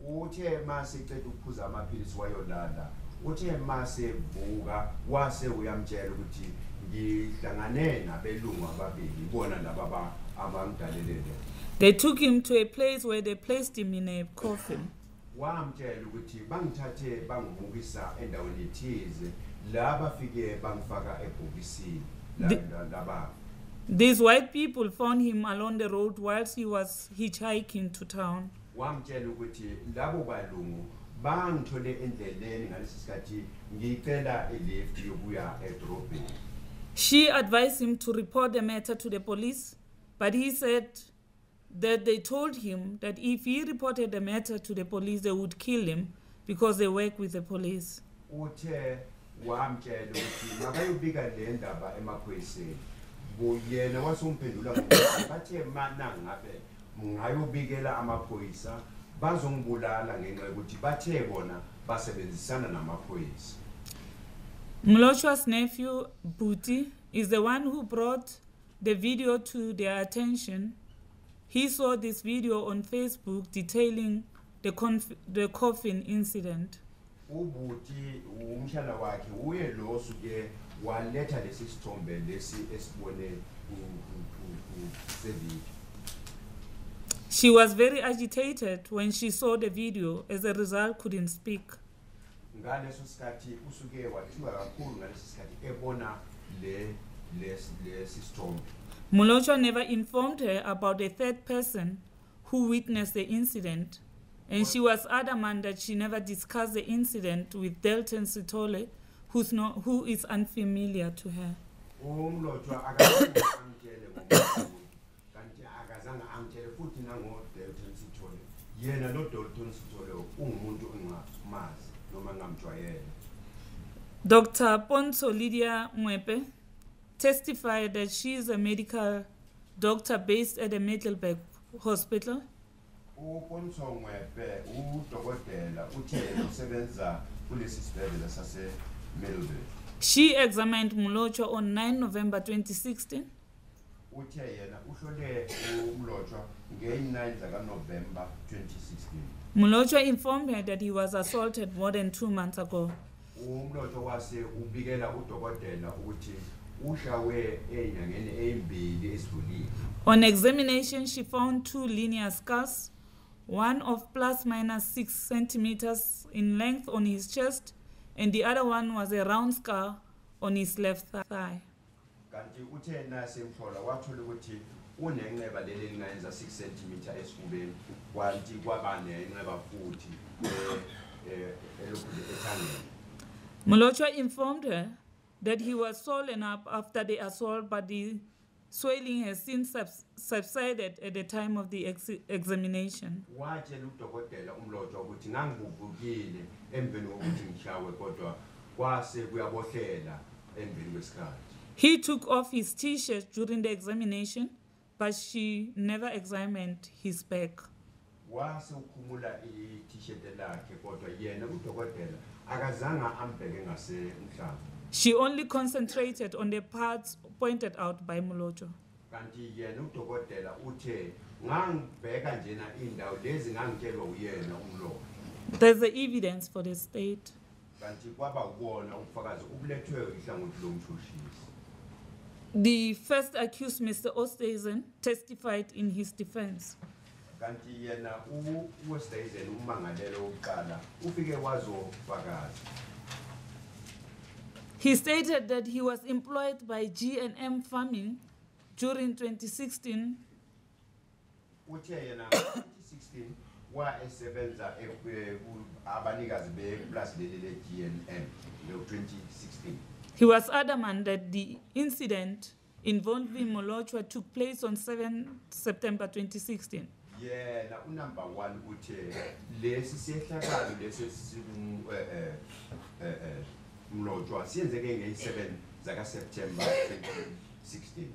Uthe mase eqeda ukuphuza amaphilisi wayolala. Uthe mase vuka wase uyamtshela ukuthi ngihlangane nabelungu ababili bona laba abamdalelele. They took him to a place where they placed him in a coffin. Wamtshela ukuthi bangithathe bangibukisa endaweni ethize la bafike bangifaka ebhokisini laba. These white people found him along the road whilst he was hitchhiking to town. Wamtshela ukuthi labo balungu bangithole endleleni ngalesi sikhathi ngicela lift yokuya edrobheni. She advised him to report the matter to the police, but he said that they told him that if he reported the matter to the police, they would kill him because they work with the police. Uthe wamtshela ukuthi makayobika le ndaba emaphoyiseni. Yena wasomphendula ngokuthi bathe mana ngabe ngayobikela amaphoyisa bazongibulala ngenxa yokuthi bathe bona basebenzisana namaphoyisa. Molocho's nephew, Buti, is the one who brought the video to their attention. He saw this video on Facebook detailing the coffin incident. Ubuti umshana wakhe uye lo suke waletha lesi sithombe lesi esibone ku-video. She was very agitated when she saw the video, as a result couldn't speak. Ngaleso sikhathi usuke wathiwa kakhulu ngalesi sikhathi ebona lesi sithombe. Molocho never informed her about the third person who witnessed the incident, and she was adamant that she never discussed the incident with Delton Sithole, who is unfamiliar to her. Umlotshwa akazange amtshele ngomuntu kanti akazange amtshele futhi nango Delton Sithole. Yena lo Delton Sithole ungumuntu engamazi noma ngamjwayele. Dr. Ponso Lydia Mwepe testified that she is a medical doctor based at the Middelburg Hospital. Uponso Mwepe udokotela uthe usebenza kulesi sibhedlela sase Middelburg. She examined Molocho on 9 November 2016. Uthe yena uhlole umlotshwa nge-9 November 2016. Molocho informed her that he was assaulted more than 2 months ago. Umlotshwa wase ubikela udokotela ukuthi ushawe enyangeni ezimbili esidlulile. On examination, she found 2 linear scars, one of ±6 centimeters in length on his chest, and the other one was a round scar on his left thigh. Kanti uthe nasemhlola wathola ukuthi unenxeba leli lingayenza 6 cm esifubeni kwanti kwaba nenxeba futhi ethangeni. Molocho informed her that he was swollen up after the assault, but the swelling has since subsided at the time of the examination. Watshela udokotela umlotshwa ukuthi ngangivuvukile emveni kokuthi ngishawe kodwa kwase kuyabohlela emveni kwesikhathi. He took off his t-shirt during the examination, but she never examined his back. Wase ukhumula i-t-shirt lakhe kodwa yena udokotela akazange ambheke ngasemhlane. She only concentrated on the parts pointed out by Moloto. Kanti yena udokotela uthe ngangibheka njena indawo lezi ngangitshelwa uyena umlomo. There's the evidence for the state. Kanti kwaba ubona ubufakazi ubulethwe ihlangothi lomshushisi. The first accused, Mr. Oosthuizen, testified in his defense. Kanti yena uOosthuizen ummangalelo wokuqala ufike wazofakaza. He stated that he was employed by G&M Farming during 2016. Uthe yena 2016 wa esebenza abanikazi beplus leli le-G&M ngo-2016. He was adamant that the incident involving Molochwa took place on 7 September 2016. Yena unumber 1 uthe lesi sehlakalo lesi Molochwa siyenzeke nge-7 zaka September 2016.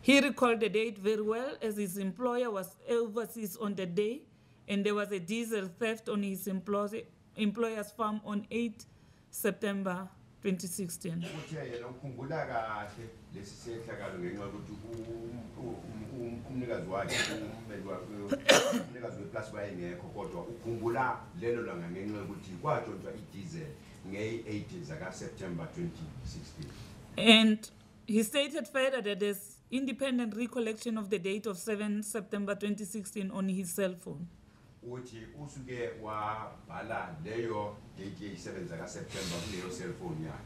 He recalled the date very well, as his employer was overseas on the day, and there was a diesel theft on his employer's farm on 8 September 2016. Uthe yena ukhumbula kahle lesi sehlakalo ngenxa yokuthi umnikazi wakhe umnikazi weplus wayengekho kodwa ukhumbula lelo langa ngenxa yokuthi kwatshontshwa i-diesel nge-8 zaka September 2016. And he stated further that there's independent recollection of the date of 7 September 2016 on his cell phone. Uthi usuke wabhala leyo date ye-7 zaka September kuleyo cell phone yakhe.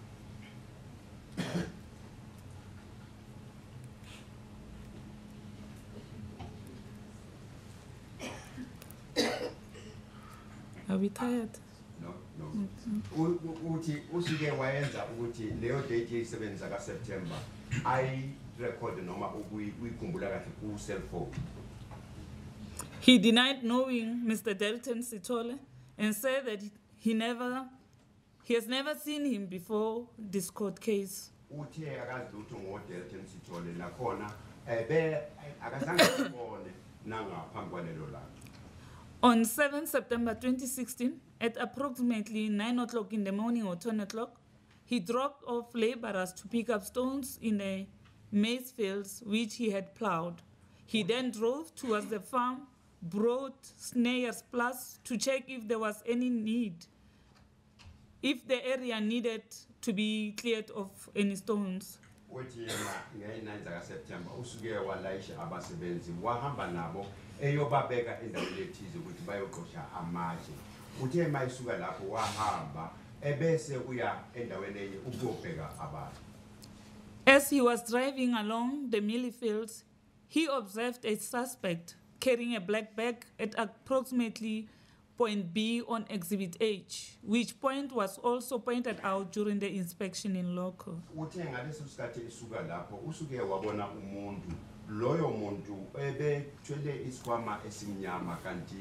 Are we tired? No. Uthi usuke wayenza ukuthi leyo date ye-7 zaka September record noma ukuyikhumbula kahle ku cell phone. He denied knowing Mr. Delton Sithole and said that he has never seen him before this court case. Uthe akazi lutho ngoDelton Sithole nakhona akazange abone nangaphambi kwalelo langa. On 7 September 2016, at approximately 9 o'clock in the morning or 10 o'clock, he dropped off laborers to pick up stones in the maize fields which he had plowed. He then drove towards the farm, brought snares plus to check if there was any need, if the area needed to be cleared of any stones. Uthi yena nge-9 zaka September usuke walayisha abasebenzi wahamba nabo eyobabeka endaweni ethize ukuthi bayoqosha amatshe. Uthe mayisuka lapho wahamba ebese uya endaweni enye ukuyobheka abantu. As he was driving along the mealie fields, he observed a suspect carrying a black bag at approximately point B on Exhibit H, which point was also pointed out during the inspection in local. Uthe ngaleso sikhathi esuka lapho usuke wabona umuntu, loyo muntu ebethwele isikhwama esimnyama kanti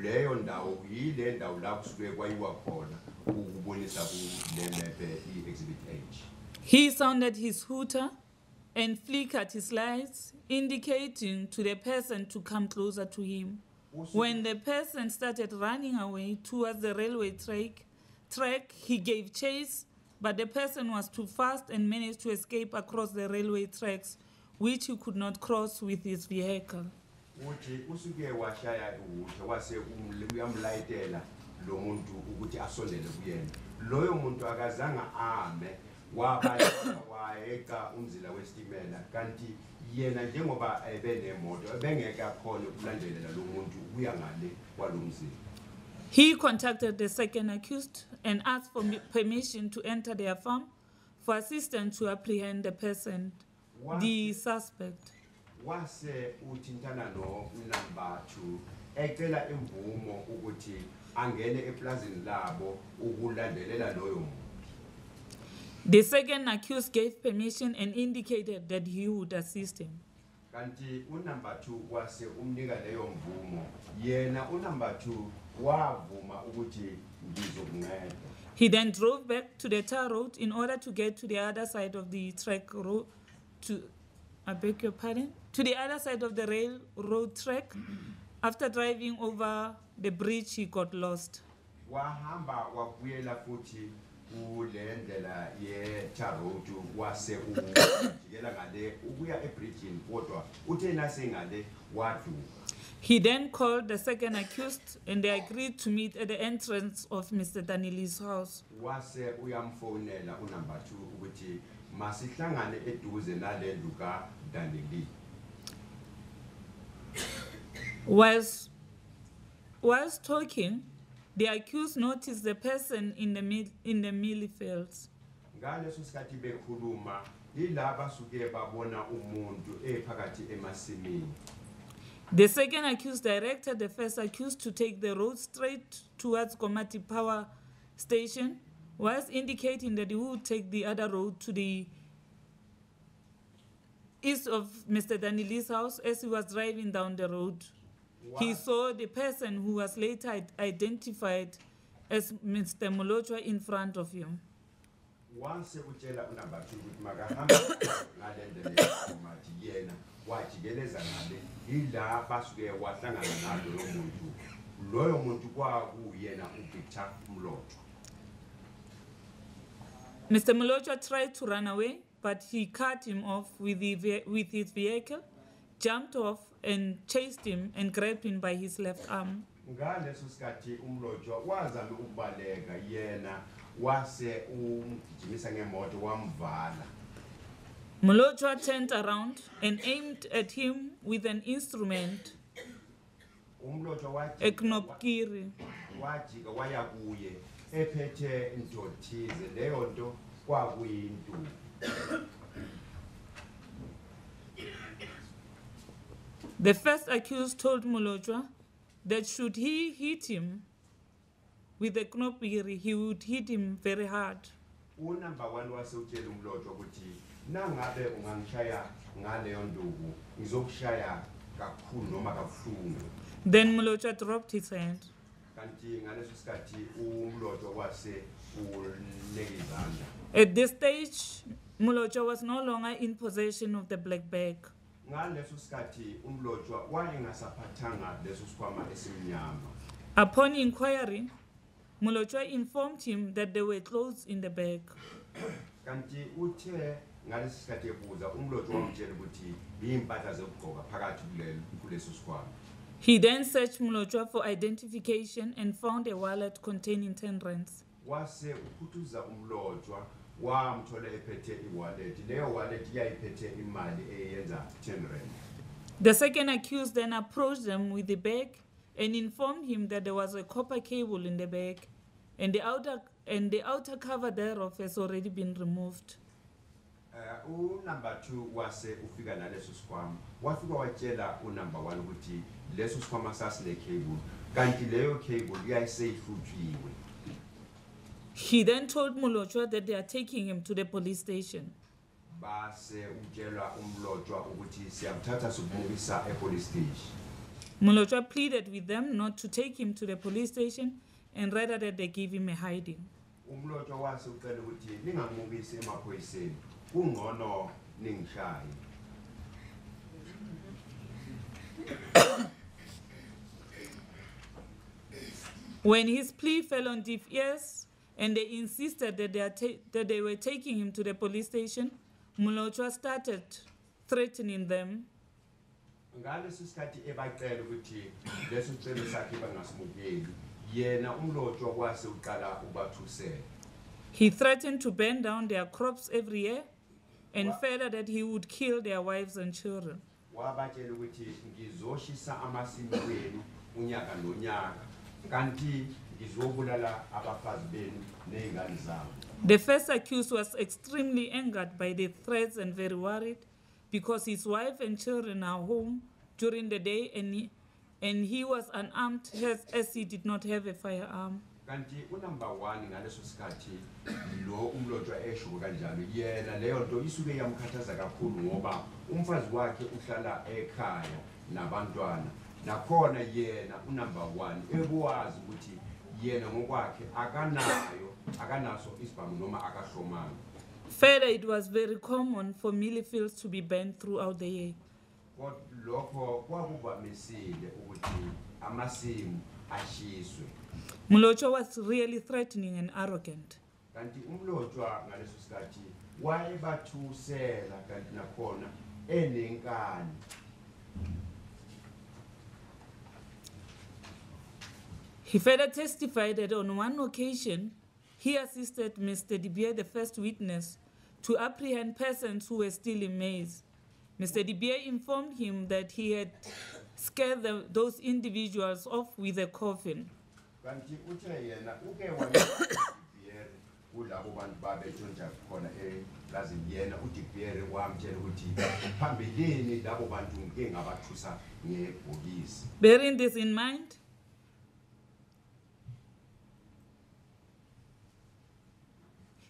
leyo ndawo yile ndawo lapho kusuke kwayiwa khona ukubonisa kule map i-Exhibit H. He sounded his hooter and flickered his lights, indicating to the person to come closer to him. When the person started running away towards the railway track, he gave chase, but the person was too fast and managed to escape across the railway tracks, which he could not cross with his vehicle. Uthi usuke washaya uhuthe wase uyamlayitela lo muntu ukuthi asondele kuyena. Loyo muntu akazanga ame wayeqa umzila wesitimela kanti yena njengoba ebenemoto ebengeke akhona ukulandelela lo muntu uya ngale kwalomzila. He contacted the second accused and asked for permission to enter their farm for assistance to apprehend the person, the suspect. Wase uthintana no number 2 ecela imvumo ukuthi angene eplazini labo ukulandelela loyo muntu. The second accused gave permission and indicated that he would assist him. Kanti number 2 wase umnika leyo mvumo yena number 2 wavuma ukuthi ngizokunceda. He then drove back to the tar road in order to get to the other side of the track road I beg your pardon? To the other side of the railroad track. After driving over the bridge, he got lost. Wahamba wabuyela futhi kule ndlela ye-tar road wase ujikela ngale ubuya ebridgini kodwa uthe nasengale wadlula. He then called the second accused and they agreed to meet at the entrance of Mr. Danili's house. Wase uyamfonela unumber 2 ukuthi masihlangane eduze nalendlu ka Danili. Whilst talking, the accused noticed the person in the mealie fields. Ngaleso sikhathi bekhuluma ilaba suke babona umuntu ephakathi emasimini. The second accused directed the first accused to take the road straight towards Komati Power Station, whilst indicating that he would take the other road to the east of Mr. Danili's house. As he was driving down the road, he saw the person who was later identified as Mr. Molotwa in front of him. Once utshela unumber 2 ukuthi makahamba ngalendlela Komati yena wajikeleza ngale ila basuke wahlangana nalo loyo muntu kwakuyena uVictor Mlotwa. Mr. Molotwa tried to run away, but he cut him off with his vehicle, jumped off and chased him and grabbed him by his left arm. Ngaleso sikhathi uMlotwa wazama ukubaleka yena wase umgijimisa ngemoto wamvala. Molotwa turned around and aimed at him with an instrument, a knopkiri. Wajika waya kuye ephethe into thize leyo nto kwakuyinto. The first accused told Molotwa that should he hit him with the knopkiri, he would hit him very hard. Unumber 1 wase utshela uMlotwa ukuthi nangabe ungangishaya ngaleyo nduku ngizokushaya kakhulu noma kabuhlungu. Then Molotwa dropped his hand. Kanti ngaleso sikhathi uMlotwa wase ulegizandla. At this stage, Molotwa was no longer in possession of the black bag. Ngaleso sikhathi uMlotwa wayengasaphathanga leso sikhwama esimnyama. Upon inquiry, Molotwa informed him that there were clothes in the bag. Kanti uthe ngalesi sikhathi ebuza uMlotwa wamtshela ukuthi impahla zokugqoka phakathi kuleso sikhwama. He then searched Molotwa for identification and found a wallet containing 10 rands. Wase ukhuthuza uMlotwa wamthola ephethe iwallet. Leyo wallet yayiphethe imali eyenza 10 rand. The second accused then approached them with the bag and informed him that there was a copper cable in the bag and the outer cover thereof has already been removed. Number 2 wase ufika naleso sikhwama wafika watshela unumber 1 ukuthi leso sikhwama sasine cable kanti leyo cable yayiseyihlutshiwe. He then told Molotwa that they are taking him to the police station. Base utshelwa uMlotwa ukuthi siyamthatha subukisa epolice station. Molotwa pleaded with them not to take him to the police station and rather that they give him a hiding. uMlotwa wase ucela ukuthi ningamukise emaphoyiseni kungcono ningishaye. When his plea fell on deaf ears and they insisted that they were taking him to the police station, Molotwa started threatening them. Ngaleso sikhathi ebacela ukuthi leso sicelo sakhe bangasimukeli yena uMlotwa wase uqala ubathusela. He threatened to burn down their crops every year and further that he would kill their wives and children. Wabatshela ukuthi ngizoshisa amasimu wenu unyaka nonyaka kanti ngizobulala abafazi benu nezingane zabo. The first accused was extremely angered by the threats and very worried because his wife and children are home during the day and he was unarmed as he did not have a firearm. Kanti unumber 1 ngaleso sikhathi lo uMlotwa esho kanjalo yena leyo nto isuke yamkhathaza kakhulu ngoba umfazi wakhe uhlala ekhaya nabantwana nakhona yena unumber 1 ekwazi ukuthi yena ngokwakhe akanaso isibhamu noma akahlomanga. Further, it was very common for mealie fields to be burned throughout the year. Lokho kwakuvamisile ukuthi amasimu ashiswe. Mlotshwa was really threatening and arrogant. Kanti umlotshwa ngaleso sikhathi wayebathusela kanti nakhona enenkani. He further testified that on one occasion, he assisted Mr. De Beer, the first witness, to apprehend persons who were stealing maize. Mr. De Beer informed him that he had scared those individuals off with a coffin. Kanti uthe yena uke wayebiyere kulabo bantu babetshontsha khona lazi yena uDe Beer wamtshela ukuthi phambilini labo bantu ngeke ngabathusa ngebhokisi. Bearing this in mind,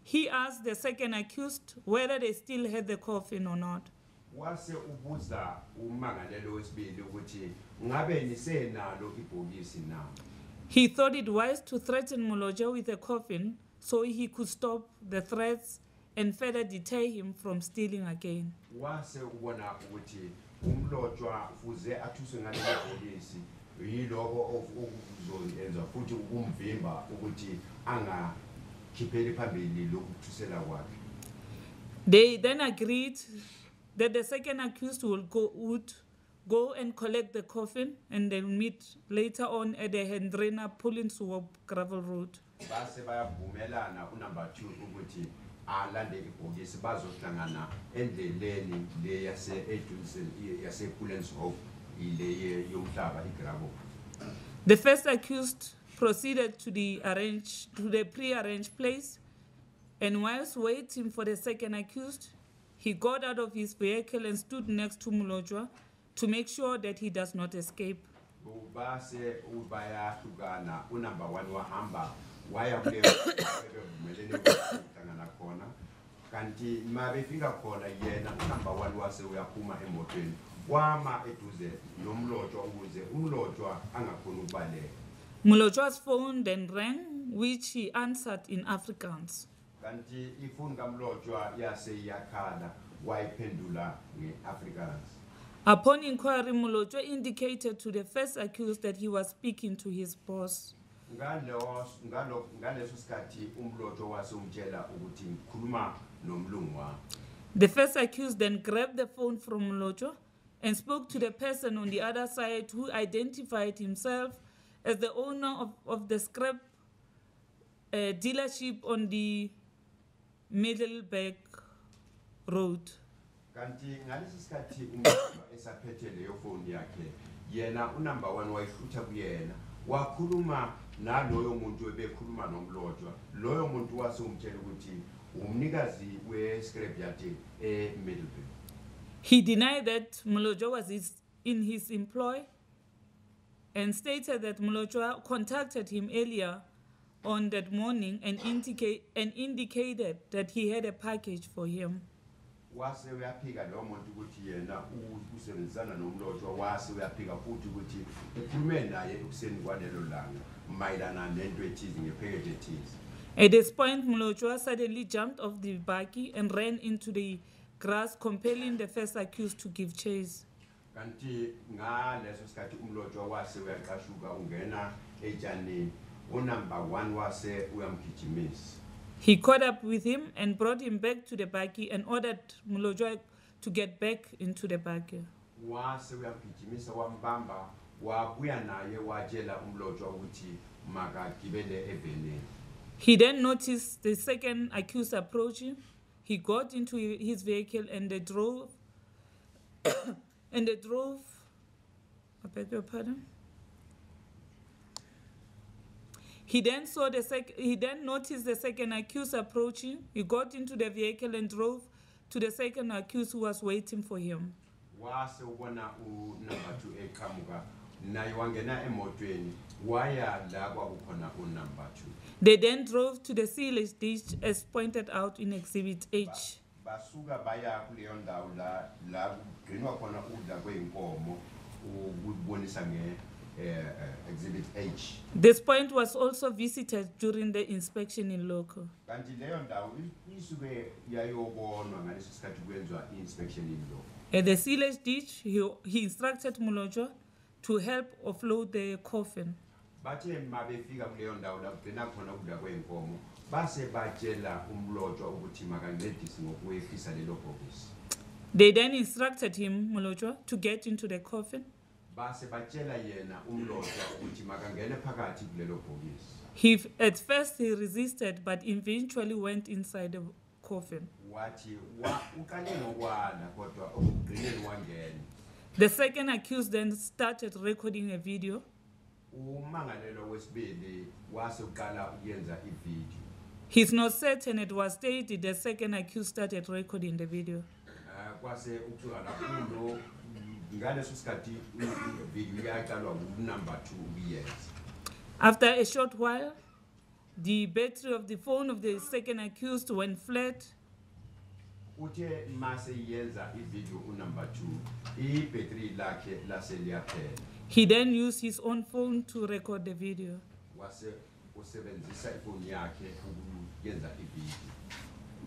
he asked the second accused whether they still had the coffin or not. Wase ubuza umangalelo wesibili ukuthi ngabe nisenalo ibhokisi na. He thought it wise to threaten Mlotshwa with a coffin so he could stop the threats and further deter him from stealing again. Wase ubona ukuthi umlotshwa fuze athuswe ngale bhokisi yiloko okuzoyenza futhi ukumvimba ukuthi angakhipheli phambili lokuthusela kwakhe. They then agreed that the second accused would go and collect the coffin and they'll meet later on at the Hendrina Pulling Swap gravel road. Base bayavumelana unumber 2 ukuthi alande ibhokisi bazohlangana endleleni le yase Pulling Swap ile yomhlaba igravel. The first accused proceeded to the pre-arranged place, and whilst waiting for the second accused, he got out of his vehicle and stood next to Mlotshwa to make sure that he does not escape. Base ubayahlukana unumber 1 wahamba waya kule bevumelene ukuhlangana khona kanti mabefika khona yena unumber 1 wase uyaphuma emotweni wama eduze nomlotshwa ukuze umlotshwa angakhona ukubaleka. Mlotshwa's phone then rang, which he answered in Afrikaans. Kanti ifoni kamlotshwa yase yakhala wayiphendula ngeAfrikaans. Upon inquiry, Mlotshwa indicated to the first accused that he was speaking to his boss. Ngaleso sikhathi umlotshwa wase umtshela ukuthi ngikhuluma nomlungu wami. The first accused then grabbed the phone from Mlotshwa and spoke to the person on the other side who identified himself as the owner of the scrap dealership on the Middelburg Road. Kanti ngalesi sikhathi umlotshwa esaphethe leyo phone yakhe yena unumber 1 wayihlutha kuyena wakhuluma naloyo muntu ebekhuluma nomlotshwa loyo muntu wase umtshela ukuthi umnikazi we-scrap yard eMiddelburg. He denied that Mlotshwa was in his employ and stated that Mlotshwa contacted him earlier on that morning and indicated that he had a package for him. Wase uyaphika lo muntu ukuthi yena usebenzisana nomlotshwa wase uyaphika futhi ukuthi ukhulume naye ekuseni kwalelo langa mayelana nento ethize ngepackage ethize. At this point, Mlotshwa suddenly jumped off the buggy and ran into the grass, compelling the first accused to give chase. Kanti ngaleso sikhathi umlotshwa wase uyaqashuka ungena etshanini unumber 1 wase uyamgijimisa. He caught up with him and brought him back to the buggy and ordered Mlotshwa to get back into the buggy. Wase uyamgijimisa wambamba wabuya naye watshela umlotshwa ukuthi makagibele evenini. He then noticed the second accused approaching. He got into his vehicle and they drove. I beg your pardon. He then noticed the second accused approaching. He got into the vehicle and drove to the second accused who was waiting for him. Wase ubona unumber 2 eqhamuka naye wangena emotweni waya la kwakukhona unumber 2. They then drove to the sealage ditch as pointed out in Exhibit H. Basuka baya kuleyo ndawo la kugcinwa khona udla kweinkomo ukubonisa Exhibit H. This point was also visited during the inspection in loco. Kanti leyo ndawo isuke yayobonwa ngaleso sikhathi kwenzwa inspection in law. At the silage ditch, he instructed Molotwa to help offload the coffin. Bathe mabefika kuleyo ndawo la kugcina khona ukudla kwenkomo base batshela uMlotshwa ukuthi makancedise ngokuyefisa lelo bhokisi. They then instructed him, Molotwa, to get into the coffin. Base batshela yena uMlotshwa ukuthi makangene phakathi kulelo bhokisi. At first he resisted, but eventually went inside the coffin. Wathi uqale ngokwala kodwa okugcineni wangena. The second accused then started recording a video. Umangalelo wesibili wase uqala ukuyenza ivideo. He's not certain it was stated the second accused started recording the video. Kwase ukuthiwa lapho ngaleso sikhathi ivideo yaqalwa number 2 ukuyenza. After a short while, the battery of the phone of the second accused went flat. Uthe mase yenza ivideo number 2 ibetri lakhe lase liyaphela. He then used his own phone to record the video. Wase usebenzisa ifoni yakhe ukuyenza ivideo.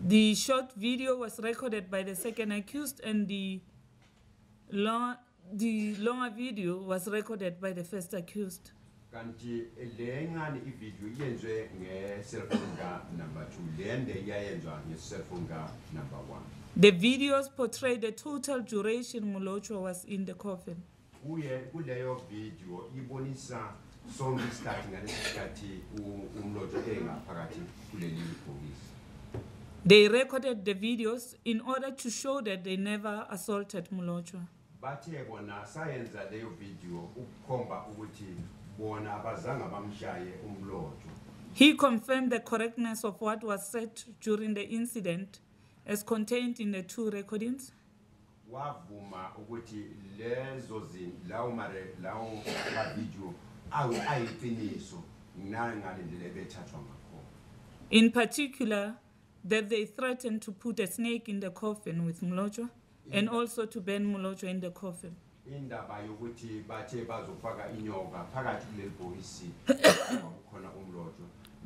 The short video was recorded by the second accused, and the longer video was recorded by the first accused. Kanti lencane ivideo yenziwe nge-cellphone ka number 2 lende yayenzwa nge-cellphone ka number 1. The videos portrayed the total duration Molotwa was in the coffin. Kuleyo video ibonisa sonke isikhathi ngalesi sikhathi uMlotshwa engaphakathi kuleli bhokisi. They recorded the videos in order to show that they never assaulted Molotwa. Bathe bona sayenza leyo video ukukhomba ukuthi bona abazange bamshaye uMlotshwa. He confirmed the correctness of what was said during the incident as contained in the 2 recordings. Wavuma ukuthi lezo lawo video ayiqiniso ngalendlela bethathwa ngakho. In particular, that they threatened to put a snake in the coffin with Molotwa and also to burn Molotwa in the coffin. Indaba yokuthi bathe bazofaka inyoka phakathi kuleli bhokisi khona uMlotshwa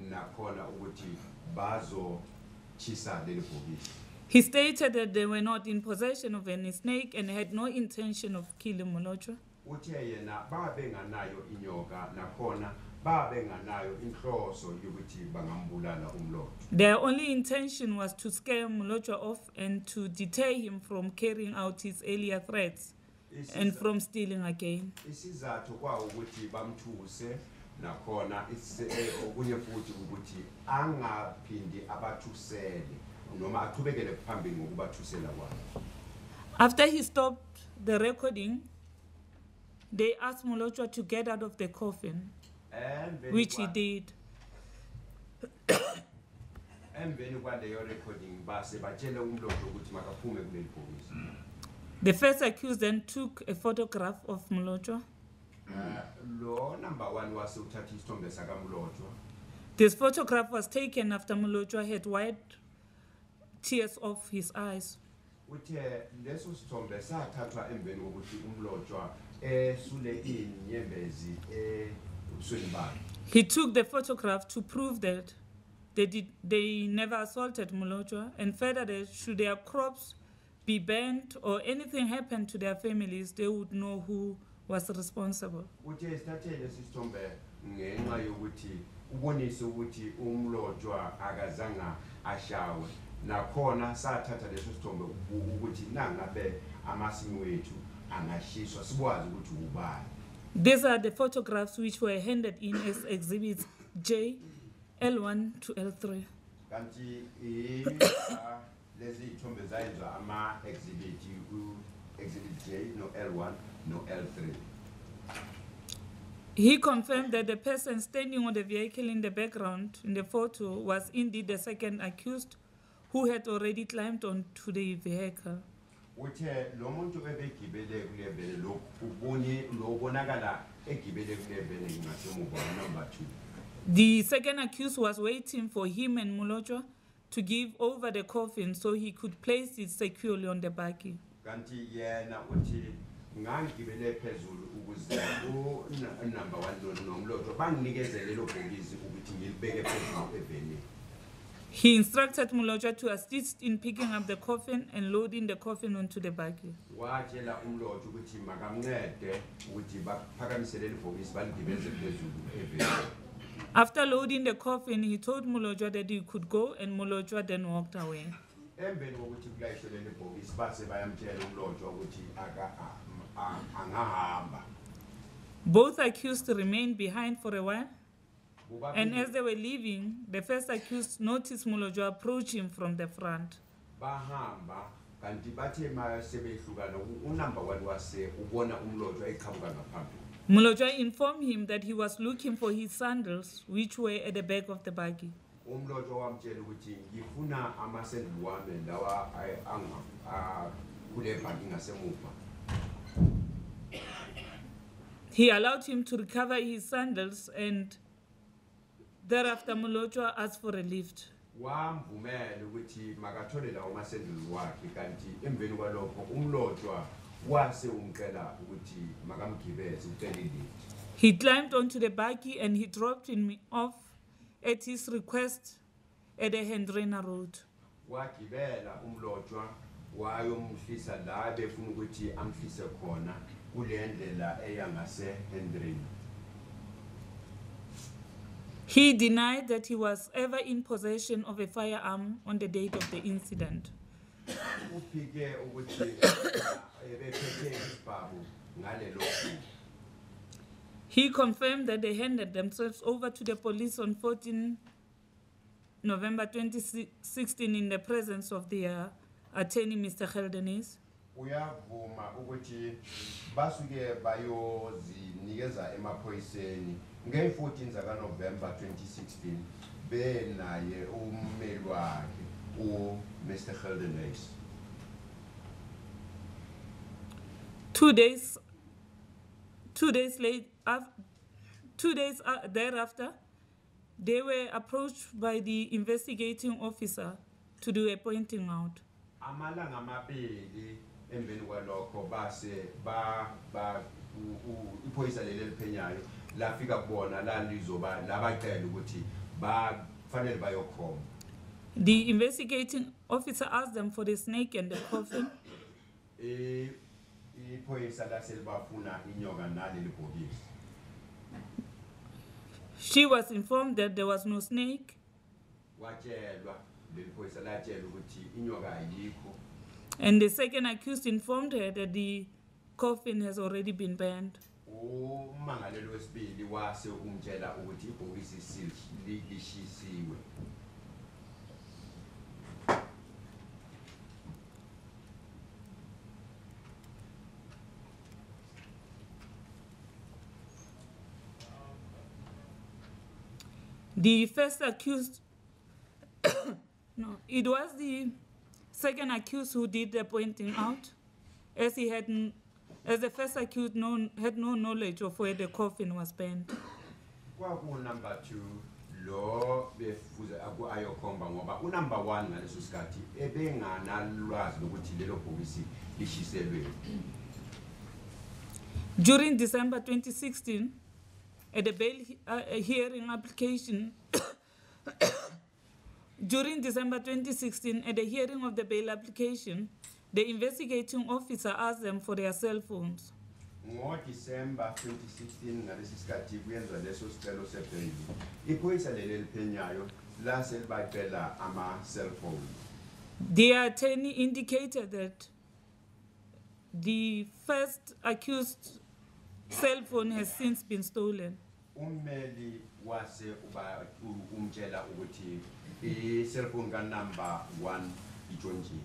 nakhona ukuthi bazochisa leli bhokisi. He stated that they were not in possession of any snake and had no intention of killing Molotwa. Uthe yena babenganayo inyoka nakhona babenganayo inhloso yokuthi bangambulala uMlotshwa. Their only intention was to scare Molotwa off and to deter him from carrying out his earlier threats and from stealing again. Isizathu kwawo ukuthi bamthuse nakhona okunye futhi ukuthi angaphindi abathusele noma aqhubekele phambili ngokubathusela kwakhe. After he stopped the recording, they asked Molotwa to get out of the coffin, which he did. The first accused then took a photograph of Molotwa. Number 1 was uthatha isithombe saka Molotwa. This photograph was taken after Molotwa had wiped tears off his eyes. Uthe leso sithombe sathathwa emveni kokuthi uMlotshwa esule inyembezi ebusweni bakhe. He took the photograph to prove that they never assaulted Molotwa, and further that should their crops be burnt or anything happen to their families, they would know who was responsible. Uthe sithathele sithombe ngenxa yokuthi ubonise ukuthi uMlotshwa akazanga ashawe. Nakhona sathatha leso sithombe ukuthi nangabe amasimu wethu angashiswa sikwazi ukuthi ubani. These are the photographs which were handed in as exhibits J, L1 to L3. Kanti lezi ithombe zayenzwa ama exhibit exhibit J no L1 no L3. He confirmed that the person standing on the vehicle in the background in the photo was indeed the second accused, who had already climbed onto the vehicle. Uthe lo muntu ebegibele kulevele lo ubonye lo bonakala egibele kulevele ngasemuva number 2. The second accused was waiting for him and Molotwa to give over the coffin so he could place it securely on the buggy. Kanti yena uthi ngangibele phezulu ukuze number 1 nomlotho banginikeze lelo bhokisi ukuthi ngilibeke phezulu evenini. He instructed Mulotwa to assist in picking up the coffin and loading the coffin onto the buggy. Watshela umlotho ukuthi makamncede ukuthi baphakamise lelo bhokisi baligibeze phezulu evenini. After loading the coffin, he told Mulotwa that he could go, and Mulotwa then walked away. Emveni kokuthi kulayishwe lelo bhokisi base bayamtshela umlotho ukuthi angahamba. Both accused remained behind for a while, and as they were leaving, the first accused noticed Mulotwa approach him from the front. Bahamba kanti bathe masebehlukana unumber 1 wase ubona umlotho eqhamuka ngaphambili. Mulotwa informed him that he was looking for his sandals, which were at the back of the buggy. Umlotho wamtshela ukuthi ngifuna amasendlu wami lawa kule buggy ngasemuva. He allowed him to recover his sandals, and thereafter Mulotwa asked for a lift. Wamvumela ukuthi makathole lawo amasendlu wakhe kanti emveni kwalokho umlotho wase umcela ukuthi makamgibeze ucela ilift. He climbed onto the buggy and he dropped him off at his request at the Hendrina Road. Wagibela umlotshwa wayomhlisa la befuna ukuthi amhlise khona kule ndlela eya ngase Hendrina. He denied that he was ever in possession of a firearm on the date of the incident. Uphike ukuthi ebephethe isibhabu ngalelo suku. He confirmed that they handed themselves over to the police on 14 November 2016 in the presence of their attorney, Mr. Geldenis. Uyavuma ukuthi basuke bayozinikeza emaphoyiseni nge-14 zaka November 2016 benaye ummeli wakhe Mr. Geldenis. 2 days thereafter, they were approached by the investigating officer to do a pointing out. Amalanga amabili emveni kwalokho base iphoyisa leli eliphenyayo lafika kubona la lizoba labacela ukuthi bafanele bayokhoma. The investigating officer asked them for the snake and the coffin. Iphoyisa laselibafuna inyoka naleli bhokisi. She was informed that there was no snake. Watshelwa leli phoyisa latshelwa ukuthi inyoka ayikho. And the second accused informed her that the coffin has already been burned. Umangalelo wesibili wase umtshela ukuthi ibhokisi lishisiwe. The first accused, it was the second accused who did the pointing out, as the first accused had no knowledge of where the coffin was burned. Number 2, lo befuze ayokhomba ngoba unumber 1 ngaleso sikhathi ebenganalwazi lokuthi lelo bhokisi lishiselwe. During December 2016, at the bail hearing application, during December 2016, at the hearing of the bail application, the investigating officer asked them for their cell phones. December 2016 ngalesi sikhathi kuyenzwa leso sicelo sebail. Iphoyisa leli eliphenyayo lase libacela ama cell phone. The attorney indicated that the first accused cell phone has since been stolen. Ummeli wase umtshela ukuthi i-cell phone ka number 1 itshontshiwe.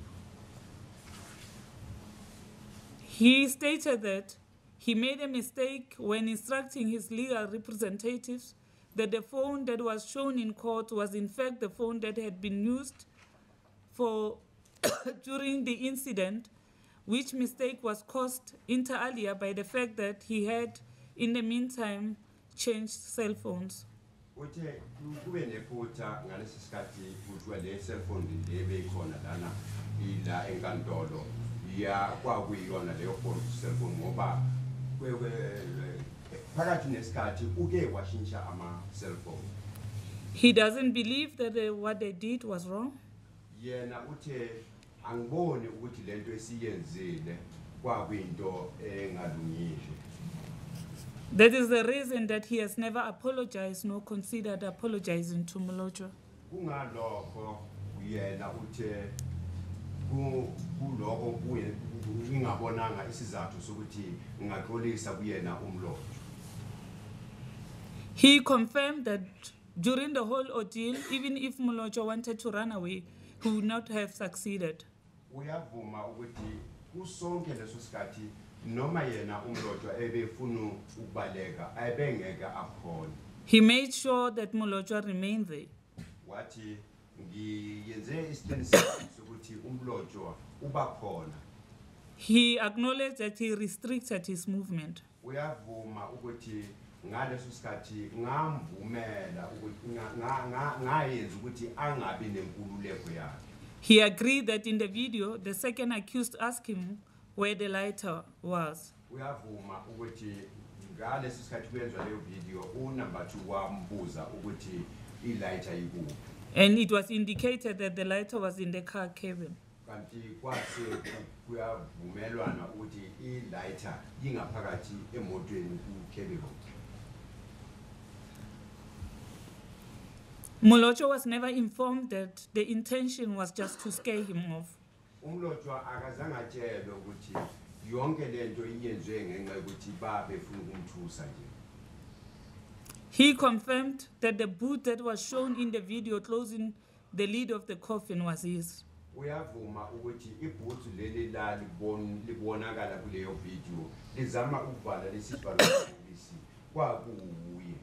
He stated that he made a mistake when instructing his legal representatives that the phone that was shown in court was in fact the phone that had been used for during the incident, which mistake was caused inter alia by the fact that he had, in the meantime, changed cell phones. Uthe kube nephutha ngalesi sikhathi kuthiwa le cell phone le beyikhona lana ila enkantolo ya kwakuyiyona leyo cellphone ngoba phakathi nesikhathi uke washintsha ama-cellphone. He doesn't believe that what they did was wrong. Yena uthe angiboni ukuthi lento esiyenzile kwakuyinto engalungile. That is the reason that he has never apologized nor considered apologizing to Molotwa. Kungalokho yena uthe kuloko ngingabonanga isizathu sokuthi ngingaxolisa kuyena uMlotshwa. He confirmed that during the whole ordeal, even if Molotwa wanted to run away, he would not have succeeded. Uyavuma ukuthi kusonke leso sikhathi noma yena uMlotshwa ebefuna ukubaleka ayebengeke akhona. He made sure that Molotwa remained there. Wathi ngiyenze isiqiniseko sokuthi uMlotshwa uba khona. He acknowledged that he restricted his movement. Uyavuma ukuthi ngaleso sikhathi ngamvumela ukuthi ngayenza ukuthi angabi nenkululeko yakhe. He agreed that in the video, the second accused asked him where the lighter was. Uyavuma ukuthi ngaleso sikhathi kwenziwa leyo video unumber 2 wambuza ukuthi ilighter ikuphi. And it was indicated that the lighter was in the car cabin. Kanti kwase kuyavumelwana ukuthi ilighter ingaphakathi emotweni ku-cabin. Molotwa was never informed that the intention was just to scare him off. uMlotshwa akazange atshelwe ukuthi yonke lento iyenziwe ngenxa yokuthi babefuna ukumthusa nje. He confirmed that the boot that was shown in the video closing the lid of the coffin was his. Uyavuma ukuthi ibhuthu leli libonakala kuleyo video lizama ukuvala lesivalo sebisi kwakuye.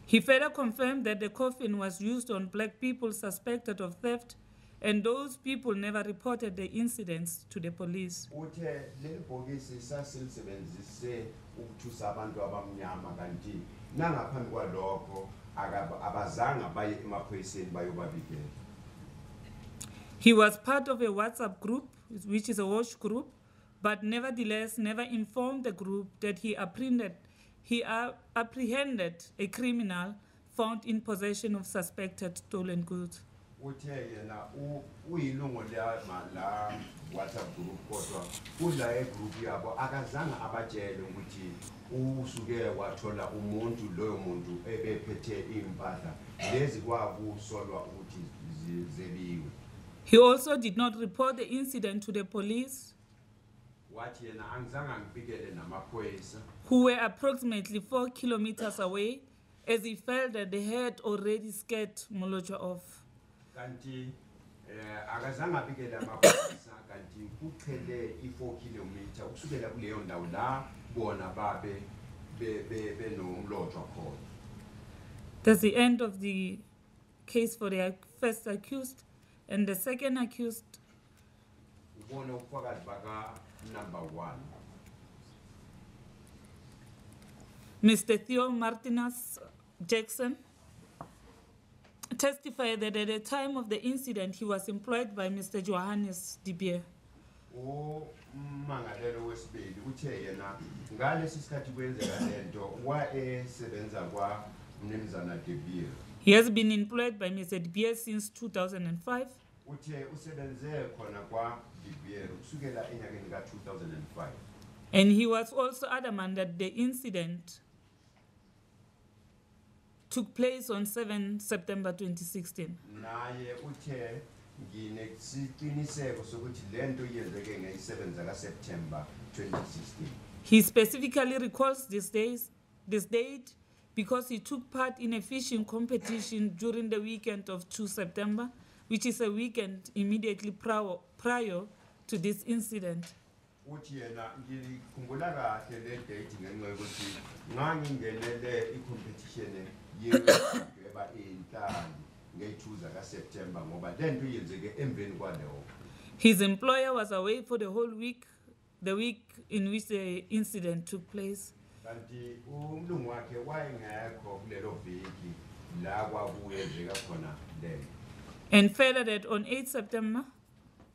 He further confirmed that the coffin was used on black people suspected of theft, and those people never reported the incidents to the police. Uthe leli bhokisi sasilisebenzise ukuthusa abantu abamnyama kanti nangaphambi kwalokho abazange baye emaphoyiseni bayobabikela. He was part of a WhatsApp group, which is a watch group, but nevertheless never informed the group that he apprehended a criminal found in possession of suspected stolen goods. Uthe yena uyilungu la WhatsApp group kodwa kula group yabo akazange abatshele ukuthi usuke wathola umuntu loyo muntu ebephethe impahla lezi kwakusolwa ukuthi zebiwe. He also did not report the incident to the police, wathi yena angizange ngibikele namaphoyisa, who were approximately 4 kilometers away, as he felt that they had already scared Molotwa off. Kanti akazange abikele amaphoyisa kanti kuqhele i4 kilometer ukusukela kuleyo ndawo la bona babe benomlotshwa khona. That's the end of the case for the first accused, and the second accused ubona ubufakazi baka number 1. Mr. Theo Martinez Jackson testified that at the time of the incident he was employed by Mr. Johannes Dibier. Mangalelo wesibili uthe yena ngalesi sikhathi kwenzeka lento wayesebenza kwa mnumzana Dibier. He has been employed by Mr. Dibier since 2005. Uthe usebenze khona kwa Dibier kusukela enyakeni ka 2005. And he was also adamant that the incident took place on 7 September 2016. Naye uthe nginesiqiniseko sokuthi lento yenzeke nge-7 zaka September 2016. He specifically recalls this date because he took part in a fishing competition during the weekend of 2 September, which is a weekend immediately prior to this incident. Uthi yena ngikhumbula kahle le date ngenxa yokuthi ngangingenele i-competition yeba inhlanu nge-2 zaka September ngoba lento yenzeke emveni kwaleyo. His employer was away for the whole week, the week in which the incident took place. Kanti umlungu wakhe wayengekho kulelo viki la kwakuyenzeka khona lento. And further that on 8 September,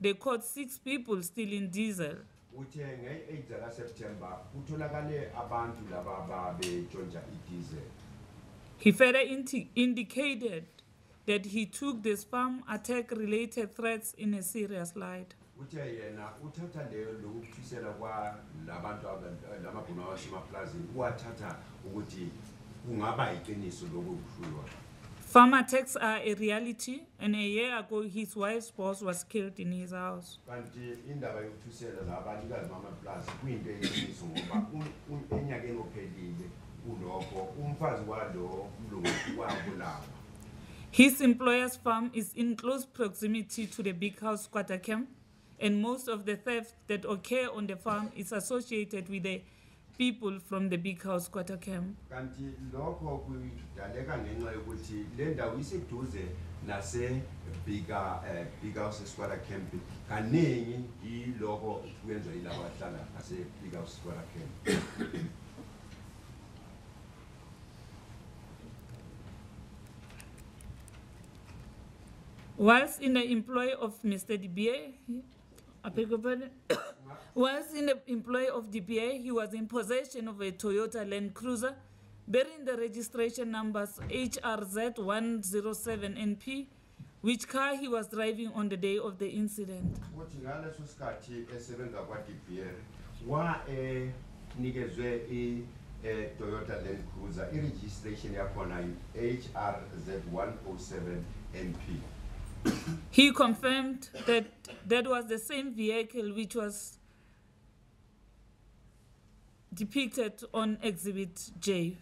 they caught 6 people stealing diesel uthe nge-8 September kutholakale abantu laba betshontsha idiesel. He further indicated that he took this farm attack-related threats in a serious light. Uthe yena uthatha lokuthisela kwa labantu lamabhunu wasemaplazini wathatha ukuthi kungaba iqiniso lokuhlulwa. Farm attacks are a reality, and a year ago his wife's boss was killed in his house. Kanti indaba yokuthisela labanikazi bamaplazi kuyinto eyiqiniso ngoba enyakeni ophelile kulokho umfazi walo mlungu wabulawa. His employer's farm is in close proximity to the big house squatter camp, and most of the theft that occur on the farm is associated with the people from the big house squatter camp. Kanti lokho kudaleka ngenxa yokuthi le ndawo iseduze nase big house squatter camp kaningi yiloko kuyenzwa yilabo abahlala nase big house squatter camp. Whilst in the employ of Mr. DBA, whilst in the employ of DBA, he was in possession of a Toyota Land Cruiser bearing the registration numbers HRZ107NP, which car he was driving on the day of the incident. Toyota Land Cruiser, registration yakona HRZ107NP. He confirmed that that was the same vehicle which was depicted on Exhibit J.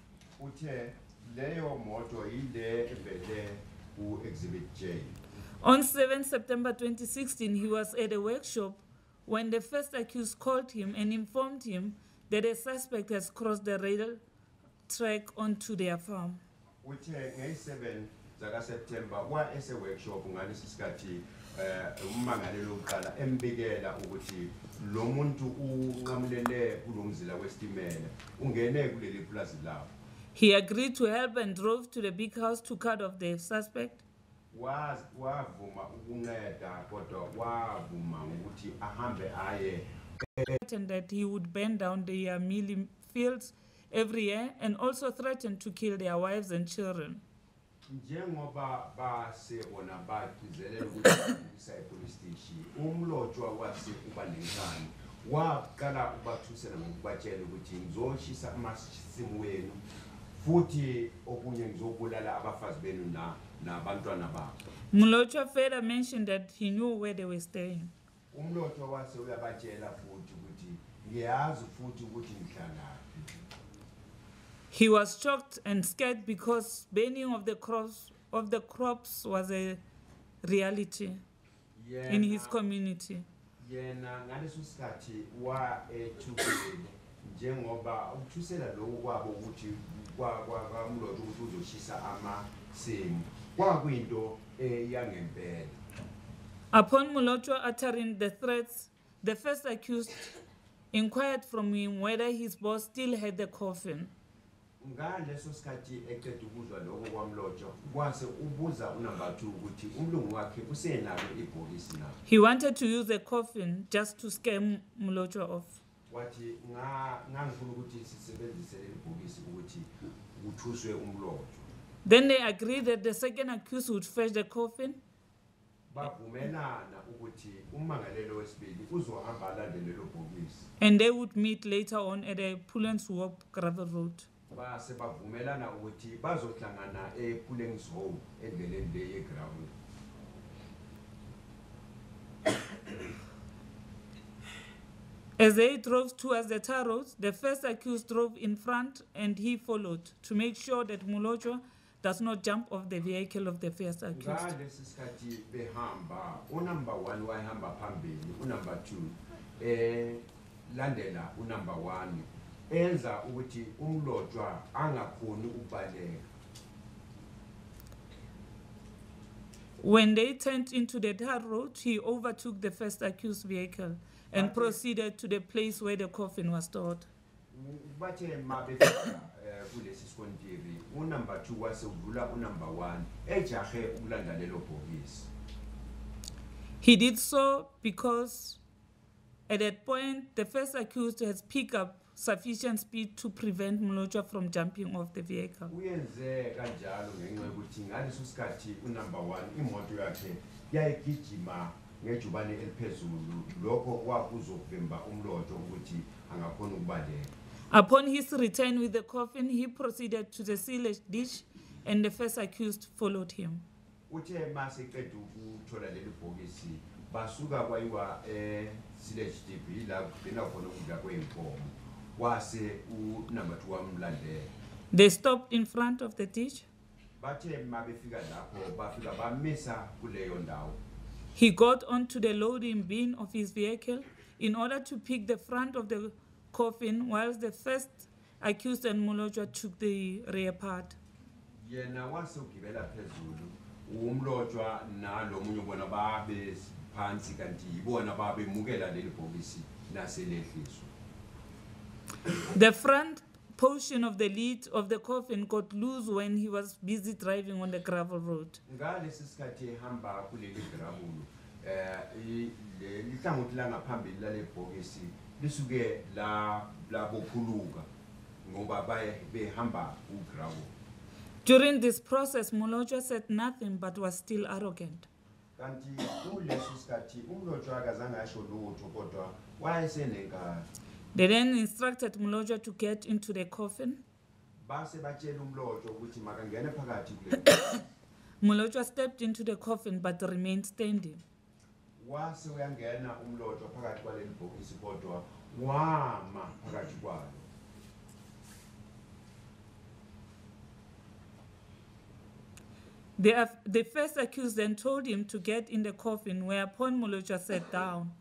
On 7 September 2016, he was at a workshop when the first accused called him and informed him that a suspect has crossed the rail track onto their farm. September wa ese workshop ngani sisikhathi ummangalelo oqala embikela ukuthi lo muntu unqamlele kulomzila westimela ungene kuleli plaza lawo. He agreed to help and drove to the big house to cut off the suspect. Wavuma ukunceda kodwa wavuma ukuthi ahambe aye. Threatened that he would burn down their milling fields every year and also threatened to kill their wives and children. Njengoba basebona baqizelela ukuthi police station umlotshwa wase ubalengani waqala ukubathusela ngokubatshela ukuthi ngizoshisa amasimu wenu futhi okunye ngizobulala abafazi benu nabantwana babo. Mlotshwa further mentioned that he knew where they were staying. Umlotshwa wase uyabatshela futhi ukuthi ngiyazi futhi ukuthi ngihlala. He was shocked and scared because burning of the crops was a reality in his community. Yena ngaleso sikhathi ethukile njengoba ukuthusela lokho kwabo ukuthi kwamlotshwa ukuthi uzoshisa amasimu kwakuyinto yangempela. Upon Mlotshwa uttering the threats, the first accused inquired from him whether his boss still had the coffin. Ngaleso sikhathi eqeda ukuzwa lokho kwamlotshwa kwase ubuza unumber 2 ukuthi umlungu wakhe usenalo ibhokisi na. He wanted to use a coffin just to scare Mlotshwa off. Wathi ngangifuna ukuthi sisebenzise ibhokisi ukuthi kuthuswe umlotshwa. Then they agreed that the second accused would fetch the coffin. Bavumelana ukuthi ummangalelo wesibili uzohamba alandele lo bhokisi. And they would meet later on at a Pullenswop gravel road. Base bavumelana ukuthi bazohlangana ePullenswop endleleni le yeground. As they drove towards the tar road, the first accused drove in front and he followed to make sure that Mlotshwa does not jump off the vehicle of the first accused. Ngalesi sikhathi behamba unumber 1 wayehamba phambili unumber 2 landela unumber 1 enza ukuthi umlotshwa angakhoni ukubaleka. When they turned into the tar road, he overtook the first accused vehicle and proceeded to the place where the coffin was stored. Bathe mabefika kulesi skontiri unumber 2 wase udlula unumber 1 ejahe ukulanda lelo bhokisi. He did so because At that point, the first accused has picked up sufficient speed to prevent Mlotshwa from jumping off the vehicle. Uyenze kanjalo ngenxa yokuthi ngaleso sikhathi unumber 1 imoto yakhe yayigijima ngejubane eliphezulu lokho kwakuzovimba umlotshwa ukuthi angakhona ukubaleka. Upon his return with the coffin, he proceeded to the silage ditch and the first accused followed him. Uthe maseqeda ukuthola leli bhokisi basuka kwayiwa silage ditch la kugcina khona ukudla kweenkomo. Wase unumber 2 wamlandela. They stopped in front of the ditch. Bathe mabefika lapho bafika bamisa kuleyo ndawo. He got onto the loading bin of his vehicle in order to pick the front of the coffin, whilst the first accused and Mlotshwa took the rear part. Yena wase ugibela phezulu umlotshwa nalomunye ubona babe phansi kanti ibona babemukela leli bhokisi naselehliswa. The front portion of the lid of the coffin got loose when he was busy driving on the gravel road. Ngalesi sikhathi ehamba kuleli gravel lihlangothi la ngaphambili lale bhokisi lisuke la bophuluka ngoba behamba ugravel. During this process, Mlotshwa said nothing but was still arrogant. Kanti kulesi sikhathi umlotshwa akazange asho lutho kodwa wayesenenkani. They then instructed Mlotshwa to get into the coffin. Base batshela umlotshwa ukuthi makangene phakathi kule. Mlotshwa stepped into the coffin but remained standing. Wase uyangena umlotshwa phakathi kwaleli bhokisi kodwa wama phakathi kwalo. The first accused then told him to get in the coffin, whereupon Mlotshwa sat down.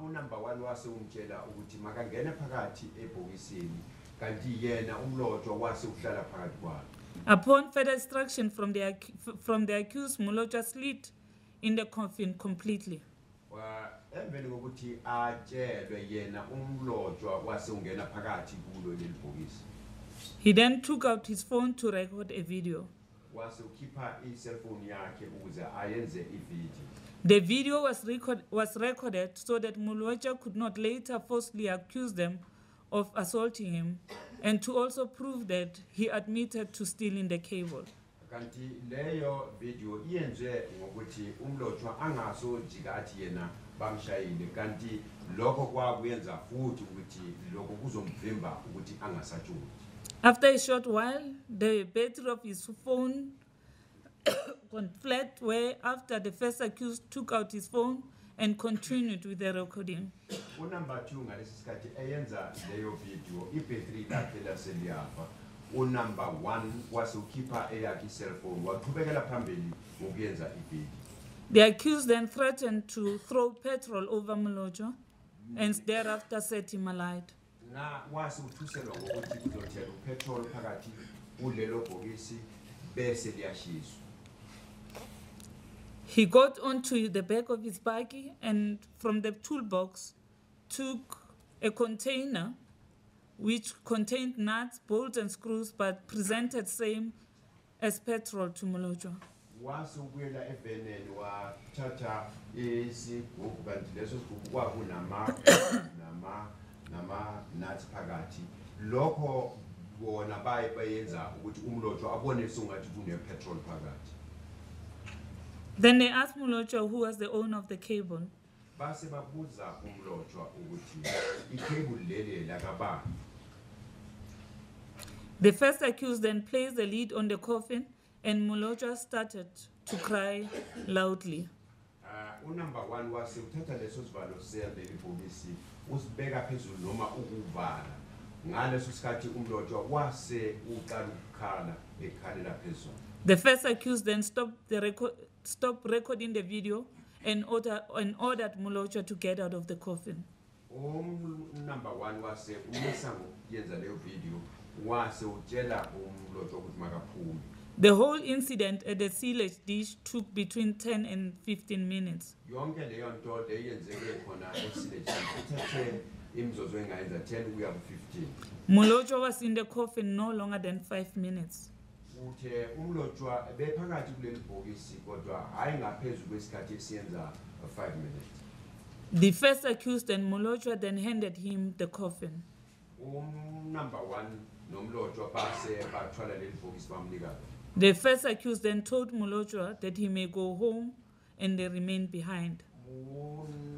Unumber 1 wase umtshela ukuthi makangene phakathi ebhokisini kanti yena umlotshwa wase uhlala phakathi kwalo. Upon further instruction from the accused, Mlotshwa slid in the coffin completely. Emveni kokuthi atshelwe yena umlotshwa wase ungena phakathi kulo leli bhokisi. He then took out his phone to record a video. Wase ukhipha i-cellphone yakhe ukuze ayenze ivideo. The video was recorded so that Mlotshwa could not later falsely accuse them of assaulting him, and to also prove that he admitted to stealing the cable. Kanti leyo video iyenze ngokuthi umlotshwa angasojika athi yena bamshayile kanti lokho kwakuyenza futhi ukuthi lokho kuzomvimba ukuthi angasatshuli. After a short while, the battery of his phone went flat, where after the first accused took out his phone and continued with the recording. Unumber 2 ngalesi sikhathi eyenza leyo video ibhetri lakhe laseliyafa. Unumber 1 wase ukhipha eyakhe cellphone waqhubekela phambili ngokuyenza ivideo. The accused then threatened to throw petrol over Mlotshwa and thereafter set him alight. Na wase uthuselwa ngokuthi kuzothela upetrol phakathi kulelo bhokisi bese liyashiswa. He got onto the back of his buggy and from the toolbox took a container which contained nuts, bolts and screws but presented same as petrol to Mlotshwa. Wase ubuyela eveneni wathatha isigubhu kanti leso sigubhu kwakunama nuts phakathi. Lokho bona bayenza ukuthi umlotshwa abone sengathi kune petrol phakathi. Then they asked Mlotshwa who was the owner of the cable. Base babuza umlotshwa ukuthi icable leli lakabani. The first accused then placed the lid on the coffin and Mlotshwa started to cry loudly. Unumber 1 wase uthatha leso sivalo seleli bhokisi usibeka phezulu noma ukuvala. Ngaleso sikhathi umlotshwa wase uqala ukukhala ekhalela phezulu. The first accused then stopped recording the video and ordered Mlotshwa to get out of the coffin. Number 1 wase umisa ngokuyenza leyo video wase utshela umlotshwa ukuthi makaphume. The whole incident at the silage dish took between 10 and 15 minutes. Yonke leyo nto leyenzeke khona esilage ithathe imzozo engayenza 10 kuya ku15. Mlotshwa was in the coffin no longer than 5 minutes. Uthe umlotshwa bephakathi kuleli bhokisi kodwa hayi ngaphezulu kwesikhathi esiyenza 5 minutes. The first accused and Molojwa then handed him the coffin. Number one, nomlotshwa base bathwala leli bhokisi bamnika. The first accused then told Molojwa that he may go home and they remained behind.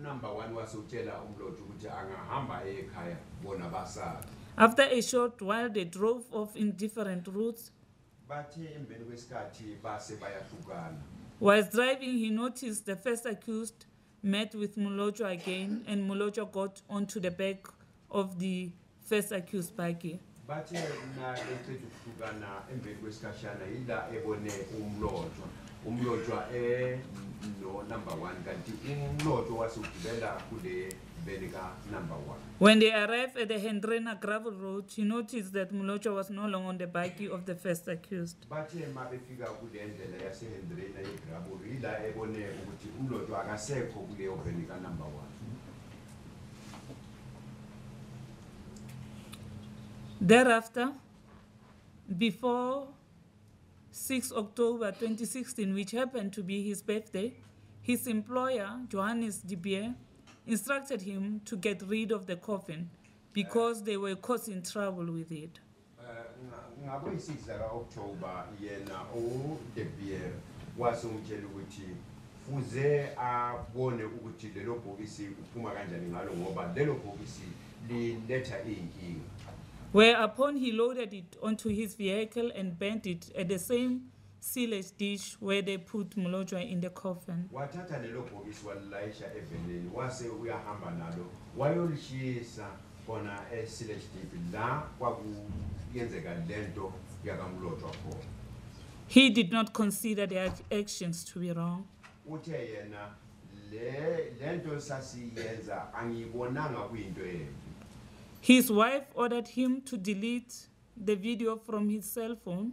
Number one wasutshela umlotshwa ukuthi angahamba ekhaya bona basala. After a short while, they drove off in different routes. Bathe emveni kwesikhathi base bayahlukana. Whilst driving, he noticed the first accused met with Molojwa again, and Molojwa got onto the back of the first accused buggy. Bathe na eqeda ukuhlukana emveni kwesikashana ila ebone umlotshwa. Umlotshwa no number one kanti umlotshwa wasugibela kule veni ka number one. When they arrived at the Hendrena gravel road, he noticed that Molojwa was no longer on the buggy of the first accused. Bathe mabefika kule ndlela yase Hendrena yegravel ila ebone ukuthi umlotshwa akasekho kuleyo veni ka number one. Thereafter, before 6 October 2016, which happened to be his birthday, his employer, Johannes de Beer, instructed him to get rid of the coffin because they were causing trouble with it. Ngabo 6 October yena De Beer wasumtshela ukuthi fuze abone ukuthi lelo bhokisi uphuma kanjani ngalo ngoba lelo bhokisi liletha inkinga. Whereupon he loaded it onto his vehicle and burnt it at the same silage dish where they put Molojwa in the coffin. Wathatha lelo bhokisi walilayisha evenini wase uyahamba nalo wayolishisa khona silage dish la kwakuyenzeka lento yakamlotshwa khona. He did not consider their actions to be wrong. Uthe yena lento sasiyenza angibonanga kuyinto embi. His wife ordered him to delete the video from his cell phone.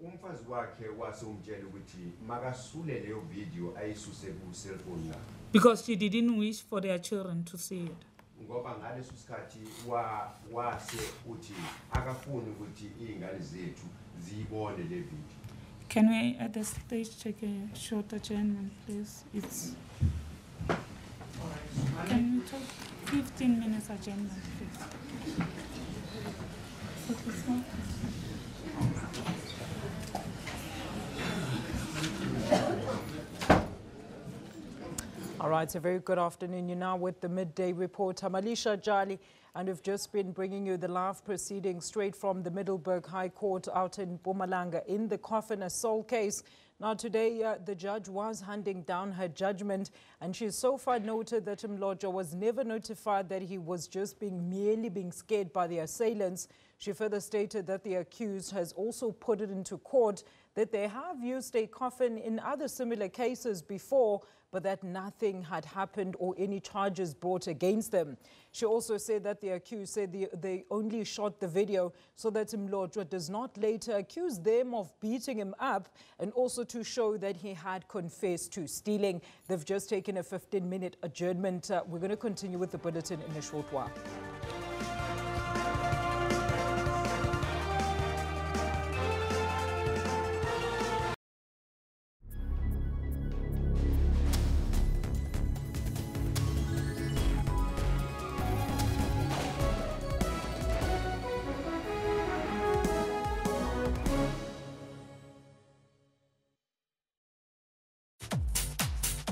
Umfazi wakhe wasumtshela ukuthi makasule leyo video ayisuse ku cell phone la. Because she didn't wish for their children to see it. Ngoba ngaleso sikhathi wase uthi akafuni ukuthi izingane zethu ziyibone le video. Can we at the stage check a short adjournment, please? It's. Can we talk 15 minutes adjournment, please? Okay, All right, a very good afternoon. You're now with the Midday Report. I'm Alicia Jali, and we've just been bringing you the live proceedings straight from the Middelburg High Court out in Mpumalanga in the coffin assault case. Now today, the judge was handing down her judgment, and she so far noted that Molojwa was never notified that he was just merely being scared by the assailants. She further stated that the accused has also put it into court that they have used a coffin in other similar cases before, but that nothing had happened or any charges brought against them. She also said that the accused said they only shot the video so that Molojwa does not later accuse them of beating him up, and also to show that he had confessed to stealing. They've just taken a 15-minute adjournment. We're going to continue with the bulletin in a short while.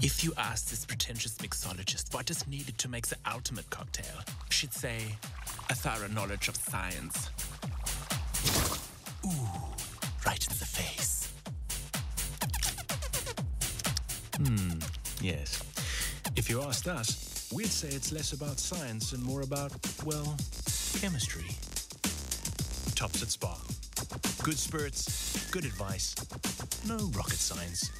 If you ask this pretentious mixologist what is needed to make the ultimate cocktail, she'd say a thorough knowledge of science. Ooh, right in the face. Yes. If you asked us, we'd say it's less about science and more about, well, chemistry. Tops at Spa. Good spirits, good advice, no rocket science.